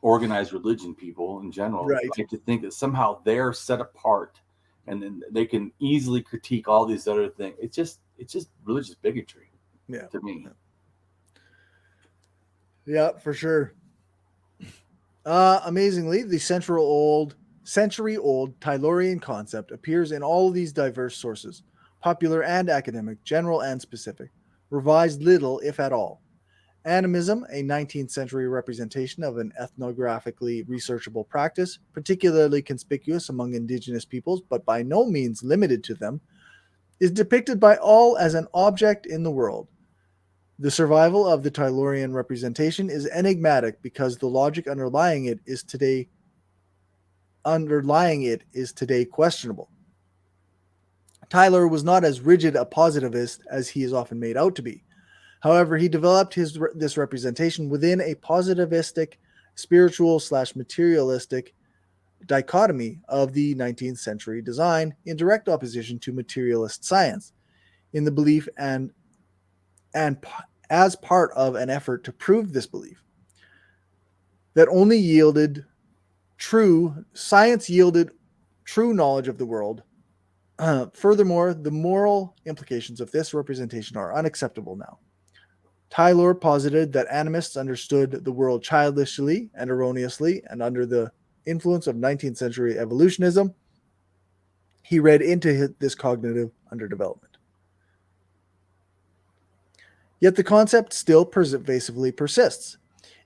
organized religion people in general, like to think that somehow they're set apart and then they can easily critique all these other things. It's just religious bigotry to me. Yeah, for sure. Amazingly, the century-old Tylorian concept appears in all of these diverse sources, popular and academic, general and specific, revised little, if at all. Animism, a 19th century representation of an ethnographically researchable practice, particularly conspicuous among indigenous peoples, but by no means limited to them, is depicted by all as an object in the world. The survival of the Tylorian representation is enigmatic because the logic underlying it is today questionable. Tylor was not as rigid a positivist as he is often made out to be. However, he developed this representation within a positivistic, spiritual/materialistic dichotomy of the 19th century design in direct opposition to materialist science, in the belief and as part of an effort to prove this belief, that only science yielded true knowledge of the world. Furthermore, the moral implications of this representation are unacceptable now. Taylor posited that animists understood the world childishly and erroneously, and under the influence of 19th century evolutionism, he read into this cognitive underdevelopment. Yet the concept still pervasively persists.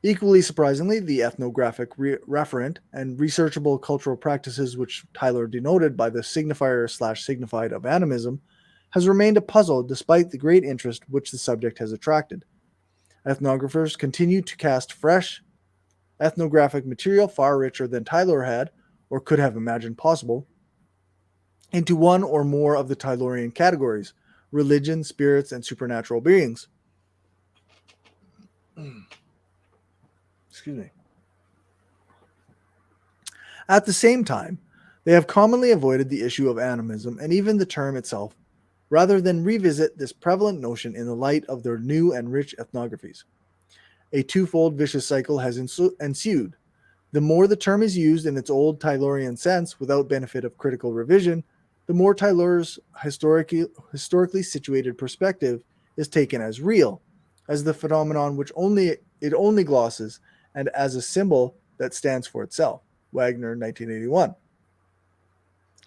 Equally surprisingly, the ethnographic referent and researchable cultural practices which Taylor denoted by the signifier/signified of animism has remained a puzzle despite the great interest which the subject has attracted. Ethnographers continue to cast fresh ethnographic material far richer than Taylor had, or could have imagined possible, into one or more of the Taylorian categories: religion, spirits, and supernatural beings. Excuse me. At the same time, they have commonly avoided the issue of animism and even the term itself, rather than revisit this prevalent notion in the light of their new and rich ethnographies. A twofold vicious cycle has ensued. The more the term is used in its old Taylorian sense without benefit of critical revision, the more Taylor's historically situated perspective is taken as real, as the phenomenon which it only glosses, and as a symbol that stands for itself. Wagner, 1981.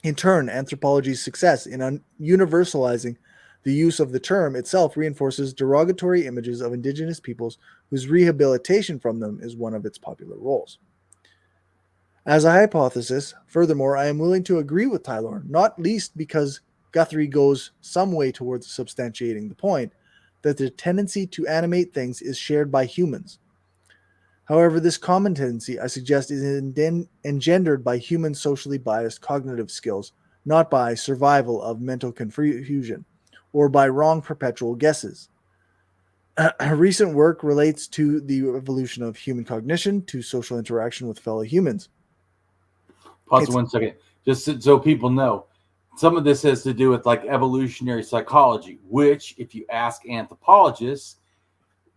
In turn, anthropology's success in universalizing the use of the term itself reinforces derogatory images of indigenous peoples whose rehabilitation from them is one of its popular roles. As a hypothesis, furthermore, I am willing to agree with Taylor, not least because Guthrie goes some way towards substantiating the point that the tendency to animate things is shared by humans. However, this common tendency, I suggest, is engendered by human socially biased cognitive skills, not by survival of mental confusion, or by wrong perpetual guesses. Recent work relates to the evolution of human cognition to social interaction with fellow humans. Pause 1 second, just so people know. Some of this has to do with like evolutionary psychology, which, if you ask anthropologists,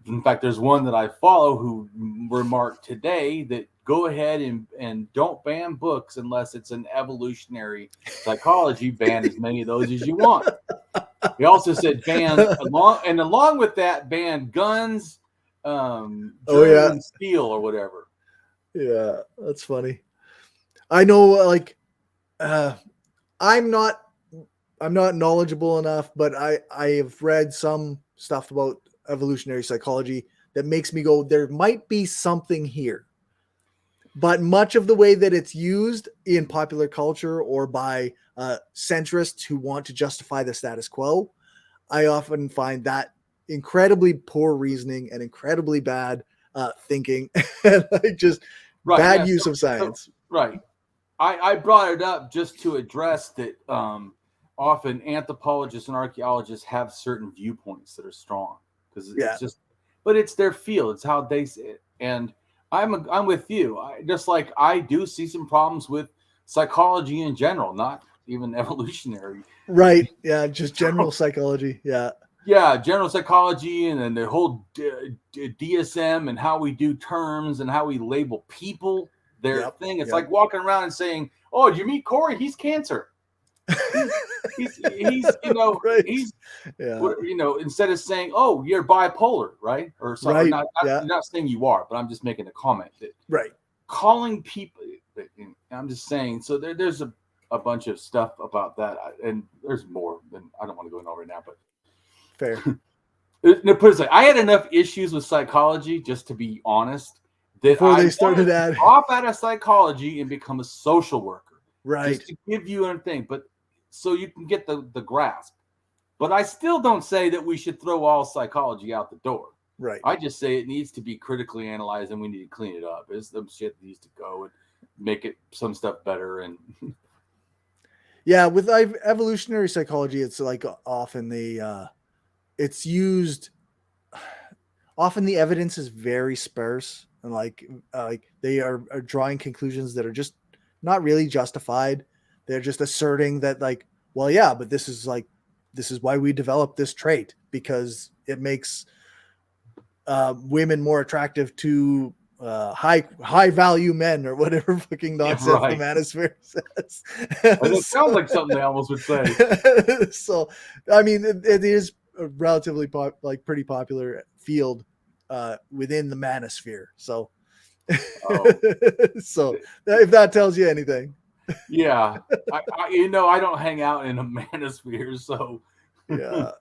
in fact, there's one that I follow who remarked today that go ahead and don't ban books unless it's an evolutionary psychology. Ban as many of those as you want. He also said ban along with that, ban guns, and steel or whatever. Yeah, that's funny. I know, like, I'm not knowledgeable enough, but I have read some stuff about evolutionary psychology that makes me go, there might be something here. But much of the way that it's used in popular culture or by centrists who want to justify the status quo, I often find that incredibly poor reasoning and incredibly bad thinking, and like just bad use of science. Right. I brought it up just to address that often anthropologists and archaeologists have certain viewpoints that are strong because it's just, but it's their field. It's how they see it. And I'm with you. Just like I do see some problems with psychology in general, not even evolutionary. Right. Yeah. Just general psychology. Yeah. Yeah. General psychology and then the whole DSM and how we do terms and how we label people. Their thing. It's like walking around and saying, "Oh, did you meet Cory? He's cancer." he's right. he's instead of saying, "Oh, you're bipolar," right? Or something. Right. I'm not saying you are, but I'm just making a comment that calling people. I'm just saying. So there's a bunch of stuff about that, and there's more than I don't want to go into right now. But fair. No, put it this way, I had enough issues with psychology, just to be honest. Before they started to drop out of psychology and become a social worker, right? Just to give you a thing, but so you can get the grasp. But I still don't say that we should throw all psychology out the door, right? I just say it needs to be critically analyzed and we need to clean it up. There's some shit that needs to go and make it some stuff better. And yeah, with evolutionary psychology, it's like often it's used. Often the evidence is very sparse. And like they are drawing conclusions that are just not really justified. They're just asserting that like, well, yeah, but this is why we developed this trait because it makes women more attractive to high value men or whatever fucking nonsense the manosphere says. It sounds like something they almost would say. So, I mean, it is relatively pretty popular field within the manosphere. So, so if that tells you anything. Yeah, I don't hang out in a manosphere, so yeah.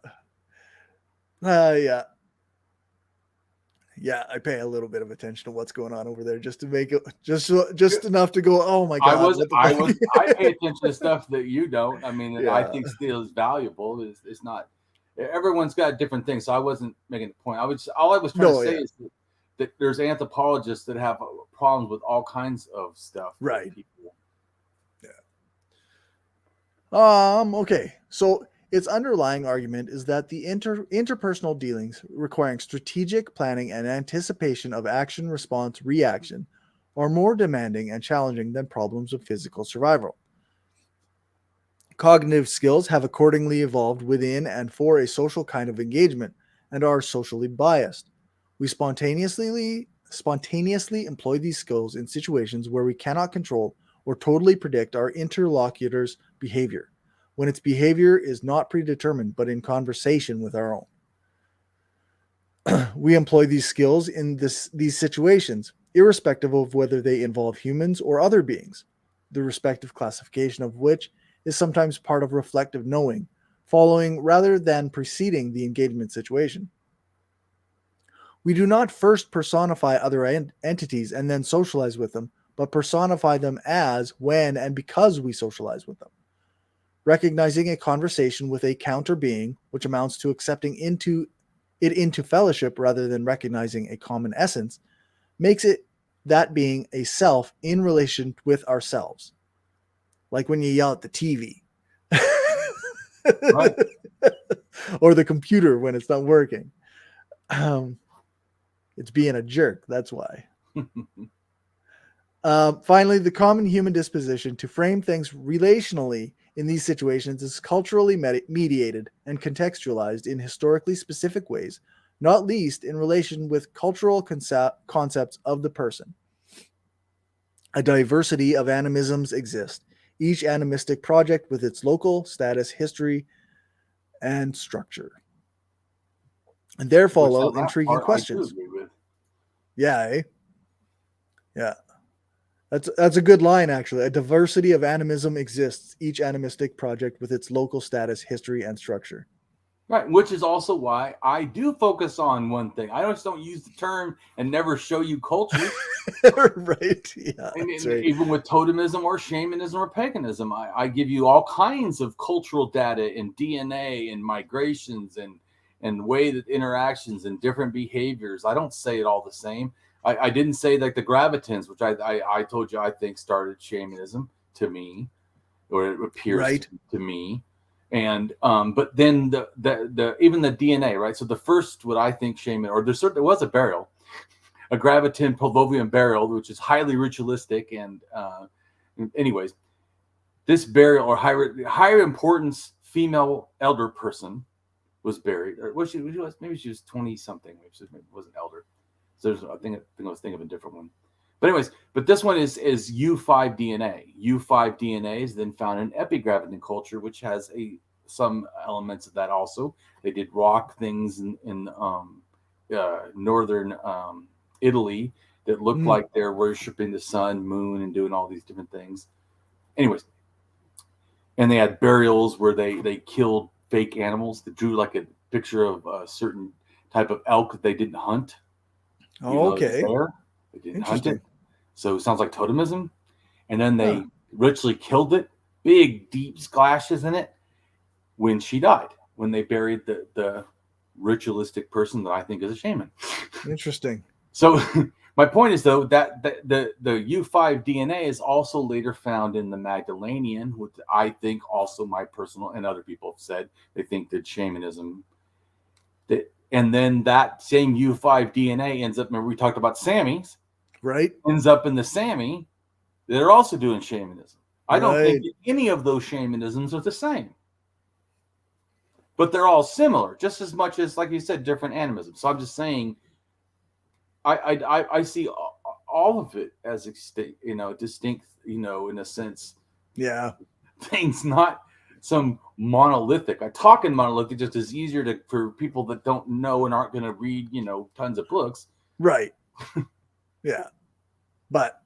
Yeah, I pay a little bit of attention to what's going on over there just to make it just enough to go, oh my god. I pay attention to stuff that you don't. I mean, Yeah. I think still is valuable. It's not. Everyone's got different things, so I wasn't making a point. All I was trying to say is that there's anthropologists that have problems with all kinds of stuff. Right. People. Yeah. Okay. So its underlying argument is that the interpersonal dealings requiring strategic planning and anticipation of action, response, reaction are more demanding and challenging than problems of physical survival. Cognitive skills have accordingly evolved within and for a social kind of engagement and are socially biased. We spontaneously employ these skills in situations where we cannot control or totally predict our interlocutor's behavior, when its behavior is not predetermined but in conversation with our own. We employ these skills in these situations, irrespective of whether they involve humans or other beings, the respective classification of which is sometimes part of reflective knowing, following rather than preceding the engagement situation. We do not first personify other entities and then socialize with them, but personify them as, when, and because we socialize with them. Recognizing a conversation with a counter being, which amounts to accepting into fellowship rather than recognizing a common essence, makes it that being a self in relation with ourselves. Like when you yell at the TV. Right. Or the computer when it's not working. It's being a jerk. That's why. Finally, the common human disposition to frame things relationally in these situations is culturally mediated and contextualized in historically specific ways, not least in relation with cultural concepts of the person. A diversity of animisms exist, each animistic project with its local status, history, and structure. And there follow intriguing questions. Yeah, eh? Yeah. That's a good line, actually. A diversity of animism exists, each animistic project with its local status, history, and structure. Right, which is also why I do focus on one thing. I just don't use the term and never show you culture. Right, yeah. Right. Even with totemism or shamanism or paganism, I give you all kinds of cultural data and DNA and migrations and way that interactions and different behaviors. I don't say it all the same. I didn't say like the gravitans, which I told you I think started shamanism to me, or it appears to me. And but then the even the DNA, right? So the first, what I think shaman, or there was a burial, a gravitan Pavlovian burial, which is highly ritualistic. And anyways, this burial or higher importance female elder person was buried, or maybe she was 20 something, maybe she wasn't elder. So I think I was thinking of a different one. But anyways, this one is U5 DNA. U5 DNA is then found in epigravitan culture, which has some elements of that also. They did rock things in northern Italy that looked like they're worshiping the sun, moon, and doing all these different things. Anyways, and they had burials where they killed fake animals. They drew like a picture of a certain type of elk that they didn't hunt. Oh, okay. They didn't hunt it. So it sounds like totemism. And then they ritually killed it. Big, deep splashes in it when she died. When they buried the ritualistic person that I think is a shaman. Interesting. So my point is, though, that the U5 DNA is also later found in the Magdalenian, which I think also my personal and other people have said they think that shamanism. And then that same U5 DNA ends up, remember we talked about Samis, right? Ends up in the Sami that are also doing shamanism. I don't think any of those shamanisms are the same. But they're all similar, just as much as, like you said, different animism. So I'm just saying, I see all of it as distinct, in a sense. Yeah. Things not some monolithic. I talk in monolithic just as easier for people that don't know and aren't going to read, tons of books. Right. Yeah. But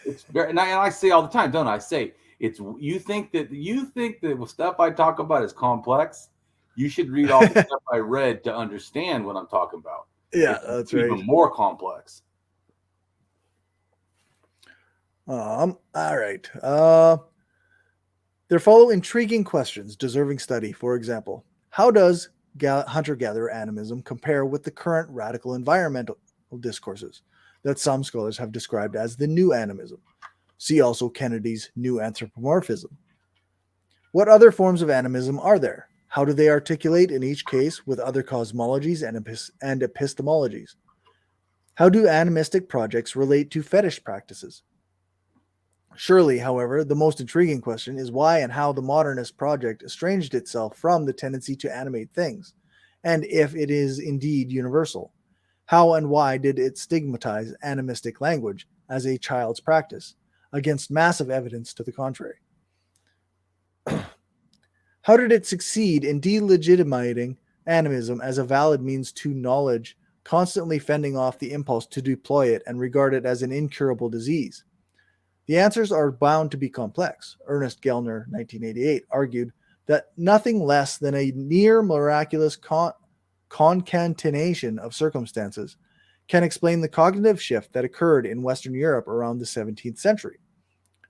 it's very, and I say all the time, don't I? Say you think that the stuff I talk about is complex. You should read all the stuff I read to understand what I'm talking about. Yeah, that's right. Even more complex. All right. There follow intriguing questions deserving study. For example, how does hunter-gatherer animism compare with the current radical environmental discourses that some scholars have described as the new animism? See also Kennedy's new anthropomorphism. What other forms of animism are there? How do they articulate in each case with other cosmologies and epistemologies? How do animistic projects relate to fetish practices? Surely, however, the most intriguing question is why and how the modernist project estranged itself from the tendency to animate things, and if it is indeed universal. How and why did it stigmatize animistic language as a child's practice, against massive evidence to the contrary? How did it succeed in delegitimating animism as a valid means to knowledge, constantly fending off the impulse to deploy it and regard it as an incurable disease? The answers are bound to be complex. Ernest Gellner, 1988, argued that nothing less than a near miraculous concatenation of circumstances can explain the cognitive shift that occurred in Western Europe around the 17th century.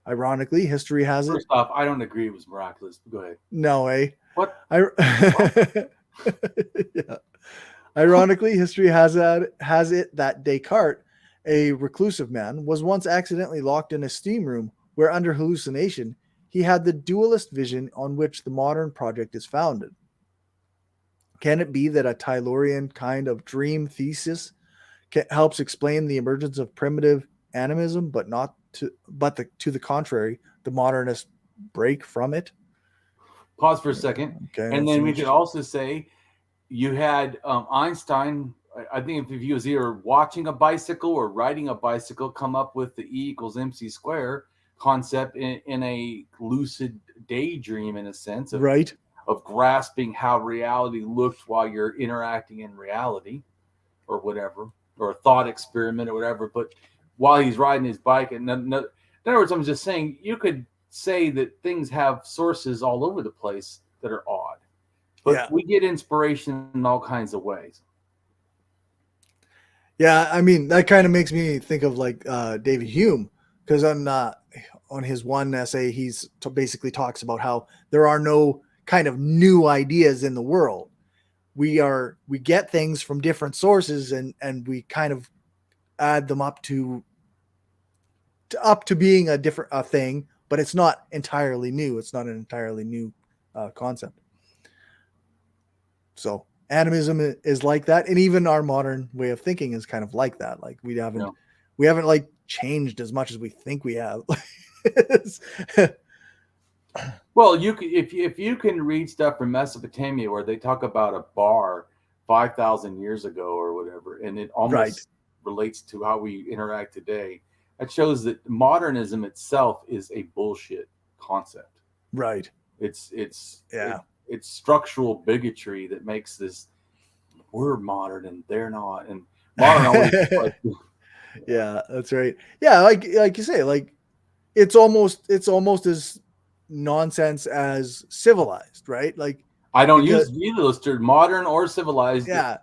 Ironically, history has it. First off, I don't agree it was miraculous. Go ahead. No way. What? Yeah. Ironically, history has it that Descartes, a reclusive man, was once accidentally locked in a steam room where, under hallucination, he had the dualist vision on which the modern project is founded. Can it be that a Taylorian kind of dream thesis helps explain the emergence of primitive animism, but to the contrary, the modernist break from it? Pause for a second. Okay, and then we could also say you had Einstein. I think if he was either watching a bicycle or riding a bicycle, come up with the E equals MC square concept in a lucid daydream, in a sense of, right, of grasping how reality looked while you're interacting in reality or whatever, or a thought experiment or whatever. But while he's riding his bike, and in other words, I'm just saying you could say that things have sources all over the place that are odd, but we get inspiration in all kinds of ways. Yeah, I mean, that kind of makes me think of like David Hume, because on his one essay, he's basically talks about how there are no kind of new ideas in the world. We get things from different sources and we kind of add them up to being a different thing, but it's not entirely new. It's not an entirely new concept. So animism is like that, and even our modern way of thinking is kind of like that. Like we haven't like changed as much as we think we have. Well, if you can read stuff from Mesopotamia where they talk about a bar 5,000 years ago or whatever, and it almost relates to how we interact today, that shows that modernism itself is a bullshit concept. Right. It's structural bigotry that makes this, we're modern and they're not, and modern always like, yeah, that's right. Yeah, like you say, like it's almost as nonsense as civilized, right? Like I don't use either of those terms, modern or civilized. Yeah.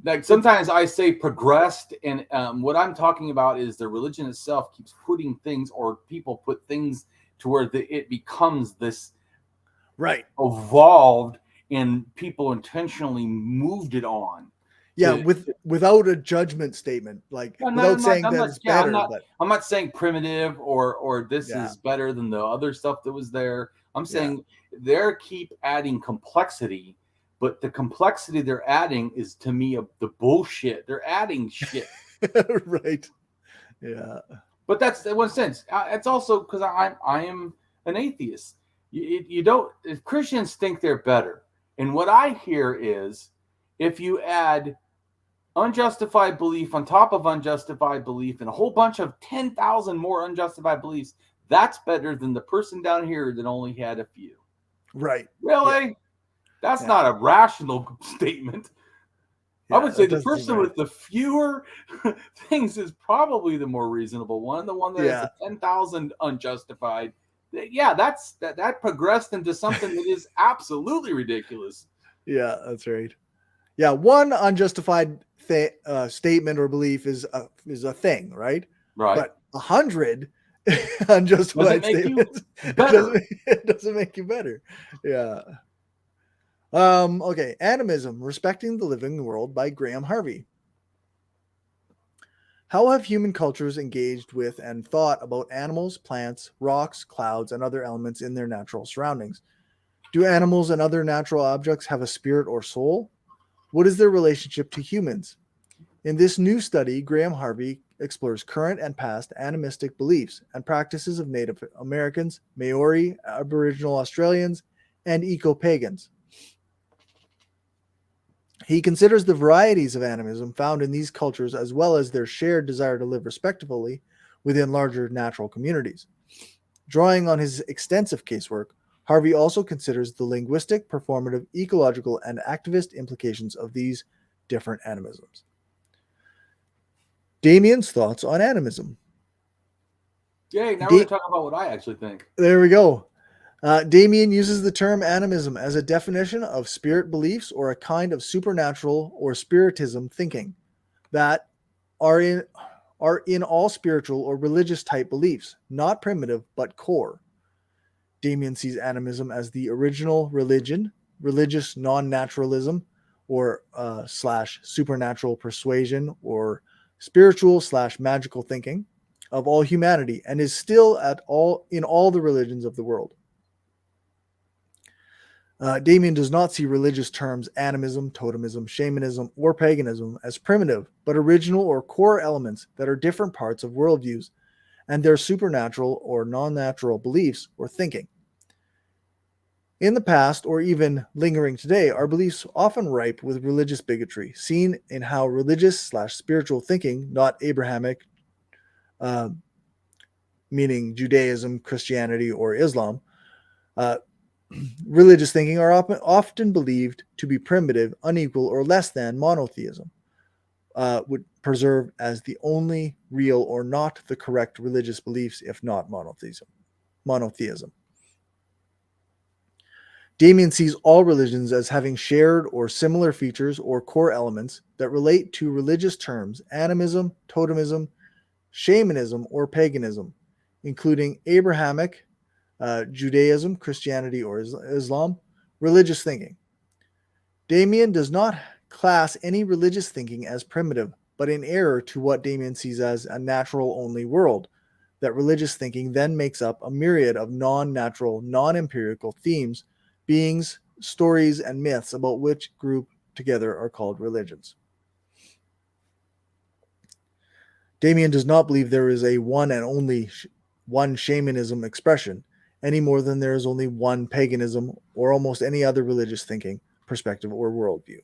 Like sometimes I say progressed, and what I'm talking about is the religion itself keeps putting things, or people put things to where it becomes this evolved, and people intentionally moved it on. Yeah, without a judgment statement, like without saying that it's better. I'm not saying primitive or this is better than the other stuff that was there. I'm saying they keep adding complexity, but the complexity they're adding is, to me, the bullshit. They're adding shit. Right. Yeah. But that's in one sense. It's also because I am an atheist. You don't. If Christians think they're better, and what I hear is, if you add unjustified belief on top of unjustified belief and a whole bunch of 10,000 more unjustified beliefs, that's better than the person down here that only had a few. Right. Really? Yeah. That's not a rational statement. Yeah, I would say the person with the fewer things is probably the more reasonable one. The one that has the 10,000 unjustified. Yeah, that progressed into something that is absolutely ridiculous. Yeah, that's right. Yeah, one unjustified statement or belief is a thing, right? Right. But 100 unjustified statements doesn't make you better. Yeah. Okay, Animism, Respecting the Living World by Graham Harvey. How have human cultures engaged with and thought about animals, plants, rocks, clouds, and other elements in their natural surroundings? Do animals and other natural objects have a spirit or soul? What is their relationship to humans? In this new study, Graham Harvey explores current and past animistic beliefs and practices of Native Americans, Maori, Aboriginal Australians, and eco-pagans. He considers the varieties of animism found in these cultures as well as their shared desire to live respectfully within larger natural communities. Drawing on his extensive casework, Harvey also considers the linguistic, performative, ecological, and activist implications of these different animisms. Damien's thoughts on animism. Yay, now we're going to talk about what I actually think. There we go. Damien uses the term animism as a definition of spirit beliefs or a kind of supernatural or spiritism thinking that are in all spiritual or religious type beliefs, not primitive but core. Damien sees animism as the original religion, religious non-naturalism, or / supernatural persuasion, or spiritual / magical thinking of all humanity, and is still in all the religions of the world. Damien does not see religious terms animism, totemism, shamanism, or paganism as primitive, but original or core elements that are different parts of worldviews and their supernatural or non-natural beliefs or thinking. In the past, or even lingering today, our beliefs often ripe with religious bigotry, seen in how religious / spiritual thinking, not Abrahamic, meaning Judaism, Christianity, or Islam, religious thinking are often believed to be primitive, unequal, or less than monotheism, would preserve as the only real or not the correct religious beliefs, if not monotheism. Damien sees all religions as having shared or similar features or core elements that relate to religious terms, animism, totemism, shamanism, or paganism, including Abrahamic, Judaism, Christianity, or Islam, religious thinking. Damien does not class any religious thinking as primitive, but in error to what Damien sees as a natural-only world, that religious thinking then makes up a myriad of non-natural, non-empirical themes, beings, stories, and myths about which group together are called religions. Damien does not believe there is a one and only one shamanism expression, any more than there is only one paganism or almost any other religious thinking, perspective, or worldview.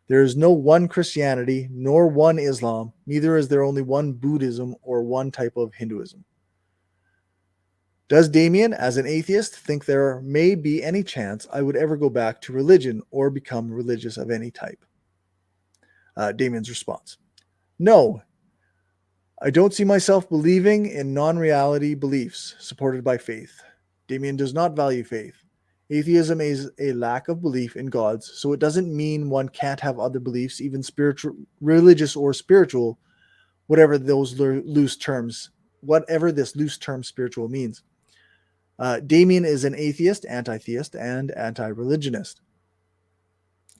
There is no one Christianity, nor one Islam, neither is there only one Buddhism or one type of Hinduism. Does Damien, as an atheist, think there may be any chance I would ever go back to religion or become religious of any type? Damien's response: no, I don't see myself believing in non-reality beliefs supported by faith. Damien does not value faith. Atheism is a lack of belief in gods, so it doesn't mean one can't have other beliefs, even spiritual, religious or spiritual, whatever this loose term spiritual means. Damien is an atheist, anti-theist, and anti-religionist.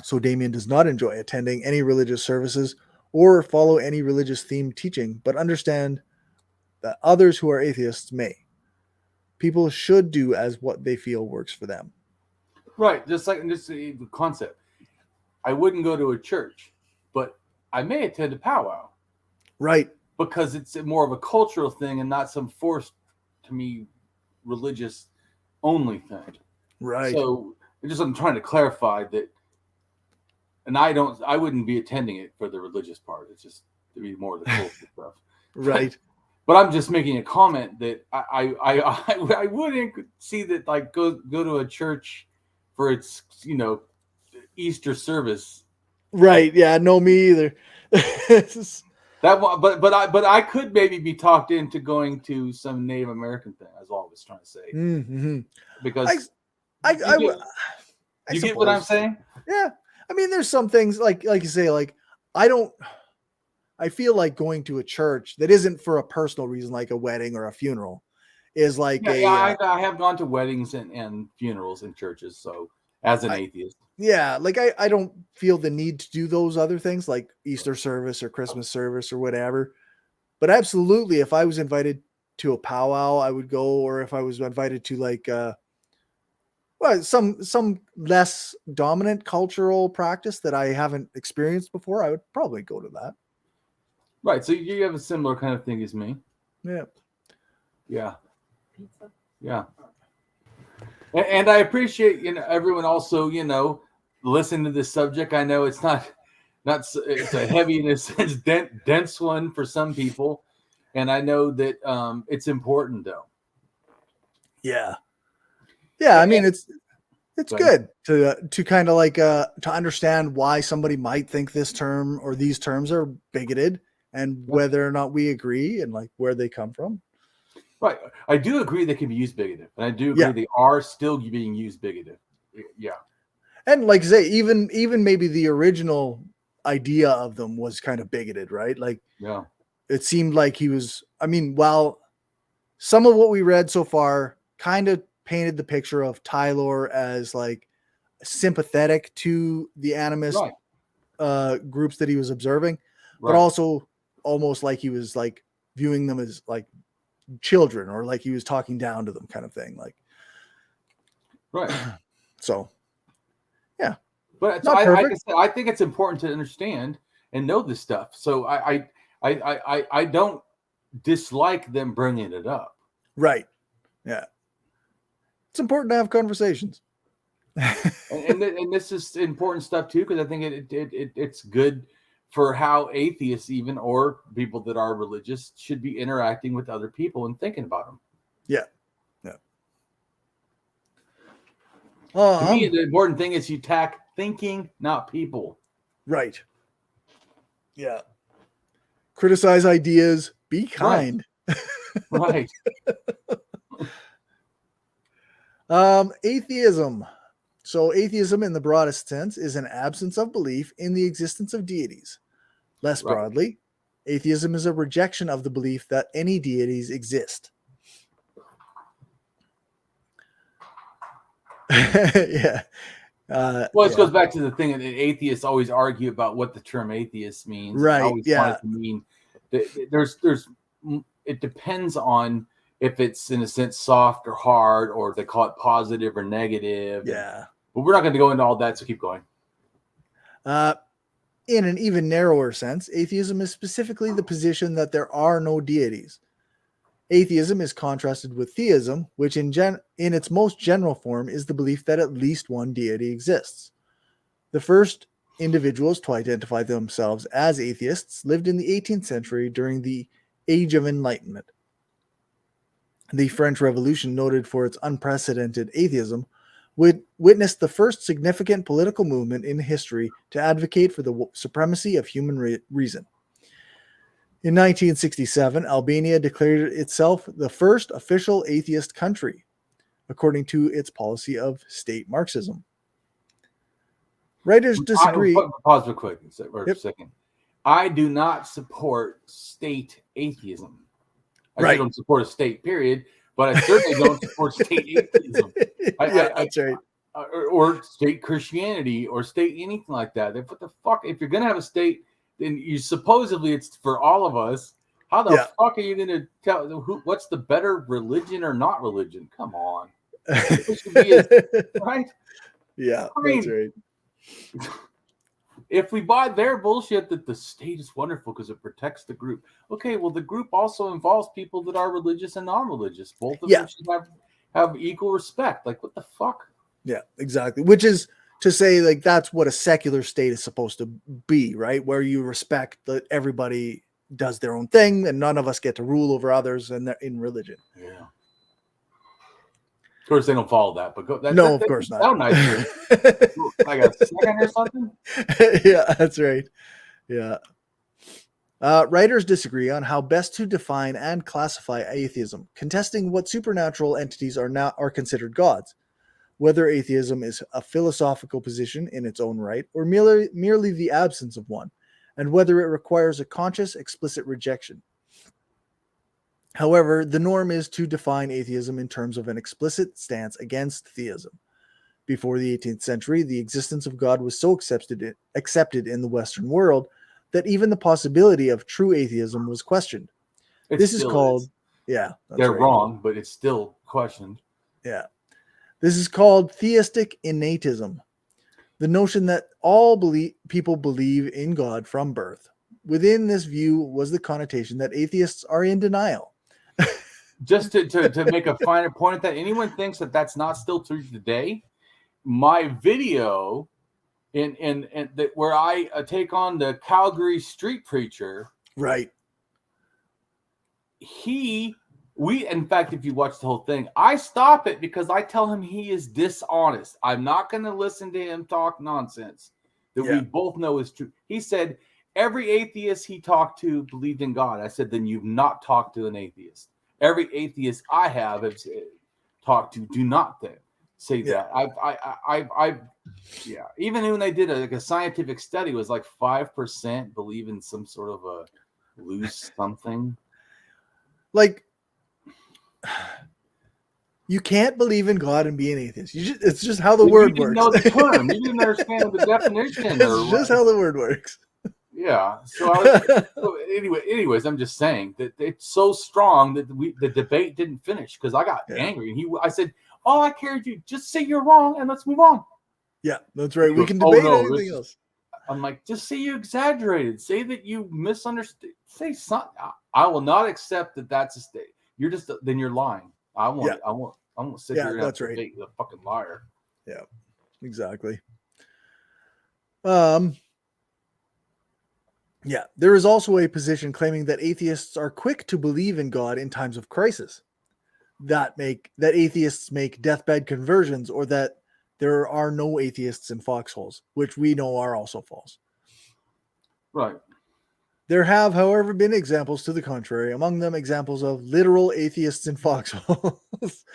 So Damien does not enjoy attending any religious services or follow any religious themed teaching, but understand that others who are atheists may. People should do as what they feel works for them. Right, just like this concept. I wouldn't go to a church, but I may attend a powwow. Right. Because it's more of a cultural thing and not some forced, to me, religious only thing. Right. So I'm trying to clarify that, and I wouldn't be attending it for the religious part. It's just to be more of the cultural stuff. Right. But I'm just making a comment that I wouldn't see that, like, go to a church for its, Easter service. Right. Yeah. No, me either. But I could maybe be talked into going to some Native American thing. That's all I was trying to say. Mm-hmm. Because I get what I'm saying? Yeah. I mean, there's some things like you say, like I feel like going to a church that isn't for a personal reason, like a wedding or a funeral, is like I have gone to weddings and funerals in churches. So as an atheist, like I don't feel the need to do those other things like Easter service or Christmas service or whatever. But absolutely, if I was invited to a powwow, I would go. Or if I was invited to like some less dominant cultural practice that I haven't experienced before, I would probably go to that. Right. So you have a similar kind of thing as me. Yeah. Yeah. Pizza. Yeah. And I appreciate, everyone also, listening to this subject. I know it's not it's a heavy, in a sense, dense one for some people. And I know that it's important though. Yeah. Yeah. I mean, it's good to kind of like to understand why somebody might think this term or these terms are bigoted and whether or not we agree and like where they come from. Right. I do agree they can be used bigoted. And I do agree they are still being used bigoted. Yeah. And like I say, even maybe the original idea of them was kind of bigoted, right? Like, it seemed like he was, I mean, while some of what we read so far kind of painted the picture of Tylor as like sympathetic to the animist groups that he was observing, but also almost like he was like viewing them as like children or like he was talking down to them kind of thing. Like, so yeah, but so I think it's important to understand and know this stuff. So I don't dislike them bringing it up. Right. Yeah. It's important to have conversations. and this is important stuff too, because I think it's good for how atheists even or people that are religious should be interacting with other people and thinking about them. Yeah. Yeah. To me, the important thing is you attack thinking, not people. Right. Yeah. Criticize ideas. Be kind. Right. Atheism. So atheism in the broadest sense is an absence of belief in the existence of deities. Less broadly, atheism is a rejection of the belief that any deities exist. Yeah. It goes back to the thing that atheists always argue about what the term atheist means. Right. I always want it to mean that it depends on if it's in a sense soft or hard, or they call it positive or negative. Yeah. But we're not going to go into all that, so keep going. In an even narrower sense, atheism is specifically the position that there are no deities. Atheism is contrasted with theism, which in its most general form is the belief that at least one deity exists. The first individuals to identify themselves as atheists lived in the 18th century during the Age of Enlightenment. The French Revolution, noted for its unprecedented atheism, would witness the first significant political movement in history to advocate for the supremacy of human reason. In 1967, Albania declared itself the first official atheist country, according to its policy of state Marxism. Writers disagree. Pause real quick for a second. I do not support state atheism. I don't support a state, period, but I certainly don't support state atheism. That's right. Or state Christianity or state anything like that. What the fuck? If you're going to have a state, then you supposedly it's for all of us. How the fuck are you going to tell what's the better religion or not religion? Come on. Right? Yeah, that's right. If we buy their bullshit that the state is wonderful because it protects the group. Okay, well, the group also involves people that are religious and non-religious. Both of them should have equal respect. Like, what the fuck? Yeah, exactly. Which is to say, like, that's what a secular state is supposed to be, right? Where you respect that everybody does their own thing and none of us get to rule over others and they're in religion. Yeah. course, they don't follow that, but go. No, of course not. Sound nice. Like a second or something. Yeah, that's right. Yeah. Writers disagree on how best to define and classify atheism, contesting what supernatural entities are considered gods, whether atheism is a philosophical position in its own right or merely the absence of one, and whether it requires a conscious, explicit rejection. However, the norm is to define atheism in terms of an explicit stance against theism. Before the 18th century, the existence of God was so accepted in the Western world that even the possibility of true atheism was questioned. This is called, yeah, they're right. Wrong, but it's still questioned. Yeah. This is called theistic innatism, the notion that all people believe in God from birth. Within this view was the connotation that atheists are in denial. Just to make a finer point that anyone thinks that that's not still true today, my video in that where I take on the Calgary street preacher, right? In fact, if you watch the whole thing, I stop it because I tell him he is dishonest. I'm not going to listen to him talk nonsense that we both know is true. He said every atheist he talked to believed in God. I said, then you've not talked to an atheist. Every atheist I have talked to do not say that. Even when they did a scientific study, it was like 5% believe in some sort of a loose something. Like, you can't believe in God and be an atheist. It's just how the word works. You didn't know the term. You didn't understand the definition. It's just how the word works. Yeah. So, anyways, I'm just saying that it's so strong that the debate didn't finish because I got angry and I said, all I care is you just say you're wrong and let's move on. Yeah, that's right. We can debate anything else. I'm like, just say you exaggerated. Say that you misunderstood. Say something. I will not accept that that's a state. You're just then you're lying. I won't sit here and that's right. debate the fucking liar. Yeah, exactly. Yeah, there is also a position claiming that atheists are quick to believe in God in times of crisis. That atheists make deathbed conversions, or that there are no atheists in foxholes, which we know are also false. Right. There have, however, been examples to the contrary, among them examples of literal atheists in foxholes.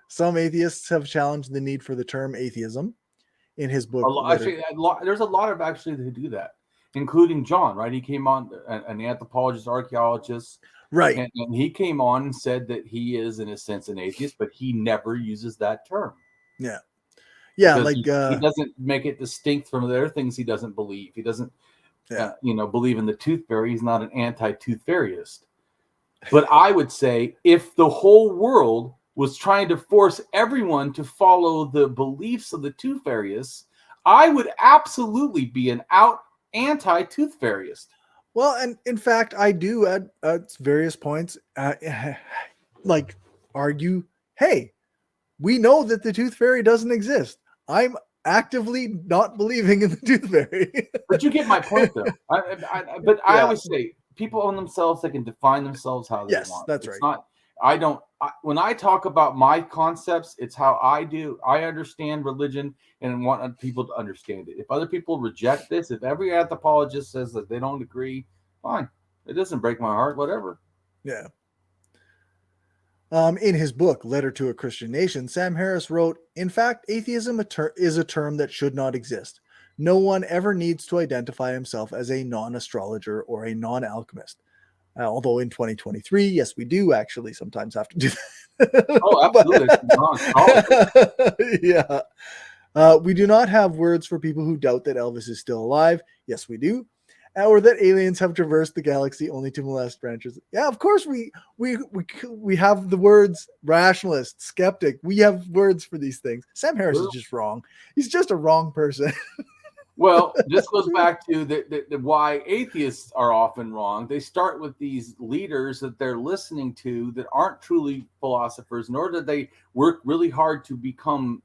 Some atheists have challenged the need for the term atheism in his book. There's a lot of actually who do that, including John, right? He came on, an anthropologist, archaeologist. Right. And he came on and said that he is, in a sense, an atheist, but he never uses that term. Yeah. Yeah, because he doesn't make it distinct from the other things he doesn't believe. He doesn't, believe in the tooth fairy. He's not an anti-tooth fairyist. But I would say if the whole world was trying to force everyone to follow the beliefs of the tooth fairyist, I would absolutely be an out anti-tooth fairyist. Well, and in fact, I do at various points, argue, hey, we know that the tooth fairy doesn't exist. I'm actively not believing in the tooth fairy. But you get my point, though. I always say people own themselves. They can define themselves how they want. Yes, that's right. Not. When I talk about my concepts, it's how I do. I understand religion and want people to understand it. If other people reject this, if every anthropologist says that they don't agree, fine. It doesn't break my heart, whatever. Yeah. In his book, Letter to a Christian Nation, Sam Harris wrote, in fact, atheism is a term that should not exist. No one ever needs to identify himself as a non-astrologer or a non-alchemist. Although in 2023, yes, we do actually sometimes have to do that. Oh, absolutely. Yeah. We do not have words for people who doubt that Elvis is still alive. Yes, we do. Or that aliens have traversed the galaxy only to molest branches. Yeah, of course we have the words rationalist, skeptic. We have words for these things. Sam Harris is just wrong. He's just a wrong person. Well, this goes back to the why atheists are often wrong. They start with these leaders that they're listening to that aren't truly philosophers, nor do they work really hard to become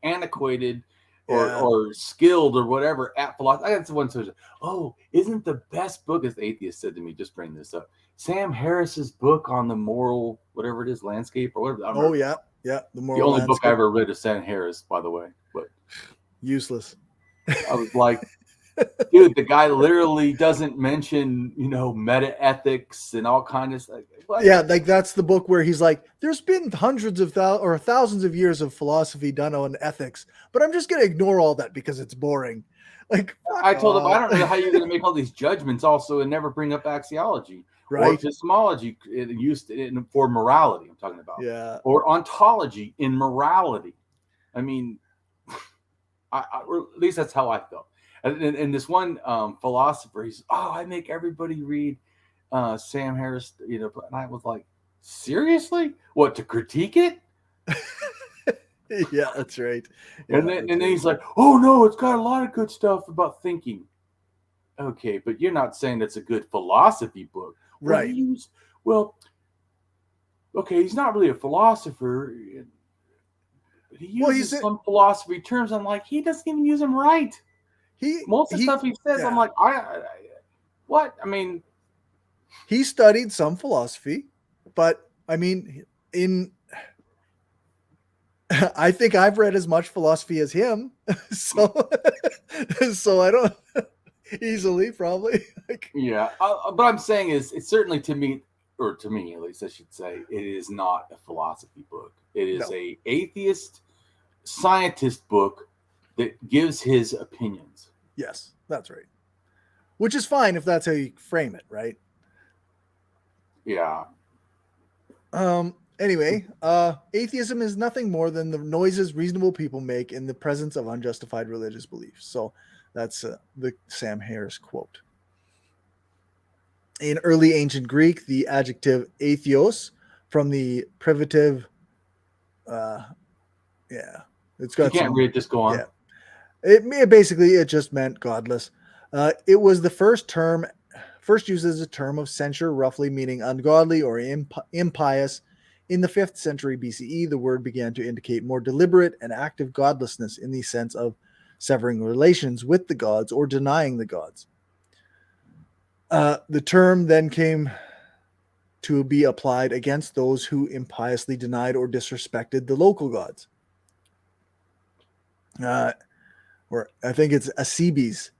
antiquated or skilled or whatever at philosophy. I got someone says, "Oh, isn't the best book?" As the atheist said to me, just bring this up. Sam Harris's book on the moral, whatever it is, landscape or whatever. Oh yeah. Yeah, the only book I ever read is Sam Harris, by the way. But useless. I was like, dude, the guy literally doesn't mention, meta ethics and all kinds of stuff. What? Yeah, like that's the book where he's like, there's been hundreds of thousands of years of philosophy done on ethics, but I'm just going to ignore all that because it's boring. Like, I told him, I don't know how you're going to make all these judgments also and never bring up axiology or epistemology used for morality. I'm talking about, or ontology in morality. I mean, or at least that's how I felt. And this one philosopher, he's, I make everybody read Sam Harris, and I was like, seriously? What, to critique it? Yeah, that's right. Yeah, and then he's like, oh no, it's got a lot of good stuff about thinking. Okay, but you're not saying that's a good philosophy book. Right. Well, okay, he's not really a philosopher. But he uses some philosophy terms. I'm like, he doesn't even use them right. Most of the stuff he says, I'm like, what? I mean, he studied some philosophy, but I mean, I think I've read as much philosophy as him, so I don't easily probably. But I'm saying is, it's certainly to me at least I should say, it is not a philosophy book. It is a atheist scientist book that gives his opinions. Yes, that's right. Which is fine if that's how you frame it, right? Yeah. Anyway, atheism is nothing more than the noises reasonable people make in the presence of unjustified religious beliefs. So that's the Sam Harris quote. In early ancient Greek, the adjective atheos from the privative, it's got. You can't read. Just go on. Yeah, it just meant godless. It was the first used as a term of censure, roughly meaning ungodly or impious. In the 5th century BCE, the word began to indicate more deliberate and active godlessness in the sense of severing relations with the gods or denying the gods. The term then came to be applied against those who impiously denied or disrespected the local gods. Or I think it's Asebes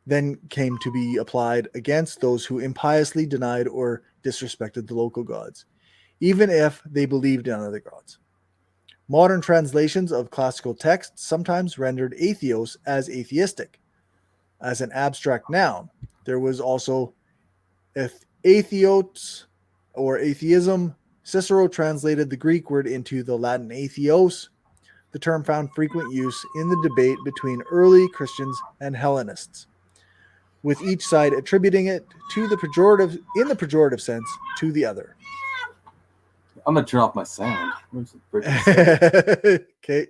then came to be applied against those who impiously denied or disrespected the local gods, even if they believed in other gods. Modern translations of classical texts sometimes rendered atheos as atheistic, as an abstract noun. There was also atheos or atheism. Cicero translated the Greek word into the Latin atheos. The term found frequent use in the debate between early Christians and Hellenists, with each side attributing it to the pejorative sense to the other. I'm gonna turn off my sound. Okay.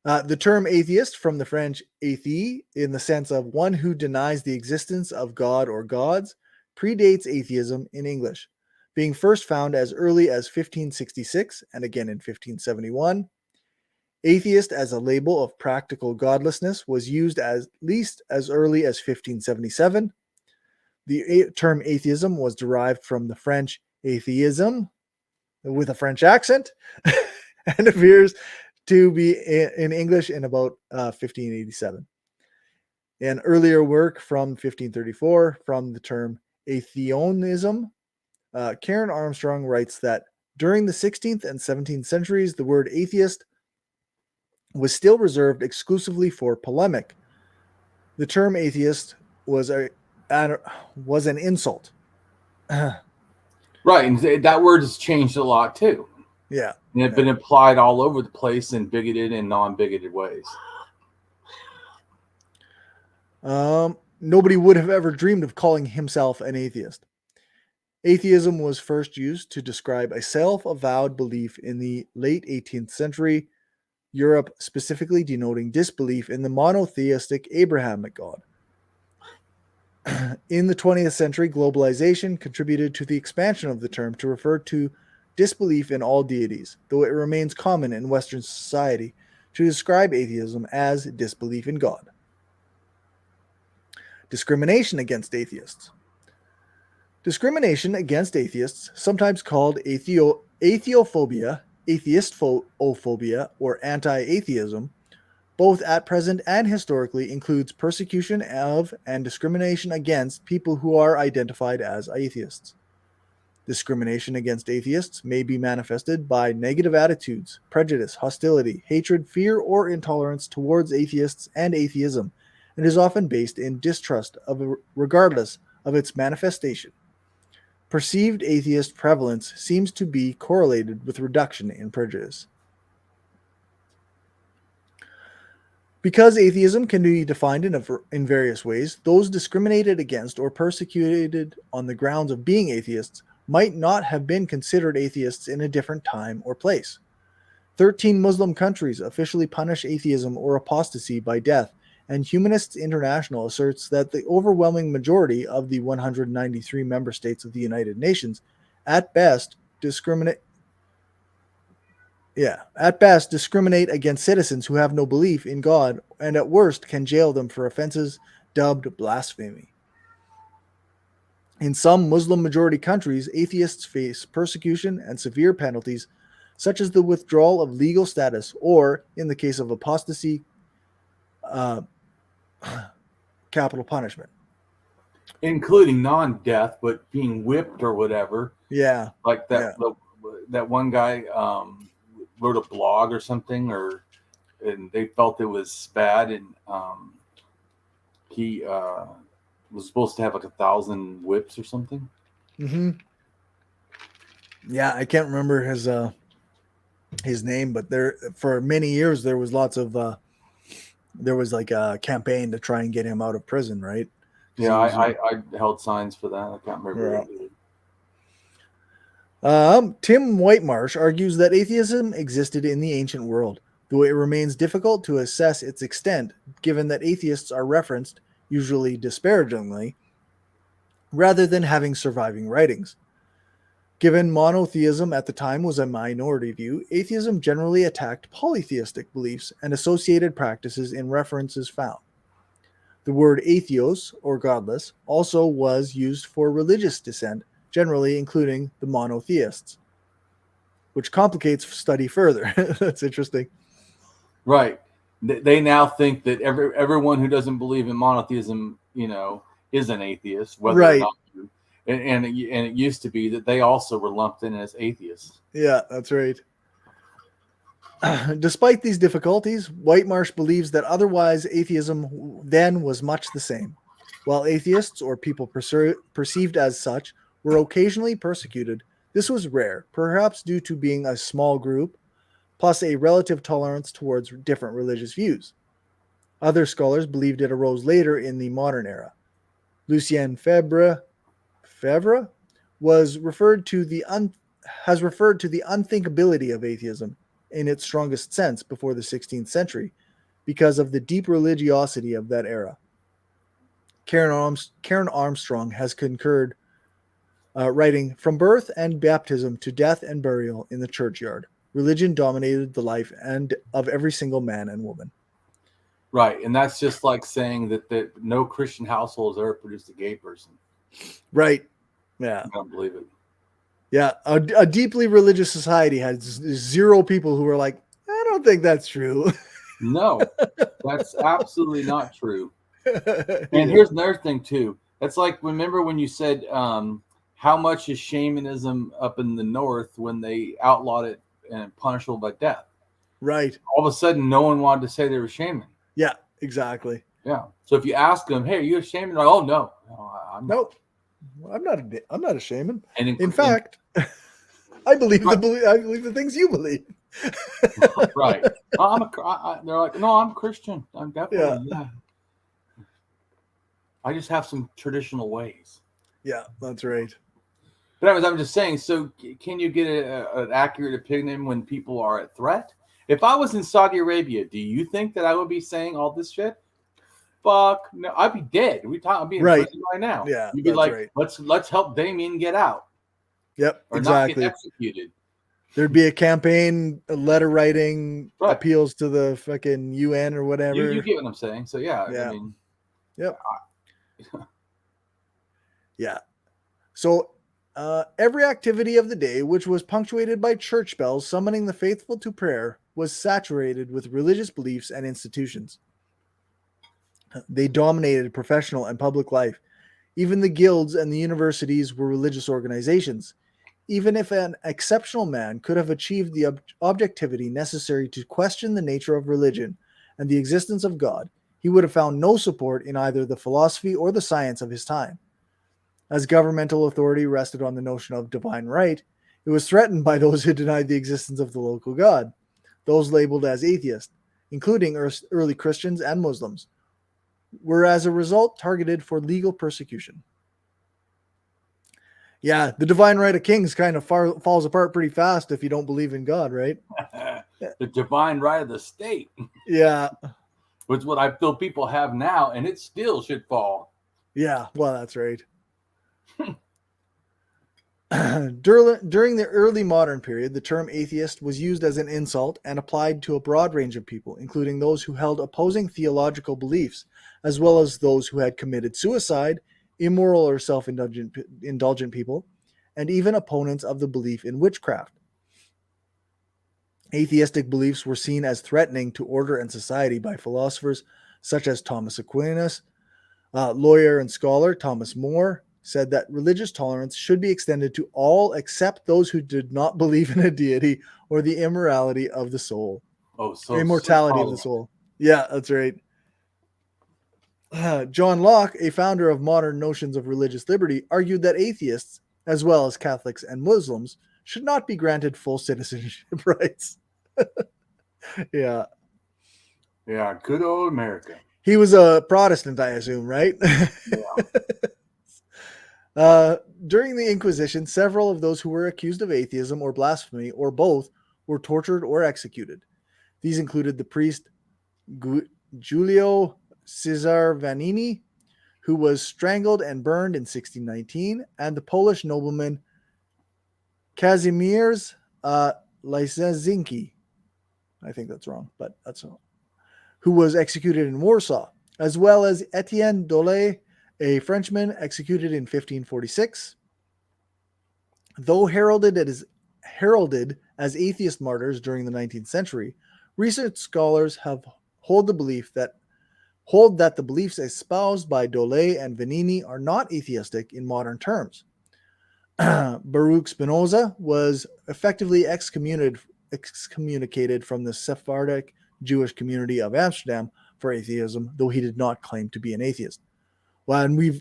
The term atheist, from the French athée, in the sense of one who denies the existence of God or gods, predates atheism in English, being first found as early as 1566 and again in 1571. Atheist as a label of practical godlessness was used at least as early as 1577. The term atheism was derived from the French atheism with a French accent and appears to be in English in about 1587. An earlier work from 1534 from the term atheonism, Karen Armstrong writes that during the 16th and 17th centuries, the word atheist was still reserved exclusively for polemic. The term atheist was an insult. Right, and that word has changed a lot too. Yeah. And it's been applied all over the place in bigoted and non-bigoted ways. Nobody would have ever dreamed of calling himself an atheist. Atheism was first used to describe a self-avowed belief in the late 18th century Europe, specifically denoting disbelief in the monotheistic Abrahamic God. In the 20th century, globalization contributed to the expansion of the term to refer to disbelief in all deities, though it remains common in Western society to describe atheism as disbelief in God. Discrimination against atheists. Discrimination against atheists, sometimes called atheophobia, atheistophobia or anti-atheism, both at present and historically, includes persecution of and discrimination against people who are identified as atheists. Discrimination against atheists may be manifested by negative attitudes, prejudice, hostility, hatred, fear, or intolerance towards atheists and atheism, and is often based in distrust of regardless of its manifestation. Perceived atheist prevalence seems to be correlated with reduction in prejudice. Because atheism can be defined in various ways, those discriminated against or persecuted on the grounds of being atheists might not have been considered atheists in a different time or place. 13 Muslim countries officially punish atheism or apostasy by death, and Humanists International asserts that the overwhelming majority of the 193 member states of the United Nations at best discriminate against citizens who have no belief in God, and at worst can jail them for offenses dubbed blasphemy. In some Muslim-majority countries, atheists face persecution and severe penalties, such as the withdrawal of legal status, or, in the case of apostasy, capital punishment. Including non-death, but being whipped or whatever. Yeah. Like that that one guy wrote a blog or something, and they felt it was bad, and he was supposed to have like 1,000 whips or something. Mm-hmm. Yeah, I can't remember his name, but there for many years there was lots of there was like a campaign to try and get him out of prison, right? Yeah, I held signs for that. I can't remember. Yeah. Tim Whitemarsh argues that atheism existed in the ancient world, though it remains difficult to assess its extent, given that atheists are referenced, usually disparagingly, rather than having surviving writings. Given monotheism at the time was a minority view, atheism generally attacked polytheistic beliefs and associated practices in references found. The word atheos, or godless, also was used for religious dissent, generally including the monotheists, which complicates study further. That's interesting. Right. They now think that everyone who doesn't believe in monotheism, is an atheist, whether or not you. And it used to be that they also were lumped in as atheists. Yeah, that's right. Despite these difficulties, Whitemarsh believes that otherwise atheism then was much the same. While atheists, or people perceived as such, were occasionally persecuted, this was rare, perhaps due to being a small group, plus a relative tolerance towards different religious views. Other scholars believed it arose later in the modern era. Lucien Febvre has referred to the unthinkability of atheism in its strongest sense before the 16th century because of the deep religiosity of that era. Karen Armstrong has concurred, writing, "From birth and baptism to death and burial in the churchyard, religion dominated the life of every single man and woman." Right, and that's just like saying that no Christian household has ever produced a gay person. Right. Yeah. I don't believe it. Yeah, a deeply religious society has zero people who are like, I don't think that's true. No, that's absolutely not true. And here's another thing too. That's like, remember when you said, how much is shamanism up in the north when they outlawed it and punishable by death? Right. All of a sudden, no one wanted to say they were shaman. Yeah, exactly. Yeah. So if you ask them, "Hey, are you a shaman?" They're like, "Oh no, I'm not." Nope. I'm not a shaman. And in fact, I believe the things you believe. Right. They're like, "No, I'm Christian. I'm definitely yeah. I just have some traditional ways." Yeah, that's right. But anyways, I'm just saying. So, can you get an accurate opinion when people are at threat? If I was in Saudi Arabia, do you think that I would be saying all this shit? Fuck no, I'd be dead. I'd be in prison right now. Yeah, you'd be like, right. let's help Damien get out. Yep, or exactly. Not get executed. There'd be a campaign, letter writing, appeals to the fucking UN or whatever. You get what I'm saying? So yeah. I mean, yeah. So Every activity of the day, which was punctuated by church bells summoning the faithful to prayer, was saturated with religious beliefs and institutions. They dominated professional and public life. Even the guilds and the universities were religious organizations. Even if an exceptional man could have achieved the objectivity necessary to question the nature of religion and the existence of God, he would have found no support in either the philosophy or the science of his time. As governmental authority rested on the notion of divine right, it was threatened by those who denied the existence of the local God, those labeled as atheists, including early Christians and Muslims, were as a result targeted for legal persecution. Yeah, the divine right of kings kind of falls apart pretty fast if you don't believe in God, right? The divine right of the state. Yeah. Which is what I feel people have now, and it still should fall. Yeah, well, that's right. During the early modern period, the term atheist was used as an insult and applied to a broad range of people, including those who held opposing theological beliefs, as well as those who had committed suicide, immoral or self-indulgent people, and even opponents of the belief in witchcraft. Atheistic beliefs were seen as threatening to order and society by philosophers such as Thomas Aquinas. Lawyer and scholar Thomas More said that religious tolerance should be extended to all except those who did not believe in a deity or the immorality of the soul. Immortality of the soul. Yeah, that's right. John Locke, a founder of modern notions of religious liberty, argued that atheists, as well as Catholics and Muslims, should not be granted full citizenship rights. Yeah. Yeah, good old America. He was a Protestant, I assume, right? Yeah. During the Inquisition, several of those who were accused of atheism or blasphemy, or both, were tortured or executed. These included the priest Giulio Cesare Vanini, who was strangled and burned in 1619, and the Polish nobleman Kazimierz Lyszinski. I think that's wrong, but that's all. Who was executed in Warsaw, as well as Etienne Dole, a Frenchman executed in 1546. Though heralded as atheist martyrs during the 19th century, recent scholars hold that the beliefs espoused by Dole and Vanini are not atheistic in modern terms. Baruch Spinoza was effectively excommunicated from the Sephardic Jewish community of Amsterdam for atheism, though he did not claim to be an atheist. Well, and we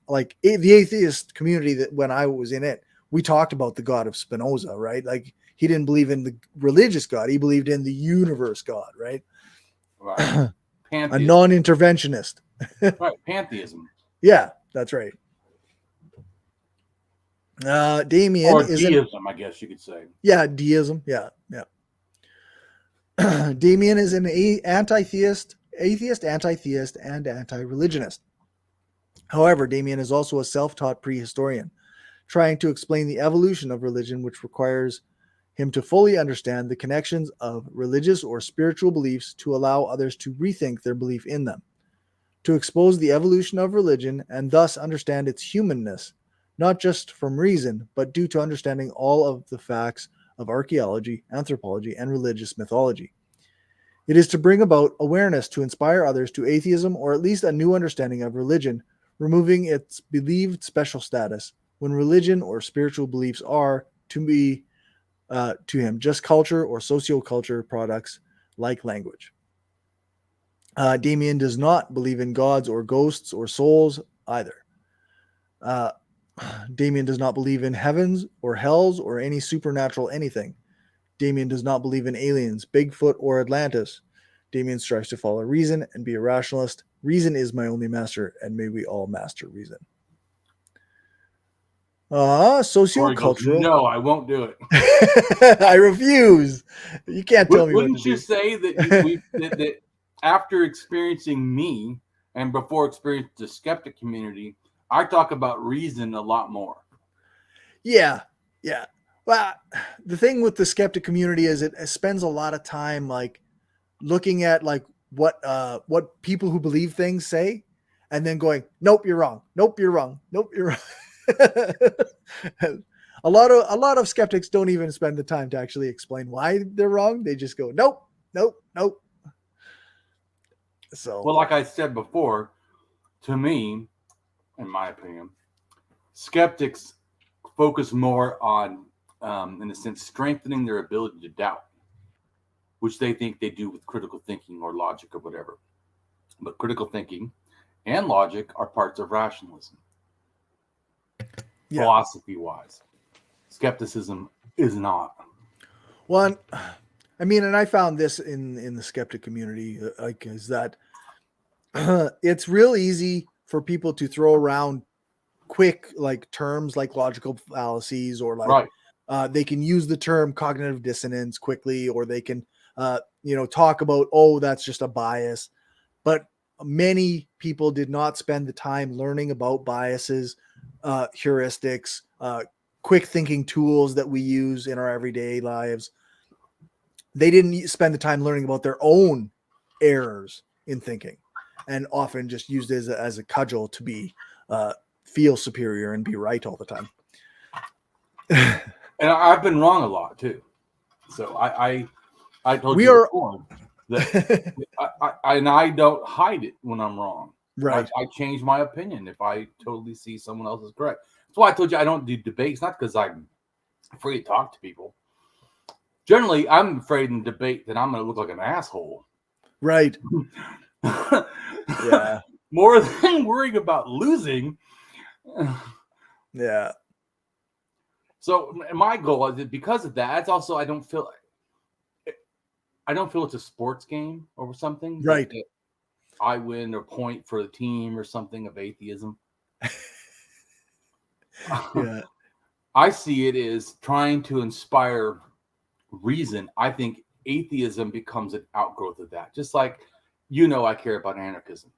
like the atheist community, that when I was in it, we talked about the God of Spinoza, right? Like he didn't believe in the religious God; he believed in the universe God, right? Right. A non-interventionist. Right, pantheism. Yeah, that's right. Damien or is deism, I guess you could say. Yeah, deism. Yeah. Damien is an atheist, anti-theist, and anti-religionist. However, Damien is also a self-taught prehistorian, trying to explain the evolution of religion, which requires him to fully understand the connections of religious or spiritual beliefs to allow others to rethink their belief in them, to expose the evolution of religion and thus understand its humanness, not just from reason, but due to understanding all of the facts of archaeology, anthropology, and religious mythology. It is to bring about awareness to inspire others to atheism or at least a new understanding of religion, removing its believed special status when religion or spiritual beliefs are, to him, just culture or socioculture products like language. Damien does not believe in gods or ghosts or souls either. Damien does not believe in heavens or hells or any supernatural anything. Damien does not believe in aliens, Bigfoot, or Atlantis. Damien strives to follow reason and be a rationalist. Reason is my only master, and may we all master reason. Sociocultural. No, I won't do it. I refuse. You can't tell me what to do. Wouldn't you say that that after experiencing me and before experiencing the skeptic community, I talk about reason a lot more? Yeah. Well, the thing with the skeptic community is it spends a lot of time like looking at like what people who believe things say, and then going, "Nope, you're wrong. Nope, you're wrong. Nope, you're wrong." A lot of skeptics don't even spend the time to actually explain why they're wrong. They just go, nope, nope, nope. So, well, like I said before, to me, in my opinion, skeptics focus more on, in a sense, strengthening their ability to doubt, which they think they do with critical thinking or logic or whatever. But critical thinking and logic are parts of rationalism, philosophy-wise. Skepticism is not. Well, I mean, and I found this in the skeptic community, like, is that it's real easy for people to throw around quick like terms like logical fallacies, or like they can use the term cognitive dissonance quickly, or they can talk about, oh, that's just a bias. But many people did not spend the time learning about biases, heuristics, quick thinking tools that we use in our everyday lives. They didn't spend the time learning about their own errors in thinking, and often just used it as a cudgel to be feel superior and be right all the time. And I've been wrong a lot too. So I told you before that I don't hide it when I'm wrong. Right. I change my opinion if I totally see someone else is correct. That's why I told you I don't do debates, not because I'm afraid to talk to people. Generally, I'm afraid in debate that I'm going to look like an asshole. Right. Yeah. More than worrying about losing. Yeah. So my goal is that because of that, it's also I don't feel it's a sports game or something. Right. Like I win or point for the team or something of atheism. Yeah. I see it as trying to inspire reason. I think atheism becomes an outgrowth of that. Just like, I care about anarchism.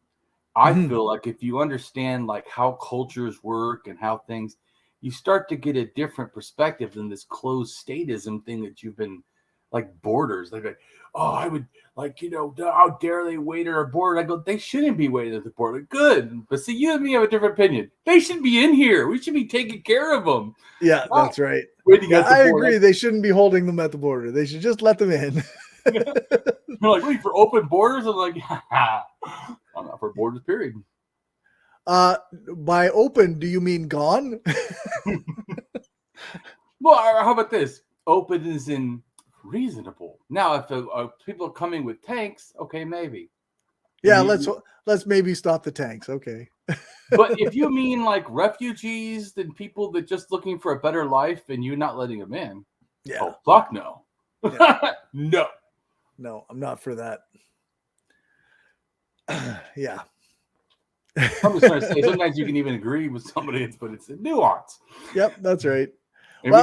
I feel like if you understand like how cultures work and how things, you start to get a different perspective than this closed statism thing that you've been like borders. Like, oh, I would like, how dare they wait at our border? I go, they shouldn't be waiting at the border. Good. But see, you and me have a different opinion. They should be in here. We should be taking care of them. Yeah, that's right. I agree. They shouldn't be holding them at the border. They should just let them in. You're like, wait, for open borders? I'm like, I'm not for borders, period. By open, do you mean gone? Well, how about this? Open is in reasonable. Now, if people are coming with tanks, okay, maybe. Yeah, let's maybe stop the tanks. Okay. But if you mean like refugees and people that just looking for a better life and you're not letting them in, oh fuck no. Yeah. No, I'm not for that. Yeah. I'm just trying to say, sometimes you can even agree with somebody, but it's a nuance. Yep, that's right. And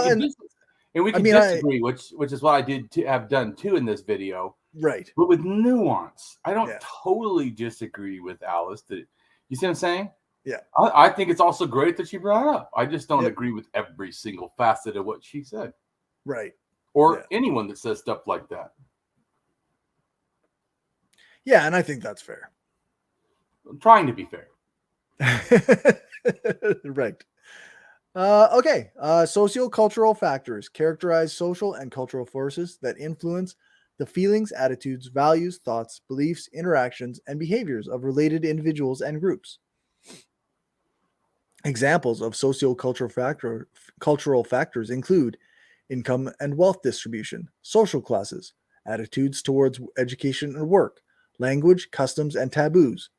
we can disagree, which is what I did have done too in this video. Right. But with nuance. I don't totally disagree with Alice. You see what I'm saying? Yeah. I think it's also great that she brought it up. I just don't agree with every single facet of what she said. Right. Or anyone that says stuff like that. Yeah, and I think that's fair. I'm trying to be fair. Right. Okay. Sociocultural factors characterize social and cultural forces that influence the feelings, attitudes, values, thoughts, beliefs, interactions, and behaviors of related individuals and groups. Examples of sociocultural factors include income and wealth distribution, social classes, attitudes towards education and work, language, customs, and taboos,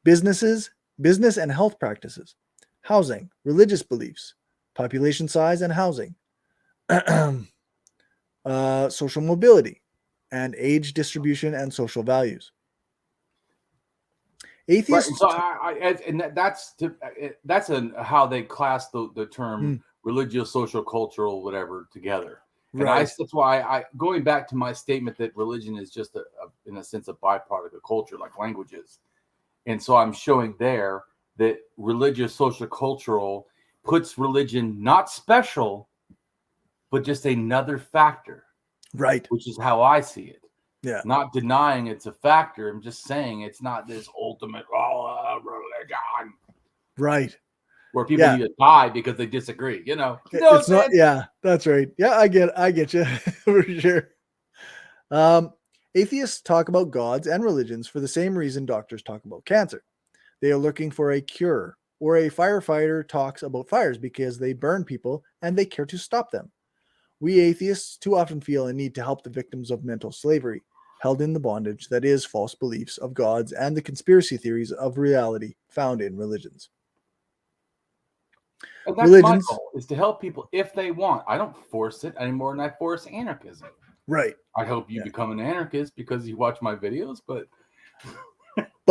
business and health practices, housing, religious beliefs, population size and housing, social mobility, and age distribution and social values. Atheists. Right. So that's how they class the term religious, social, cultural, whatever together. And right. That's why going back to my statement that religion is just in a sense a byproduct of culture, like languages. And so I'm showing there that religious, social, cultural puts religion not special, but just another factor. Right. Which is how I see it. Yeah. Not denying it's a factor. I'm just saying it's not this ultimate religion. Right. where people need to die because they disagree. You know it's not. Yeah, that's right. Yeah, I get you for sure. Atheists talk about gods and religions for the same reason doctors talk about cancer. They are looking for a cure, or a firefighter talks about fires because they burn people and they care to stop them. We atheists too often feel a need to help the victims of mental slavery, held in the bondage that is false beliefs of gods and the conspiracy theories of reality found in religions. And that's my goal, is to help people if they want. I don't force it any more than I force anarchism. Right. I hope you become an anarchist because you watch my videos, but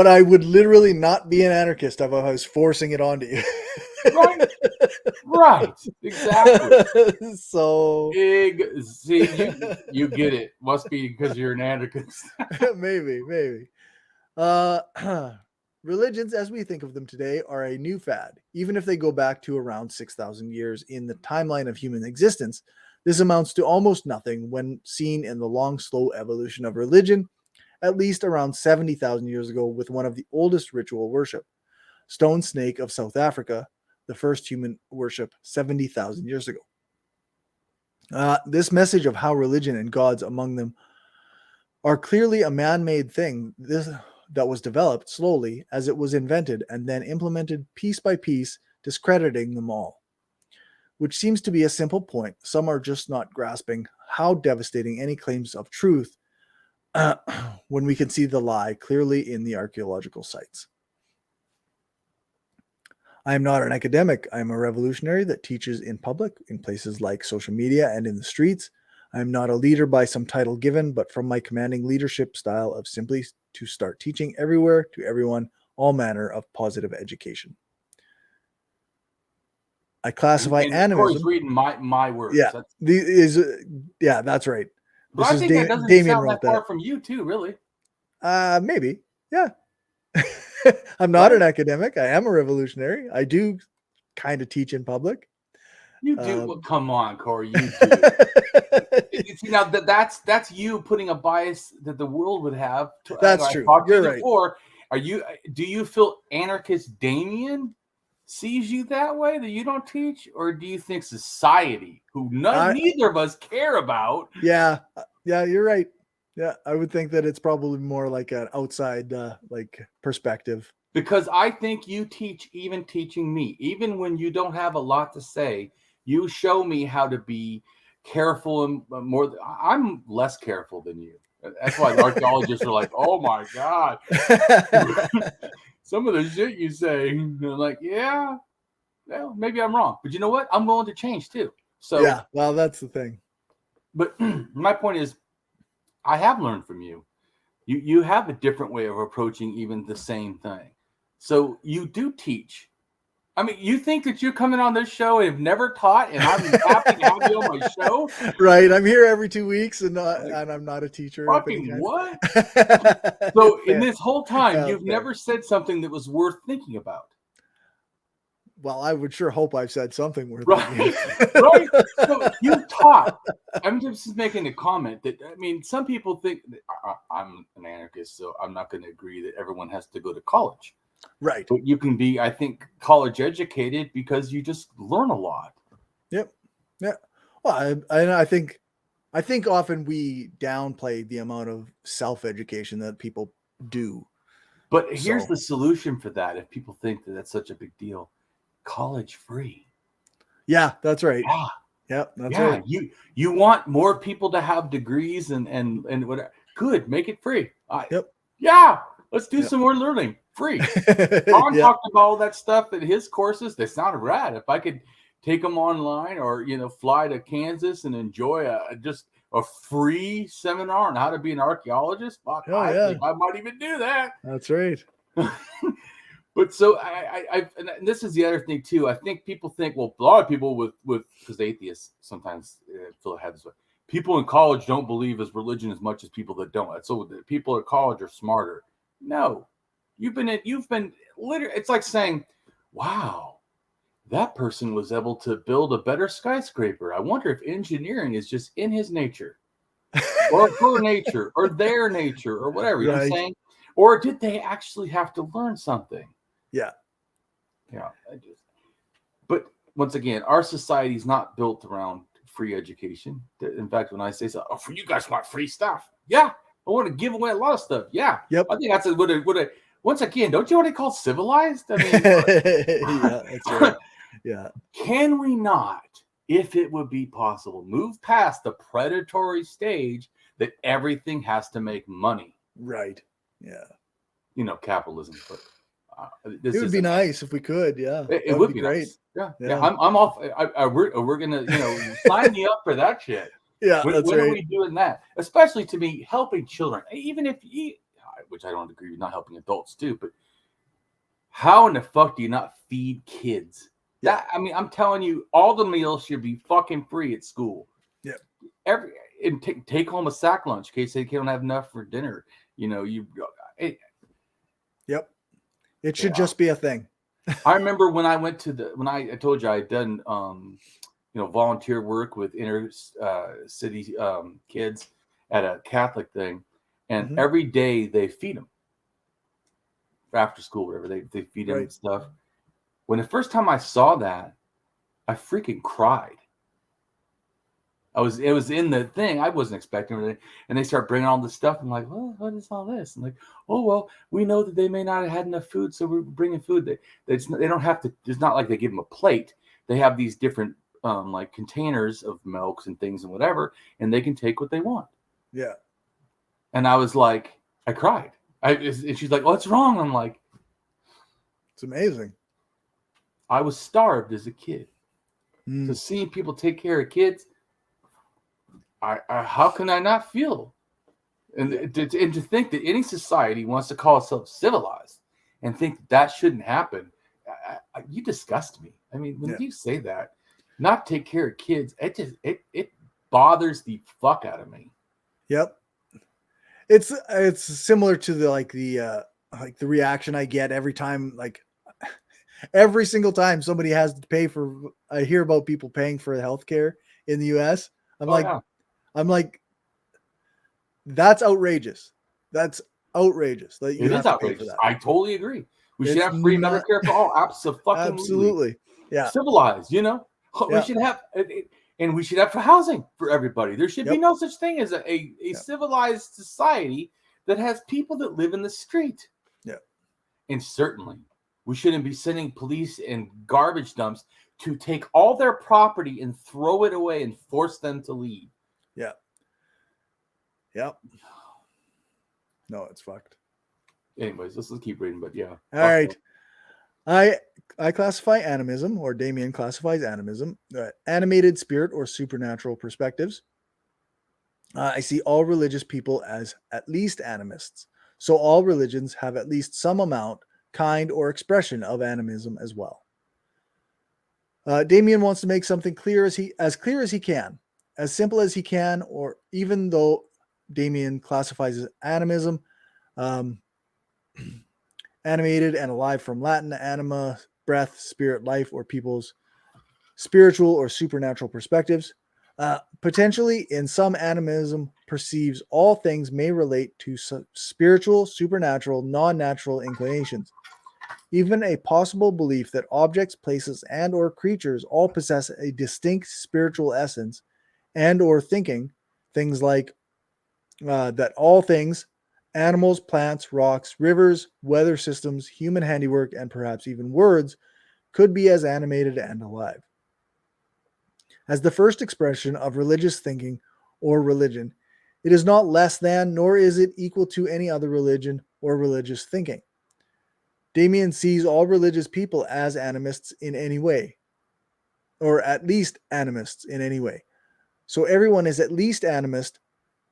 I would literally not be an anarchist if I was forcing it onto you. Right. Exactly. So see, you get it. Must be because you're an anarchist. maybe. Religions, as we think of them today, are a new fad. Even if they go back to around 6,000 years in the timeline of human existence, this amounts to almost nothing when seen in the long, slow evolution of religion, at least around 70,000 years ago, with one of the oldest ritual worship, Stone Snake of South Africa, the first human worship 70,000 years ago. This message of how religion and gods among them are clearly a man-made thing that was developed slowly as it was invented and then implemented piece by piece, discrediting them all. Which seems to be a simple point. Some are just not grasping how devastating any claims of truth when we can see the lie clearly in the archaeological sites. I am not an academic. I am a revolutionary that teaches in public, in places like social media and in the streets. I am not a leader by some title given, but from my commanding leadership style of simply to start teaching everywhere to everyone all manner of positive education. I classify animism. Cory's reading my words. Yeah, that's right. But I think that doesn't Damien sound that far from you too, really. Maybe. Yeah. I'm not an academic. I am a revolutionary. I do kind of teach in public. You do. Well, come on, Cory. You do. See, now that's you putting a bias that the world would have. That's true. You're right. Before. Do you feel anarchist Damien sees you that way, that you don't teach, or do you think society, who neither of us care about? Yeah, you're right. Yeah, I would think that it's probably more like an outside perspective. Because I think you teach, even teaching me, even when you don't have a lot to say, you show me how to be careful and more. I'm less careful than you. That's why the archaeologists are like, oh my God. Some of the shit you say, they're like, yeah, well, maybe I'm wrong. But you know what? I'm willing to change too. So yeah, well, that's the thing. But my point is, I have learned from you. You have a different way of approaching even the same thing. So you do teach. I mean, you think that you're coming on this show and have never taught, and I'm happy to have you on my show? Right. I'm here every 2 weeks, and I'm not a teacher. Fucking what? So in this whole time, you've never said something that was worth thinking about. Well, I would sure hope I've said something worth thinking about. Right. So you taught. I'm just making a comment that, I mean, some people think that I'm an anarchist, so I'm not going to agree that everyone has to go to college. Right. But you can be, I think, college educated because you just learn a lot. Yep. Yeah. Well, I think often we downplay the amount of self-education that people do. But here's the solution for that. If people think that that's such a big deal, college free. Yeah, that's right. Yeah. Yep, that's right. You want more people to have degrees and whatever. Good, make it free. Yep. Yeah. Let's do some more learning. Free. Ron talked about all that stuff in his courses. They sounded rad. If I could take them online or, fly to Kansas and enjoy a free seminar on how to be an archaeologist, I think I might even do that. That's right. But so and this is the other thing too. I think people think, well, a lot of people with because atheists sometimes feel it this way. People in college don't believe as religion as much as people that don't. So the people at college are smarter. No, you've been literally. It's like saying, wow, that person was able to build a better skyscraper. I wonder if engineering is just in his nature, or her nature, or their nature, or whatever. You know what I'm saying? Or did they actually have to learn something? Yeah. Yeah. once again, our society is not built around free education. In fact, when I say so, for you guys want free stuff. Yeah. I want to give away a lot of stuff. Yeah. Yep. I think that's once again, don't you want to call civilized? I mean, yeah, that's right. Yeah. Can we not, if it would be possible, move past the predatory stage that everything has to make money? Right. Yeah. Capitalism. But it would be nice if we could. Yeah. It would be great. Nice. Yeah. I'm off. We're gonna, sign me up for that shit. Yeah. When are we doing that? Especially to me, helping children, even if which I don't agree with not helping adults too, but how in the fuck do you not feed kids? I'm telling you, all the meals should be fucking free at school. Yeah. Take home a sack lunch in case they don't have enough for dinner. Yep. It should just be a thing. I remember when I went I told you I had done volunteer work with inner city kids at a Catholic thing, and every day they feed them after school, whatever they feed them and stuff. When the first time I saw that, I freaking cried. It was in the thing. I wasn't expecting it. And they start bringing all this stuff. I'm like, well, what is all this? I'm like, oh, well, we know that they may not have had enough food, so we're bringing food. They don't have to. It's not like they give them a plate. They have these different like containers of milks and things and whatever, and they can take what they want. Yeah. And I was like, I cried. And she's like, what's wrong? I'm like, it's amazing. I was starved as a kid. So seeing people take care of kids, how can I not feel? And to think that any society wants to call itself civilized and think that shouldn't happen, you disgust me. I mean, when you say that, not take care of kids, it bothers the fuck out of me. Yep. It's similar to the reaction I get every time, every single time somebody has to pay for. I hear about people paying for healthcare in the U.S. I'm like, that's outrageous. That's outrageous. That you it is outrageous. I totally agree. We should have free Medicare for all. Absolutely. Yeah. Civilized. We should have. And we should have for housing for everybody. There should be no such thing as a civilized society that has people that live in the street. Yeah. And certainly, we shouldn't be sending police and garbage dumps to take all their property and throw it away and force them to leave. Yeah. Yep. No, it's fucked. Anyways, let's keep reading, but yeah. All right. I classify animism, or Damien classifies animism, animated spirit or supernatural perspectives. I see all religious people as at least animists. So all religions have at least some amount, kind, or expression of animism as well. Damien wants to make something clear as clear as he can, as simple as he can, or even though Damien classifies as animism, animated and alive from Latin anima, breath, spirit, life, or people's spiritual or supernatural perspectives. Potentially, in some animism, perceives all things may relate to spiritual, supernatural, non-natural inclinations. Even a possible belief that objects, places, and or creatures all possess a distinct spiritual essence and or thinking, things like that all things, animals, plants, rocks, rivers, weather systems, human handiwork, and perhaps even words, could be as animated and alive. As the first expression of religious thinking or religion, it is not less than, nor is it equal to any other religion or religious thinking. Damien sees all religious people as animists in any way, or at least animists in any way. So everyone is at least animist.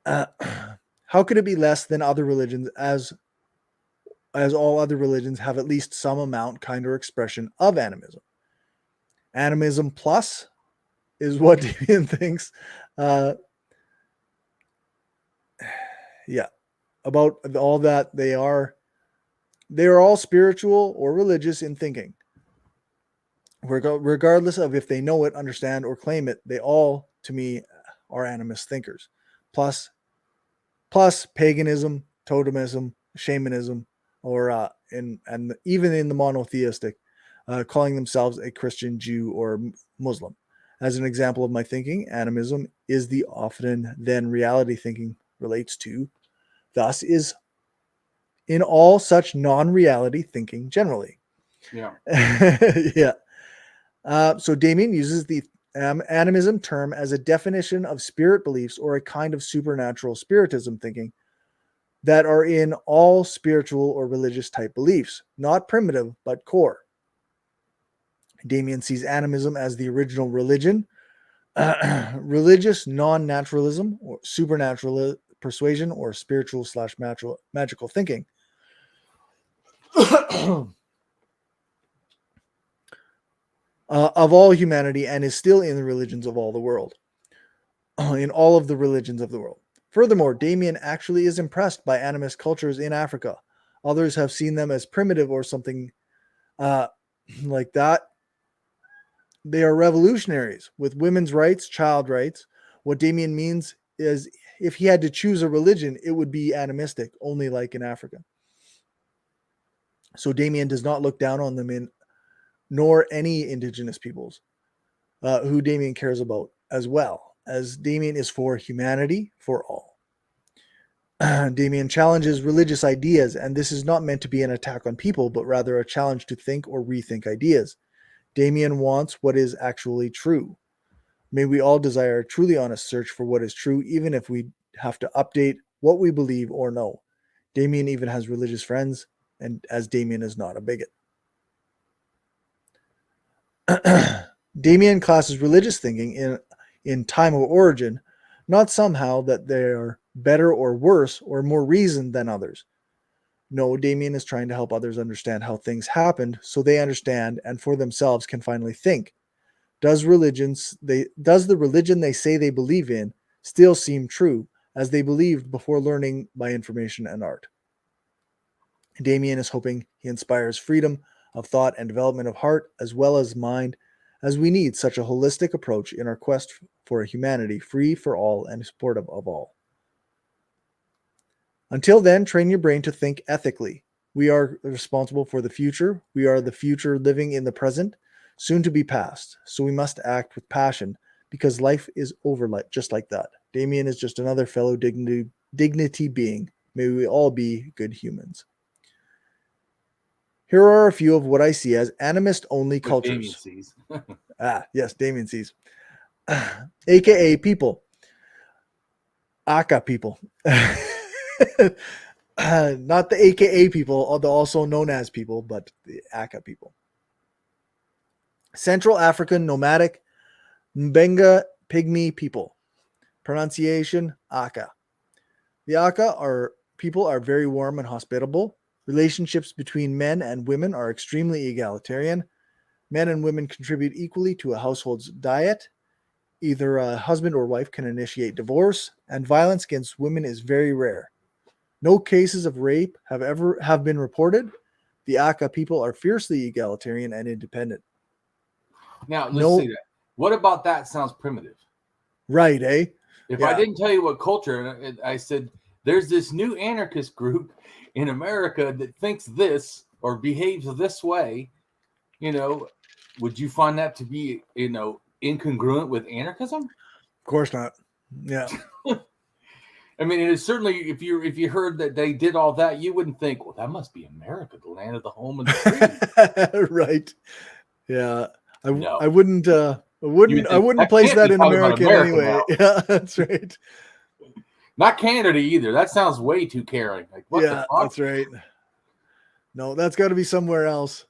How could it be less than other religions, as all other religions have at least some amount, kind, or expression of animism? Animism plus is what Damien thinks. About all that they are all spiritual or religious in thinking. Regardless of if they know it, understand, or claim it, they all, to me, are animist thinkers. Plus paganism, totemism, shamanism, or and even in the monotheistic, calling themselves a Christian, Jew, or Muslim. As an example of my thinking, animism is the often then reality thinking relates to, thus is in all such non-reality thinking generally. Yeah. Yeah. So Damien uses the animism term as a definition of spirit beliefs or a kind of supernatural spiritism thinking that are in all spiritual or religious type beliefs, not primitive, but core. Damien sees animism as the original religion, religious non-naturalism or supernatural persuasion or spiritual / magical thinking. Of all humanity, and is still in the religions of all the world, in all of the religions of the world. Furthermore, Damien actually is impressed by animist cultures in Africa. Others have seen them as primitive or something like that. They are revolutionaries with women's rights, child rights. What Damien means is if he had to choose a religion, it would be animistic, only like in Africa. So Damien does not look down on them nor any indigenous peoples who Damien cares about as well, as Damien is for humanity for all. Damien challenges religious ideas, and this is not meant to be an attack on people, but rather a challenge to think or rethink ideas. Damien wants what is actually true. May we all desire a truly honest search for what is true, even if we have to update what we believe or know. Damien even has religious friends, and as Damien is not a bigot. Damien classes religious thinking in time of origin, not somehow that they are better or worse or more reasoned than others. No, Damien is trying to help others understand how things happened so they understand and for themselves can finally think. Does the religion they say they believe in still seem true as they believed before learning by information and art? Damien is hoping he inspires freedom of thought and development of heart as well as mind, as we need such a holistic approach in our quest for a humanity free for all and supportive of all. Until then, train your brain to think ethically. We are responsible for the future. We are the future living in the present, soon to be past. So we must act with passion because life is over just like that. Damien is just another fellow dignity being. May we all be good humans. Here are a few of what I see as animist-only cultures. Damien sees. Yes, Damien sees. AKA people. Aka people. Not the AKA people, although also known as people, but the Aka people. Central African nomadic Mbenga Pygmy people. Pronunciation, Aka. The Aka people are very warm and hospitable. Relationships between men and women are extremely egalitarian. Men and women contribute equally to a household's diet. Either a husband or wife can initiate divorce, and violence against women is very rare. No cases of rape have been reported. The Aka people are fiercely egalitarian and independent. Now, let's see that. What about that sounds primitive? Right, eh? If I didn't tell you what culture, I said, there's this new anarchist group in America that thinks this or behaves this way, would you find that to be, incongruent with anarchism? Of course not. Yeah. I mean, it is certainly, if you heard that they did all that, you wouldn't think, well, that must be America, the land of the home and the free. Right. Yeah. I wouldn't place that in America anyway. Now. Yeah, that's right. Not Canada either. That sounds way too caring. Like, what the fuck? That's right. No, that's got to be somewhere else.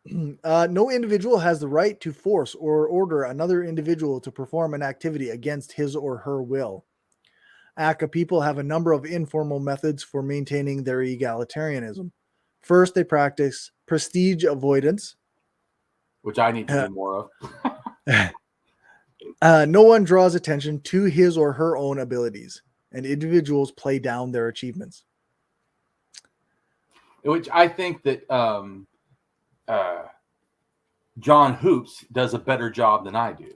No individual has the right to force or order another individual to perform an activity against his or her will. Aka people have a number of informal methods for maintaining their egalitarianism. First, they practice prestige avoidance, which I need to do more of. No one draws attention to his or her own abilities, and individuals play down their achievements. Which I think that John Hoops does a better job than I do.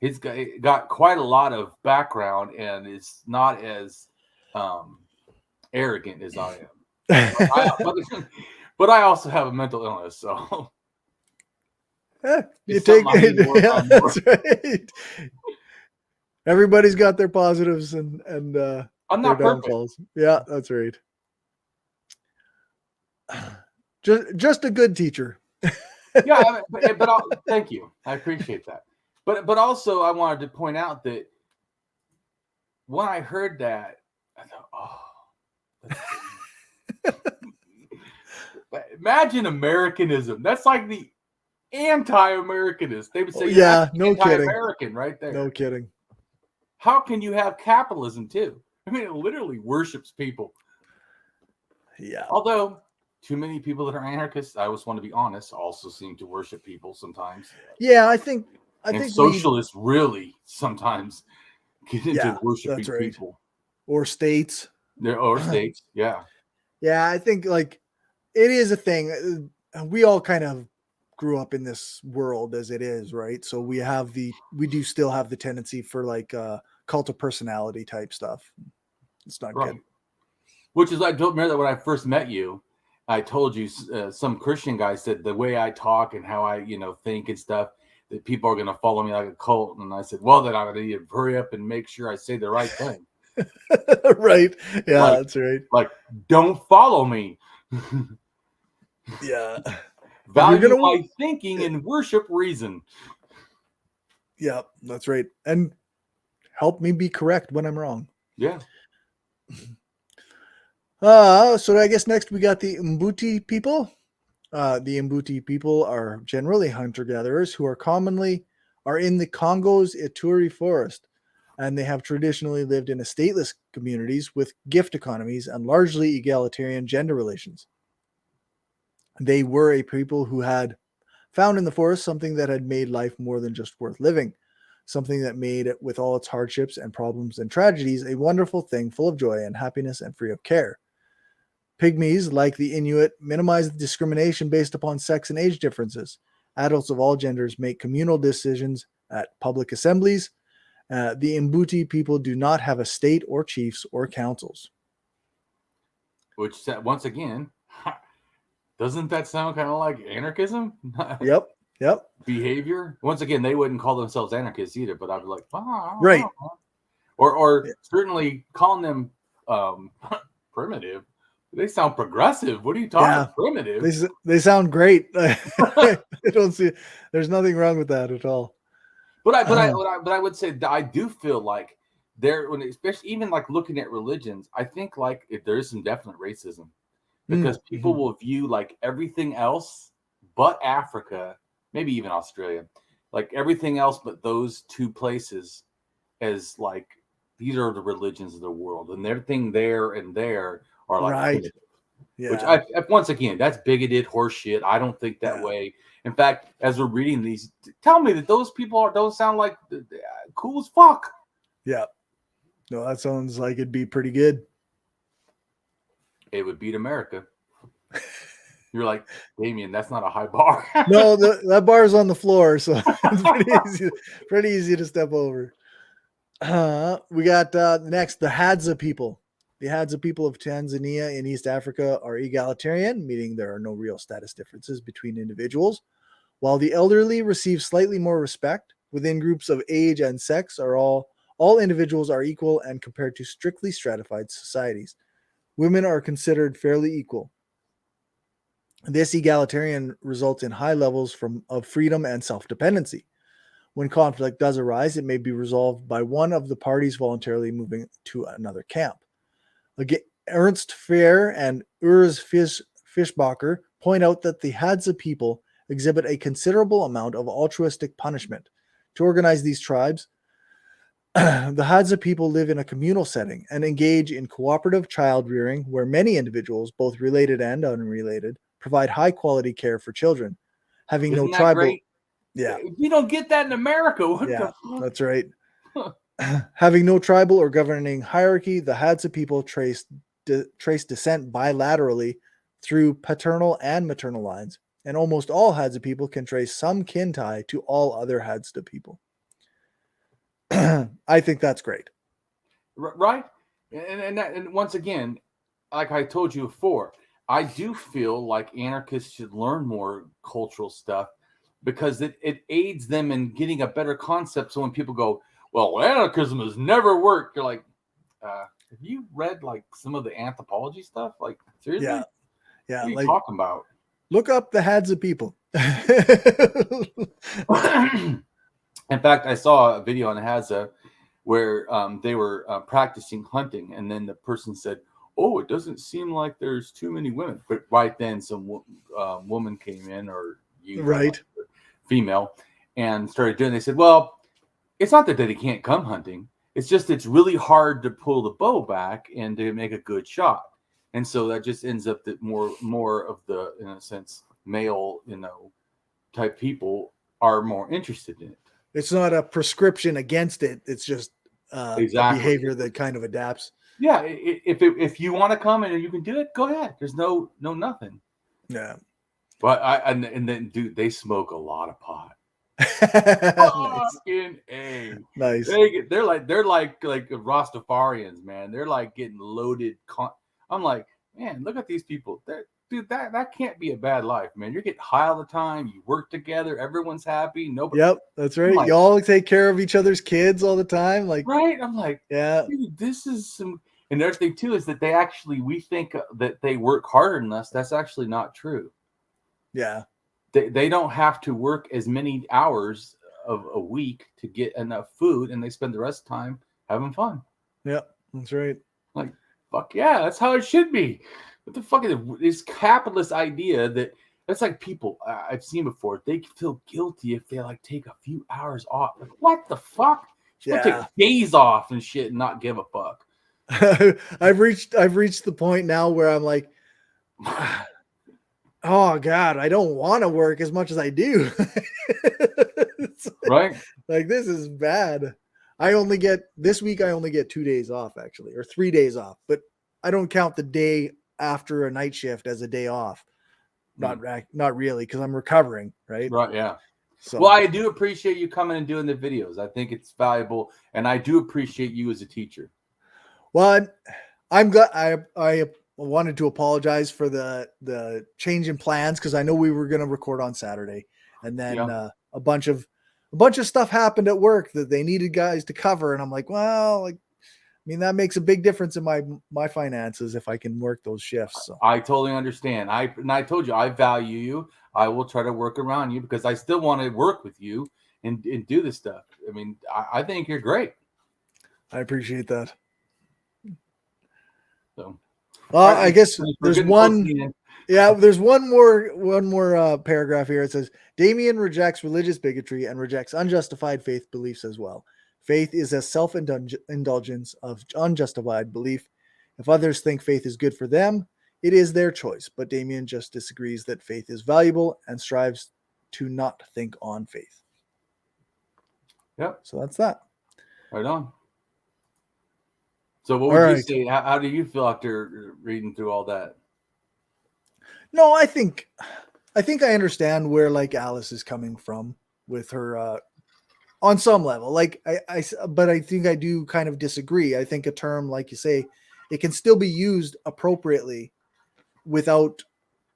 He's got quite a lot of background and is not as arrogant as I am. But I also have a mental illness, so you take it. Yeah, that's right. Everybody's got their positives and I'm their not perfect. downfalls. Yeah, that's right. Just a good teacher. Yeah, but thank you. I appreciate that. But also, I wanted to point out that when I heard that, I thought, imagine Americanism. That's like the anti-Americanist. They would say, yeah, no anti-American kidding. right there. No kidding. How can you have capitalism too? I mean, it literally worships people. Yeah. Although too many people that are anarchists, I always want to be honest, also seem to worship people sometimes. Yeah, I think socialists really sometimes get into worshiping people. Or states. Or states, yeah. Yeah, I think like it is a thing. We all kind of grew up in this world as it is, right? So we do still have the tendency for like cult of personality type stuff. It's not good. Which is, I don't remember that when I first met you, I told you some Christian guy said the way I talk and how I, think and stuff, that people are going to follow me like a cult. And I said, well, then I need to hurry up and make sure I say the right thing. Right. Yeah, that's right. Like, don't follow me. Yeah. Value my thinking and worship reason. Yeah, that's right. And help me be correct when I'm wrong. Yeah. So I guess next we got the Mbuti people. The Mbuti people are generally hunter-gatherers who are in the Congo's Ituri forest, and they have traditionally lived in stateless communities with gift economies and largely egalitarian gender relations. They were a people who had found in the forest something that had made life more than just worth living, something that made it, with all its hardships and problems and tragedies, a wonderful thing full of joy and happiness and free of care. Pygmies, like the Inuit, minimize discrimination based upon sex and age differences. Adults of all genders make communal decisions at public assemblies. The Mbuti people do not have a state or chiefs or councils. Which, once again, doesn't that sound kind of like anarchism? Yep. Behavior. Once again, they wouldn't call themselves anarchists either, but I'd be like, right. Or certainly calling them primitive. They sound progressive. What are you talking primitive? They sound great. I don't see. There's nothing wrong with that at all. But I would say that I do feel like especially even like looking at religions, I think like there is some definite racism because people will view like everything else but Africa, maybe even Australia, like everything else but those two places as like these are the religions of the world, and everything there and there are like right. Yeah. Which once again, that's bigoted horseshit. I don't think that way. In fact, as we're reading these, tell me that those people don't sound like cool as fuck. Yeah. No, that sounds like it'd be pretty good. It would beat America. You're like, Damien, that's not a high bar. No, that bar is on the floor, so it's pretty easy to step over. We got next, the Hadza people. The Hadza people of Tanzania in East Africa are egalitarian, meaning there are no real status differences between individuals. While the elderly receive slightly more respect, within groups of age and sex all individuals are equal and compared to strictly stratified societies. Women are considered fairly equal. This egalitarian results in high levels of freedom and self-dependency. When conflict does arise, it may be resolved by one of the parties voluntarily moving to another camp. Again, Ernst Fehr and Urs Fischbacher point out that the Hadza people exhibit a considerable amount of altruistic punishment. To organize these tribes, the Hadza people live in a communal setting and engage in cooperative child rearing where many individuals, both related and unrelated, provide high-quality care for children. Having Isn't no tribal... Great? Yeah. You don't get that in America. What yeah, the fuck? That's right. Having no tribal or governing hierarchy, the Hadza people trace descent bilaterally through paternal and maternal lines, and almost all Hadza people can trace some kin tie to all other Hadza people. I think that's great. Right? And once again, like I told you before, I do feel like anarchists should learn more cultural stuff because it aids them in getting a better concept. So when people go, well, anarchism has never worked, you're like, have you read like some of the anthropology stuff? Like, seriously? Yeah. What are you talking about? Look up the heads of people. In fact, I saw a video on Hadza where they were practicing hunting, and then the person said, "Oh, it doesn't seem like there's too many women." But right then, some woman came in, or female, and started doing. They said, "Well, it's not that they can't come hunting. It's just it's really hard to pull the bow back and to make a good shot." And so that just ends up that more of the, in a sense, male, type people are more interested in it. It's not a prescription against it. It's just a behavior that kind of adapts. Yeah, if you want to come and you can do it, go ahead. There's no nothing. Yeah. But and then dude, they smoke a lot of pot. Fucking A. Nice. They're like Rastafarians, man. They're like getting loaded. I'm like, man, look at these people. Dude, that can't be a bad life, man. You're getting high all the time. You work together. Everyone's happy. Nobody. Yep, that's right. Like, y'all take care of each other's kids all the time. Like, right? I'm like, yeah. Dude, this is some. And the other thing too is that we think that they work harder than us. That's actually not true. Yeah. They don't have to work as many hours of a week to get enough food, and they spend the rest of the time having fun. Yep, that's right. Like, fuck yeah, that's how it should be. What the fuck is this capitalist idea that's like people I've seen before? They feel guilty if they like take a few hours off. Like, what the fuck? You take days off and shit and not give a fuck. I've reached the point now where I'm like, oh God, I don't want to work as much as I do. Right? Like, this is bad. This week I only get 2 days off, actually, or 3 days off, but I don't count the day after a night shift as a day off. Not really, because I'm recovering, right? Right, yeah. So, well, I do appreciate you coming and doing the videos. I think it's valuable, and I do appreciate you as a teacher. Well, I'm glad. I wanted to apologize for the change in plans, because I know we were going to record on Saturday, and then a bunch of stuff happened at work that they needed guys to cover, and I'm like, well, like, I mean, that makes a big difference in my finances if I can work those shifts. So. I totally understand. I told you I value you. I will try to work around you because I still want to work with you and do this stuff. I mean, I think you're great. I appreciate that. So, well, I guess there's one. Yeah, there's one more paragraph here. It says Damien rejects religious bigotry and rejects unjustified faith beliefs as well. Faith is a self-indulgence of unjustified belief. If others think faith is good for them, it is their choice. But Damien just disagrees that faith is valuable and strives to not think on faith. Yep. So that's that. Right on. So what would you say? How do you feel after reading through all that? No, I think I understand where like Alice is coming from with her on some level. Like but I think I do kind of disagree. I think a term, like you say, it can still be used appropriately without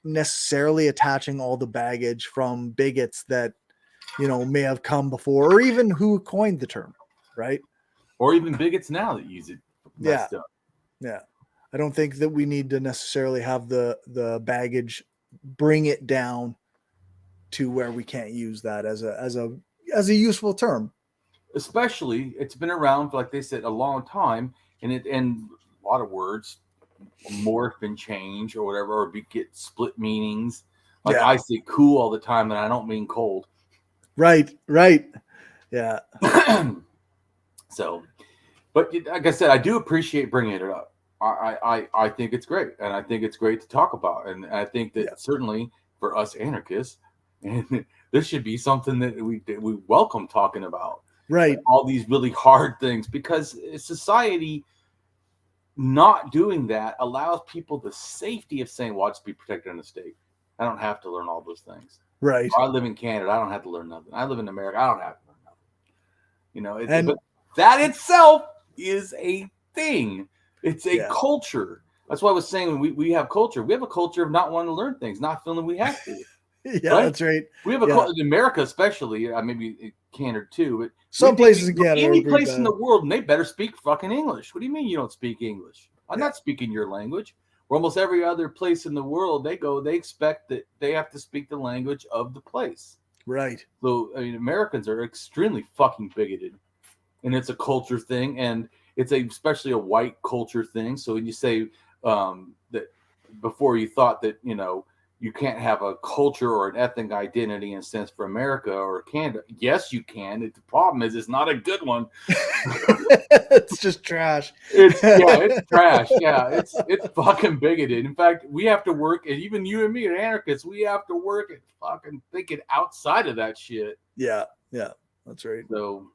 necessarily attaching all the baggage from bigots that, may have come before, or even who coined the term, right? Or even bigots now that use it. Yeah. Yeah. I don't think that we need to necessarily have the baggage bring it down to where we can't use that as a useful term. Especially, it's been around for, like they said, a long time, and a lot of words morph and change or whatever, or get split meanings. Like I say cool all the time, and I don't mean cold. Right. Yeah. So, but like I said, I do appreciate bringing it up. I think it's great, and I think it's great to talk about, and I think that certainly for us anarchists, and this should be something that we welcome talking about. Right. All these really hard things, because society not doing that allows people the safety of saying, well, I'll just be protected in the state. I don't have to learn all those things. Right. Or I live in Canada. I don't have to learn nothing. I live in America. I don't have to learn nothing. But that itself is a thing. It's a culture. That's why I was saying we have culture. We have a culture of not wanting to learn things, not feeling we have to. Yeah, right? That's right. We have a culture in America, especially. Maybe Canada too, but some places in Canada, any place in the world, and they better speak fucking English. What do you mean you don't speak English? I'm not speaking your language. Where almost every other place in the world they go, they expect that they have to speak the language of the place. Right. So I mean, Americans are extremely fucking bigoted, and it's a culture thing, and it's especially a white culture thing. So when you say that before you thought that you can't have a culture or an ethnic identity in a sense for America or Canada. Yes, you can. The problem is it's not a good one. It's just trash. It's trash. Yeah, it's fucking bigoted. In fact, we have to work, and even you and me, are anarchists, we have to work at fucking thinking outside of that shit. Yeah, that's right. So,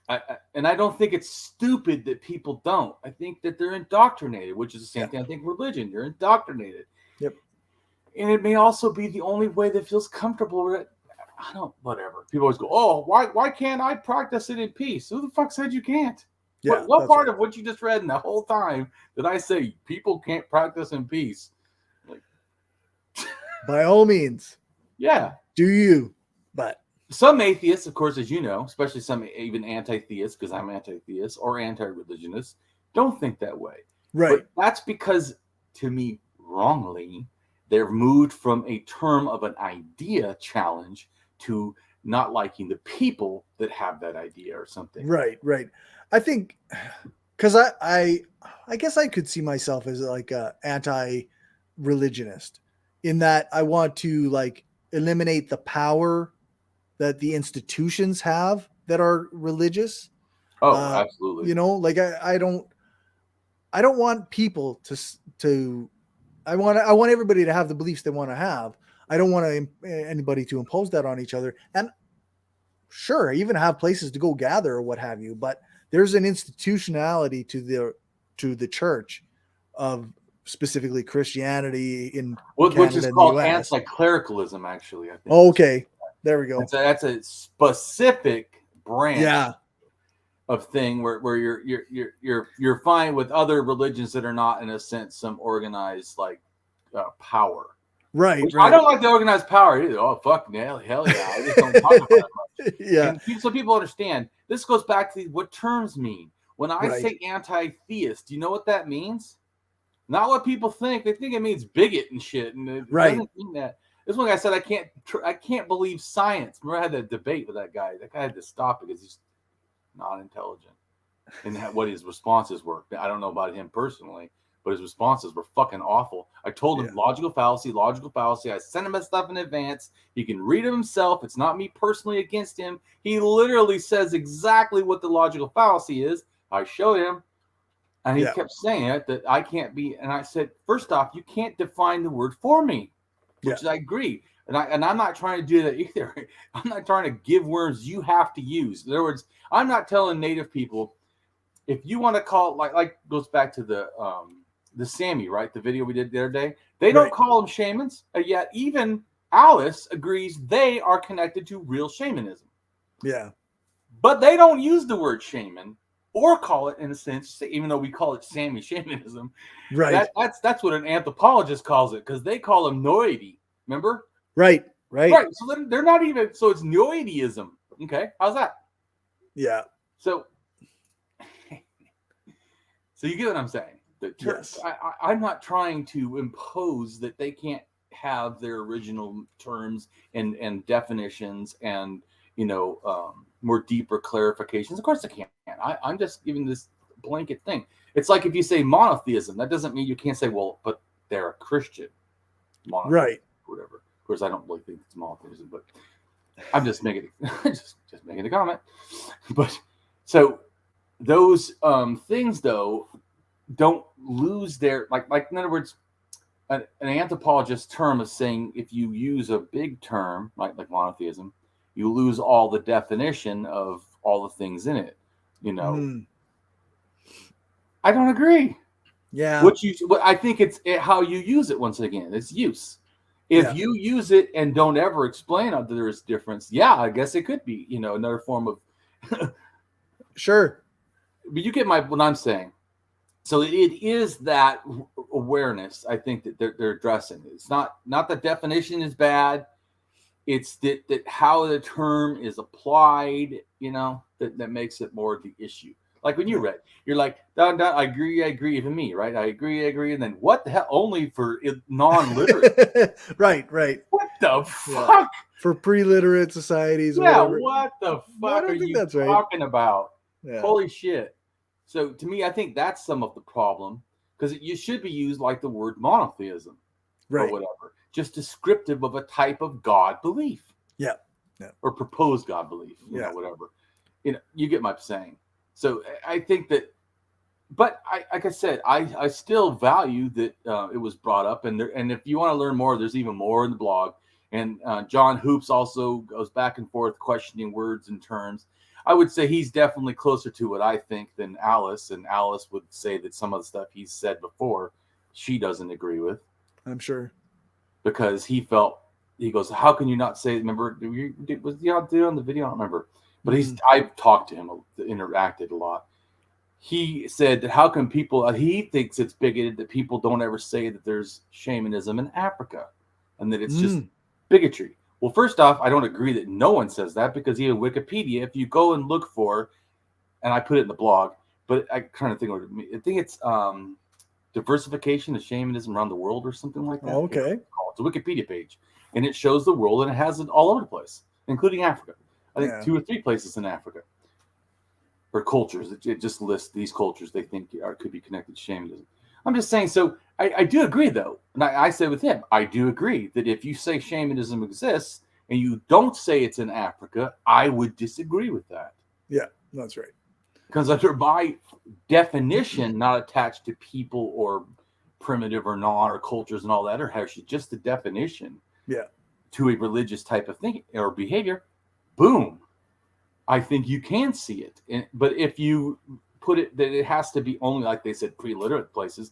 I don't think it's stupid that people don't. I think that they're indoctrinated, which is the same thing. I think religion, you're indoctrinated. Yep. And it may also be the only way that feels comfortable with it. Whatever. People always go, oh, why can't I practice it in peace? Who the fuck said you can't? Yeah, what part of what you just read in the whole time did I say people can't practice in peace? By all means. Yeah. Do you? But some atheists, of course, as you know, especially some even anti-theists, because I'm anti-theist or anti-religionist, don't think that way. Right. But that's because, to me, wrongly, they're moved from a term of an idea challenge to not liking the people that have that idea or something. Right. I think because I guess I could see myself as like a anti-religionist in that I want to eliminate the power that the institutions have that are religious. Oh, absolutely. I don't want people to I want everybody to have the beliefs they want to have. I don't want anybody to impose that on each other. And sure, I even have places to go gather or what have you, but there's an institutionality to the church of specifically Christianity in which Canada is and called the US. Anti-clericalism, actually. I think. Okay, there we go. That's a specific branch. Yeah. Of thing where you're fine with other religions that are not, in a sense, some organized power. Right. I don't like the organized power either. Oh fuck, hell yeah! I just don't talk about it much. Yeah. And so people understand. This goes back to what terms mean. When I say anti-theist, do you know what that means? Not what people think. They think it means bigot and shit, and it doesn't mean that. This one guy said, I can't believe science. Remember, I had that debate with that guy. That guy had to stop because he's not intelligent, and what his responses were. I don't know about him personally, but his responses were fucking awful. I told him logical fallacy. I sent him that stuff in advance. He can read it himself. It's not me personally against him. He literally says exactly what the logical fallacy is. I showed him, and he kept saying it, that I can't be. And I said, first off, you can't define the word for me, which I agree. And I'm not trying to do that either. I'm not trying to give words you have to use. In other words, I'm not telling Native people, if you want to call it, like goes back to the Sami, right? The video we did the other day. They don't call them shamans, yet even Alice agrees they are connected to real shamanism. Yeah. But they don't use the word shaman or call it, in a sense, even though we call it Sami shamanism. Right. That's what an anthropologist calls it, because they call them noidi. Remember? Right. So they're not even. So it's noidism. Okay, how's that? Yeah. So you get what I'm saying? Yes. I'm not trying to impose that they can't have their original terms and definitions and more deeper clarifications. Of course I can't. I'm just giving this blanket thing. It's like if you say monotheism, that doesn't mean you can't say, well, but they're a Christian. Right. Whatever. Of course, I don't really think it's monotheism, but I'm just making just making a comment. But so those things though don't lose their like in other words, an anthropologist term is saying if you use a big term like monotheism, you lose all the definition of all the things in it. I don't agree. Yeah. What I think it's how you use it. Once again, it's use. If you use it and don't ever explain that there is difference, I guess it could be, another form of. Sure. But you get what I'm saying. So it is that awareness, I think, that they're addressing. It's not the definition is bad. It's that how the term is applied, that makes it more the issue. Like when you read, you're like, I agree, even me, right? I agree. And then what the hell? Only for non-literate. Right. What the fuck? For pre-literate societies or yeah, whatever. What the fuck are you talking about? Yeah. Holy shit. So to me, I think that's some of the problem, because you should be used like the word monotheism or whatever, just descriptive of a type of God belief. Yeah. Or proposed God belief, whatever. You get my saying. So I think that, but like I said, I still value that it was brought up, and if you want to learn more, there's even more in the blog. And John Hoops also goes back and forth questioning words and terms. I would say he's definitely closer to what I think than Alice, and Alice would say that some of the stuff he's said before, she doesn't agree with. I'm sure. Because he goes, how can you not say, remember, was he out there on the video? I don't remember. But I've talked to him, interacted a lot. He said that how can people, he thinks it's bigoted that people don't ever say that there's shamanism in Africa and that it's just bigotry. Well, first off, I don't agree that no one says that, because even Wikipedia, if you go and look for, and I put it in the blog, but I kind of think it's diversification of shamanism around the world or something like that. Okay. It's a Wikipedia page, and it shows the world, and it has it all over the place, including Africa. I think 2 or 3 places in Africa, or cultures. It just lists these cultures they think could be connected to shamanism. I'm just saying. So I do agree, though, and I say with him, I do agree that if you say shamanism exists and you don't say it's in Africa, I would disagree with that. Yeah, that's right. Because under my definition, not attached to people or primitive or non or cultures and all that, or actually just the definition to a religious type of thing or behavior, boom, I think you can see it. But if you put it that it has to be only, like they said, pre-literate places,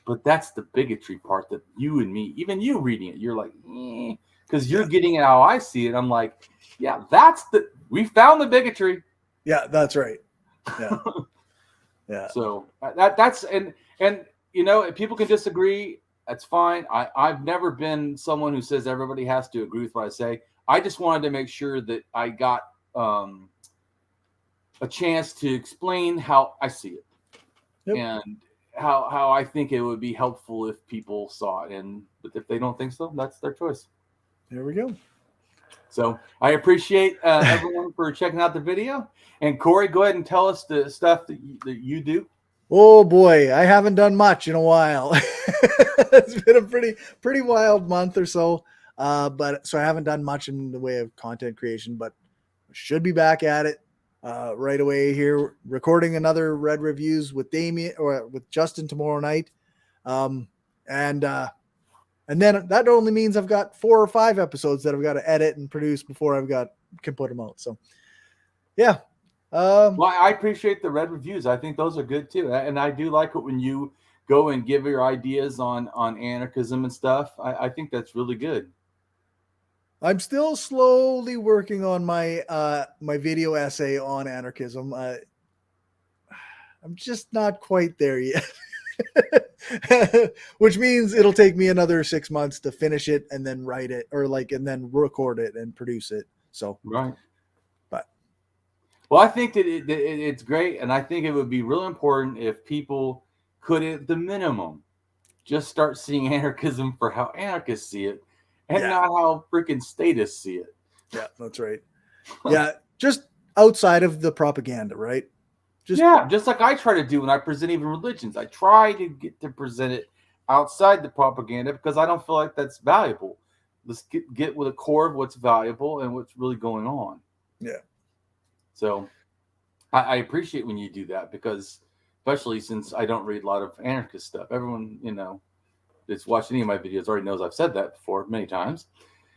but that's the bigotry part that you and me, even you reading it, you're like, because you're getting it how I see it. I'm like, yeah, we found the bigotry. Yeah, that's right. Yeah. Yeah. So that's and if people can disagree, that's fine. I've never been someone who says everybody has to agree with what I say. I just wanted to make sure that I got a chance to explain how I see it, and how I think it would be helpful if people saw it. But if they don't think so, that's their choice. There we go. So I appreciate everyone for checking out the video. And Cory, go ahead and tell us the stuff that you do. Oh boy, I haven't done much in a while. It's been a pretty wild month or so. But so I haven't done much in the way of content creation, but should be back at it right away here, recording another Red Reviews with Damien or with Justin tomorrow night. And then that only means I've got 4 or 5 episodes that I've got to edit and produce before can put them out. So yeah. Well, I appreciate the Red Reviews. I think those are good too. And I do like it when you go and give your ideas on anarchism and stuff. I think that's really good. I'm still slowly working on my my video essay on anarchism. I'm just not quite there yet. Which means it'll take me another 6 months to finish it and then write it and then record it and produce it. So right. But well, I think that it's great, and I think it would be really important if people could, at the minimum, just start seeing anarchism for how anarchists see it, and not how freaking statists see it. Yeah, that's right. Yeah, just outside of the propaganda, right? Just like I try to do when I present even religions. I try to get to present it outside the propaganda because I don't feel like that's valuable. Let's get with a core of what's valuable and what's really going on. Yeah. So I appreciate when you do that, because especially since I don't read a lot of anarchist stuff. Everyone, that's watched any of my videos already knows I've said that before many times.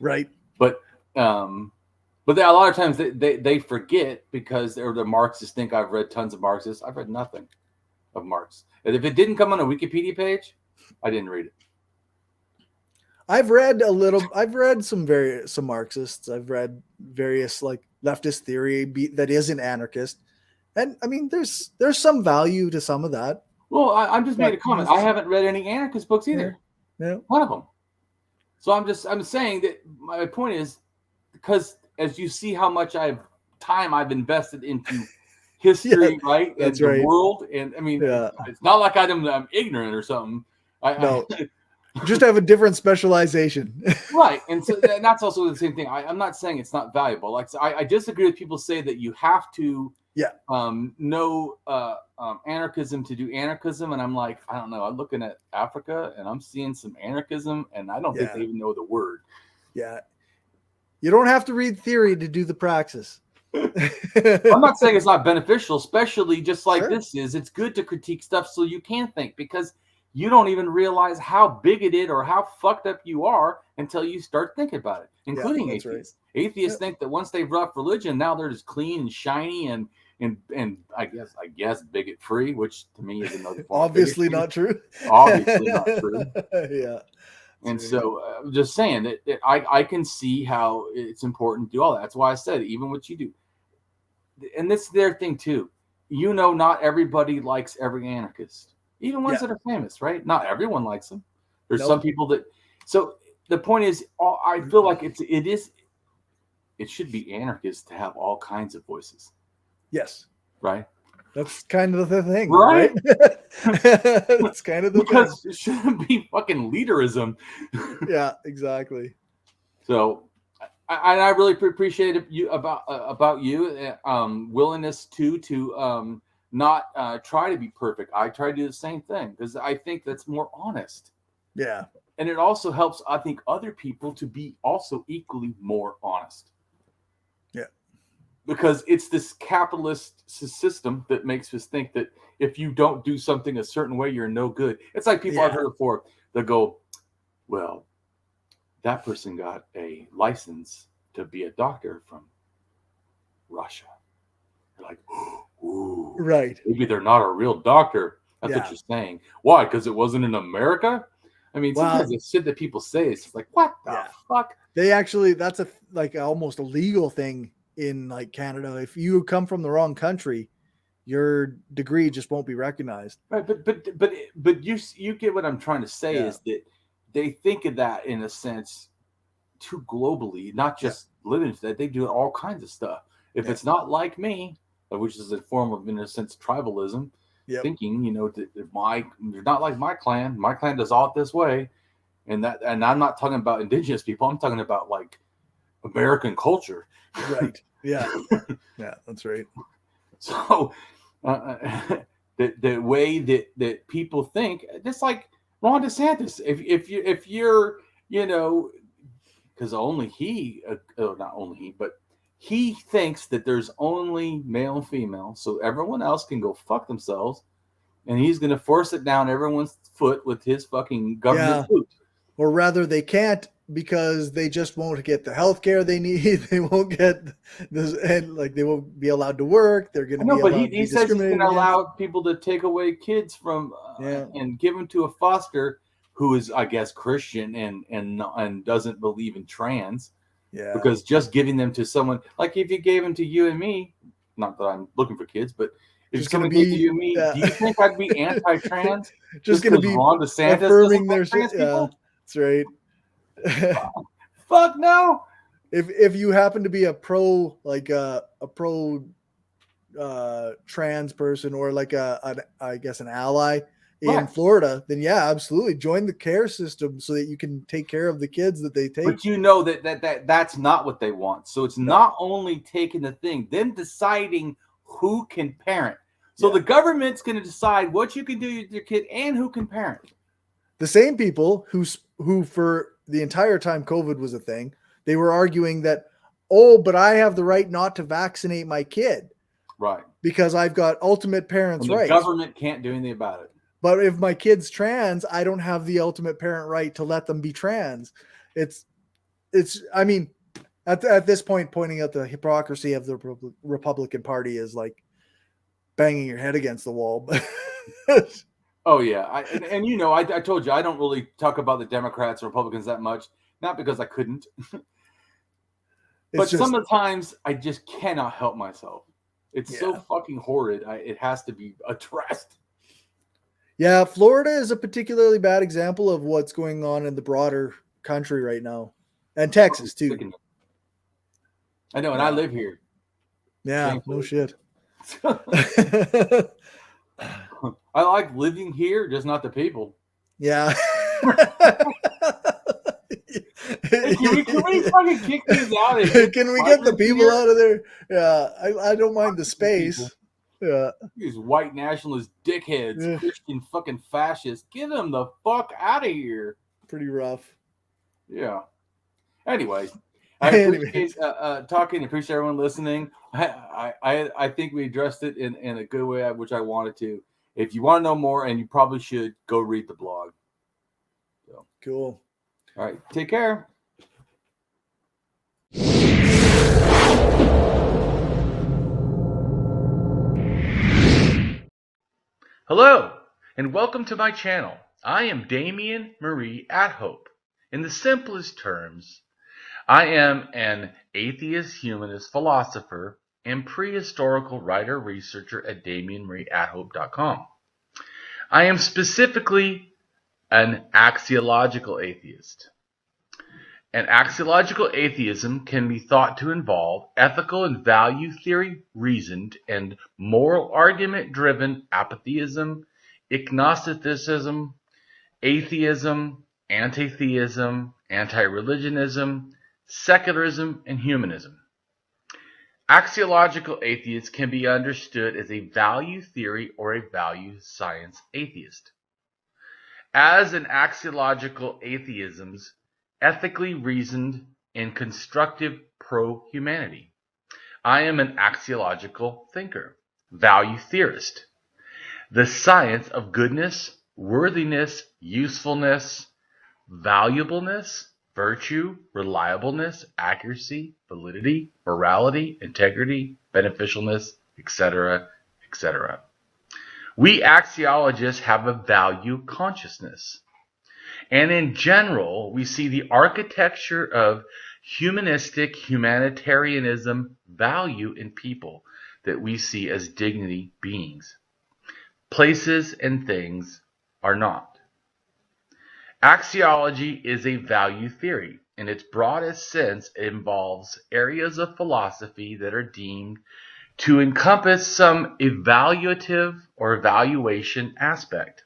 Right. But a lot of times they forget because the Marxists think I've read tons of Marxists. I've read nothing of Marx. And if it didn't come on a Wikipedia page, I didn't read it. I've read some Marxists. I've read various leftist theory that isn't anarchist. And I mean, there's some value to some of that. Well, I'm just made a comment. I haven't read any anarchist books either. Yeah. One of them. So I'm saying that my point is, because as you see how much time I've invested into history, right? And the world. And I mean, it's not like I'm ignorant or something. No. Just have a different specialization. Right. And so that's also the same thing. I'm not saying it's not valuable. Like, so I disagree with people say that you have to know anarchism to do anarchism. And I'm like, I don't know. I'm looking at Africa and I'm seeing some anarchism and I don't think they even know the word. Yeah. You don't have to read theory to do the praxis. I'm not saying it's not beneficial, especially just like this is. It's good to critique stuff so you can think, because you don't even realize how bigoted or how fucked up you are until you start thinking about it, including atheists. Right. Atheists think that once they've left religion, now they're just clean and shiny and I guess bigot free, which to me is another obviously not true. Obviously not true. Yeah. And so I'm just saying that I can see how it's important to do all that. That's why I said even what you do. And this is their thing too. You know, not everybody likes every anarchist. Even ones that are famous, right? Not everyone likes them. There's some people that. So the point is, I feel like it should be anarchist to have all kinds of voices. Yes. Right. That's kind of the thing, right? That's kind of the because thing. It shouldn't be fucking leaderism. Yeah, exactly. So, I really appreciate you about you willingness to not try to be perfect. I try to do the same thing because I think that's more honest. Yeah. And it also helps, I think, other people to be also equally more honest. Yeah. Because it's this capitalist system that makes us think that if you don't do something a certain way, you're no good. It's like people I've heard before, they'll go, well, that person got a license to be a doctor from Russia. They're like, ooh, right. Maybe they're not a real doctor. That's what you're saying. Why? Because it wasn't in America? I mean, sometimes the shit that people say is just like, what the fuck? They actually, that's almost a legal thing in like Canada. If you come from the wrong country, your degree just won't be recognized. Right, but you get what I'm trying to say is that they think of that in a sense too globally, not just living that. They do all kinds of stuff. If it's not like me, which is a form of, in a sense, tribalism, thinking, you know, you're not like my clan. My clan does all it this way, and I'm not talking about indigenous people. I'm talking about like American culture. Right. Yeah. Yeah, that's right. So the way that people think, just like Ron DeSantis, if you're, you know, because not only he, but he thinks that there's only male and female, so everyone else can go fuck themselves, and he's going to force it down everyone's foot with his fucking government boot. Or rather, they can't because they just won't get the health care they need. They won't get this, and like they won't be allowed to work. They're going to be. But he says he's going to allow people to take away kids from and give them to a foster who is, I guess, Christian and doesn't believe in trans. Yeah. Because just giving them to someone, like if you gave them to you and me, not that I'm looking for kids, but if someone gave to you and me, do you think I'd be anti-trans? just going to be Ron DeSantis affirming their shit. Yeah, that's right. Fuck no. If you happen to be a pro trans person or like I guess an ally in Florida, then absolutely join the care system so that you can take care of the kids that they take. But you know that's not what they want. So it's not only taking the thing, then deciding who can parent. So the government's going to decide what you can do with your kid and who can parent. The same people who for the entire time COVID was a thing, they were arguing that, but I have the right not to vaccinate my kid. Right. Because I've got ultimate parents' rights. The government can't do anything about it. But if my kid's trans, I don't have the ultimate parent right to let them be trans. It's I mean, at this point, pointing out the hypocrisy of the Republican Party is like banging your head against the wall. Oh yeah, and you know, I told you I don't really talk about the Democrats or Republicans that much, not because I couldn't, but sometimes I just cannot help myself. It's so fucking horrid. It has to be addressed. Yeah, Florida is a particularly bad example of what's going on in the broader country right now. And Texas, too. I know, and I live here. Yeah, no shit. I like living here, just not the people. Yeah. Hey, can we fucking kick these out? Can we get the people out of there? Yeah, I don't mind the space. Yeah. These white nationalist dickheads, Christian fucking fascists, get them the fuck out of here. Pretty rough. Yeah. Anyways, I appreciate talking. Appreciate everyone listening. I think we addressed it in a good way, which I wanted to. If you want to know more, and you probably should, go read the blog. So cool. All right. Take care. Hello, and welcome to my channel. I am Damien Marie AtHope. In the simplest terms, I am an atheist-humanist philosopher and prehistorical writer-researcher at DamienMarieAtHope.com. I am specifically an axiological atheist. An axiological atheism can be thought to involve ethical and value theory reasoned and moral argument driven apatheism, Ethnocentrism, atheism, antitheism, antireligionism, secularism, and humanism. Axiological atheists can be understood as a value theory or a value science atheist. As an axiological atheism's ethically reasoned and constructive pro-humanity. I am an axiological thinker, value theorist. The science of goodness, worthiness, usefulness, valuableness, virtue, reliableness, accuracy, validity, morality, integrity, beneficialness, etc., etc. We axiologists have a value consciousness. And in general, we see the architecture of humanistic humanitarianism value in people that we see as dignity beings. Places and things are not. Axiology is a value theory. In its broadest sense, it involves areas of philosophy that are deemed to encompass some evaluative or evaluation aspect.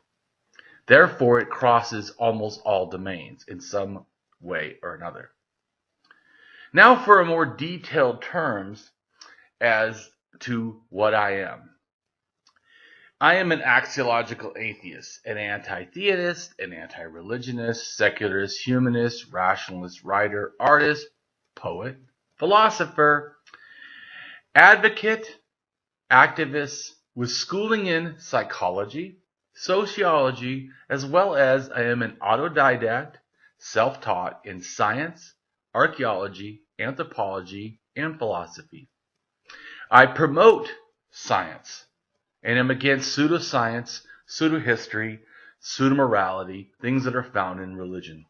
Therefore, it crosses almost all domains in some way or another. Now for a more detailed terms as to what I am. I am an axiological atheist, an anti-theist, an anti-religionist, secularist, humanist, rationalist, writer, artist, poet, philosopher, advocate, activist with schooling in psychology, sociology, as well as I am an autodidact, self-taught in science, archaeology, anthropology, and philosophy. I promote science and am against pseudoscience, pseudohistory, pseudomorality, things that are found in religion.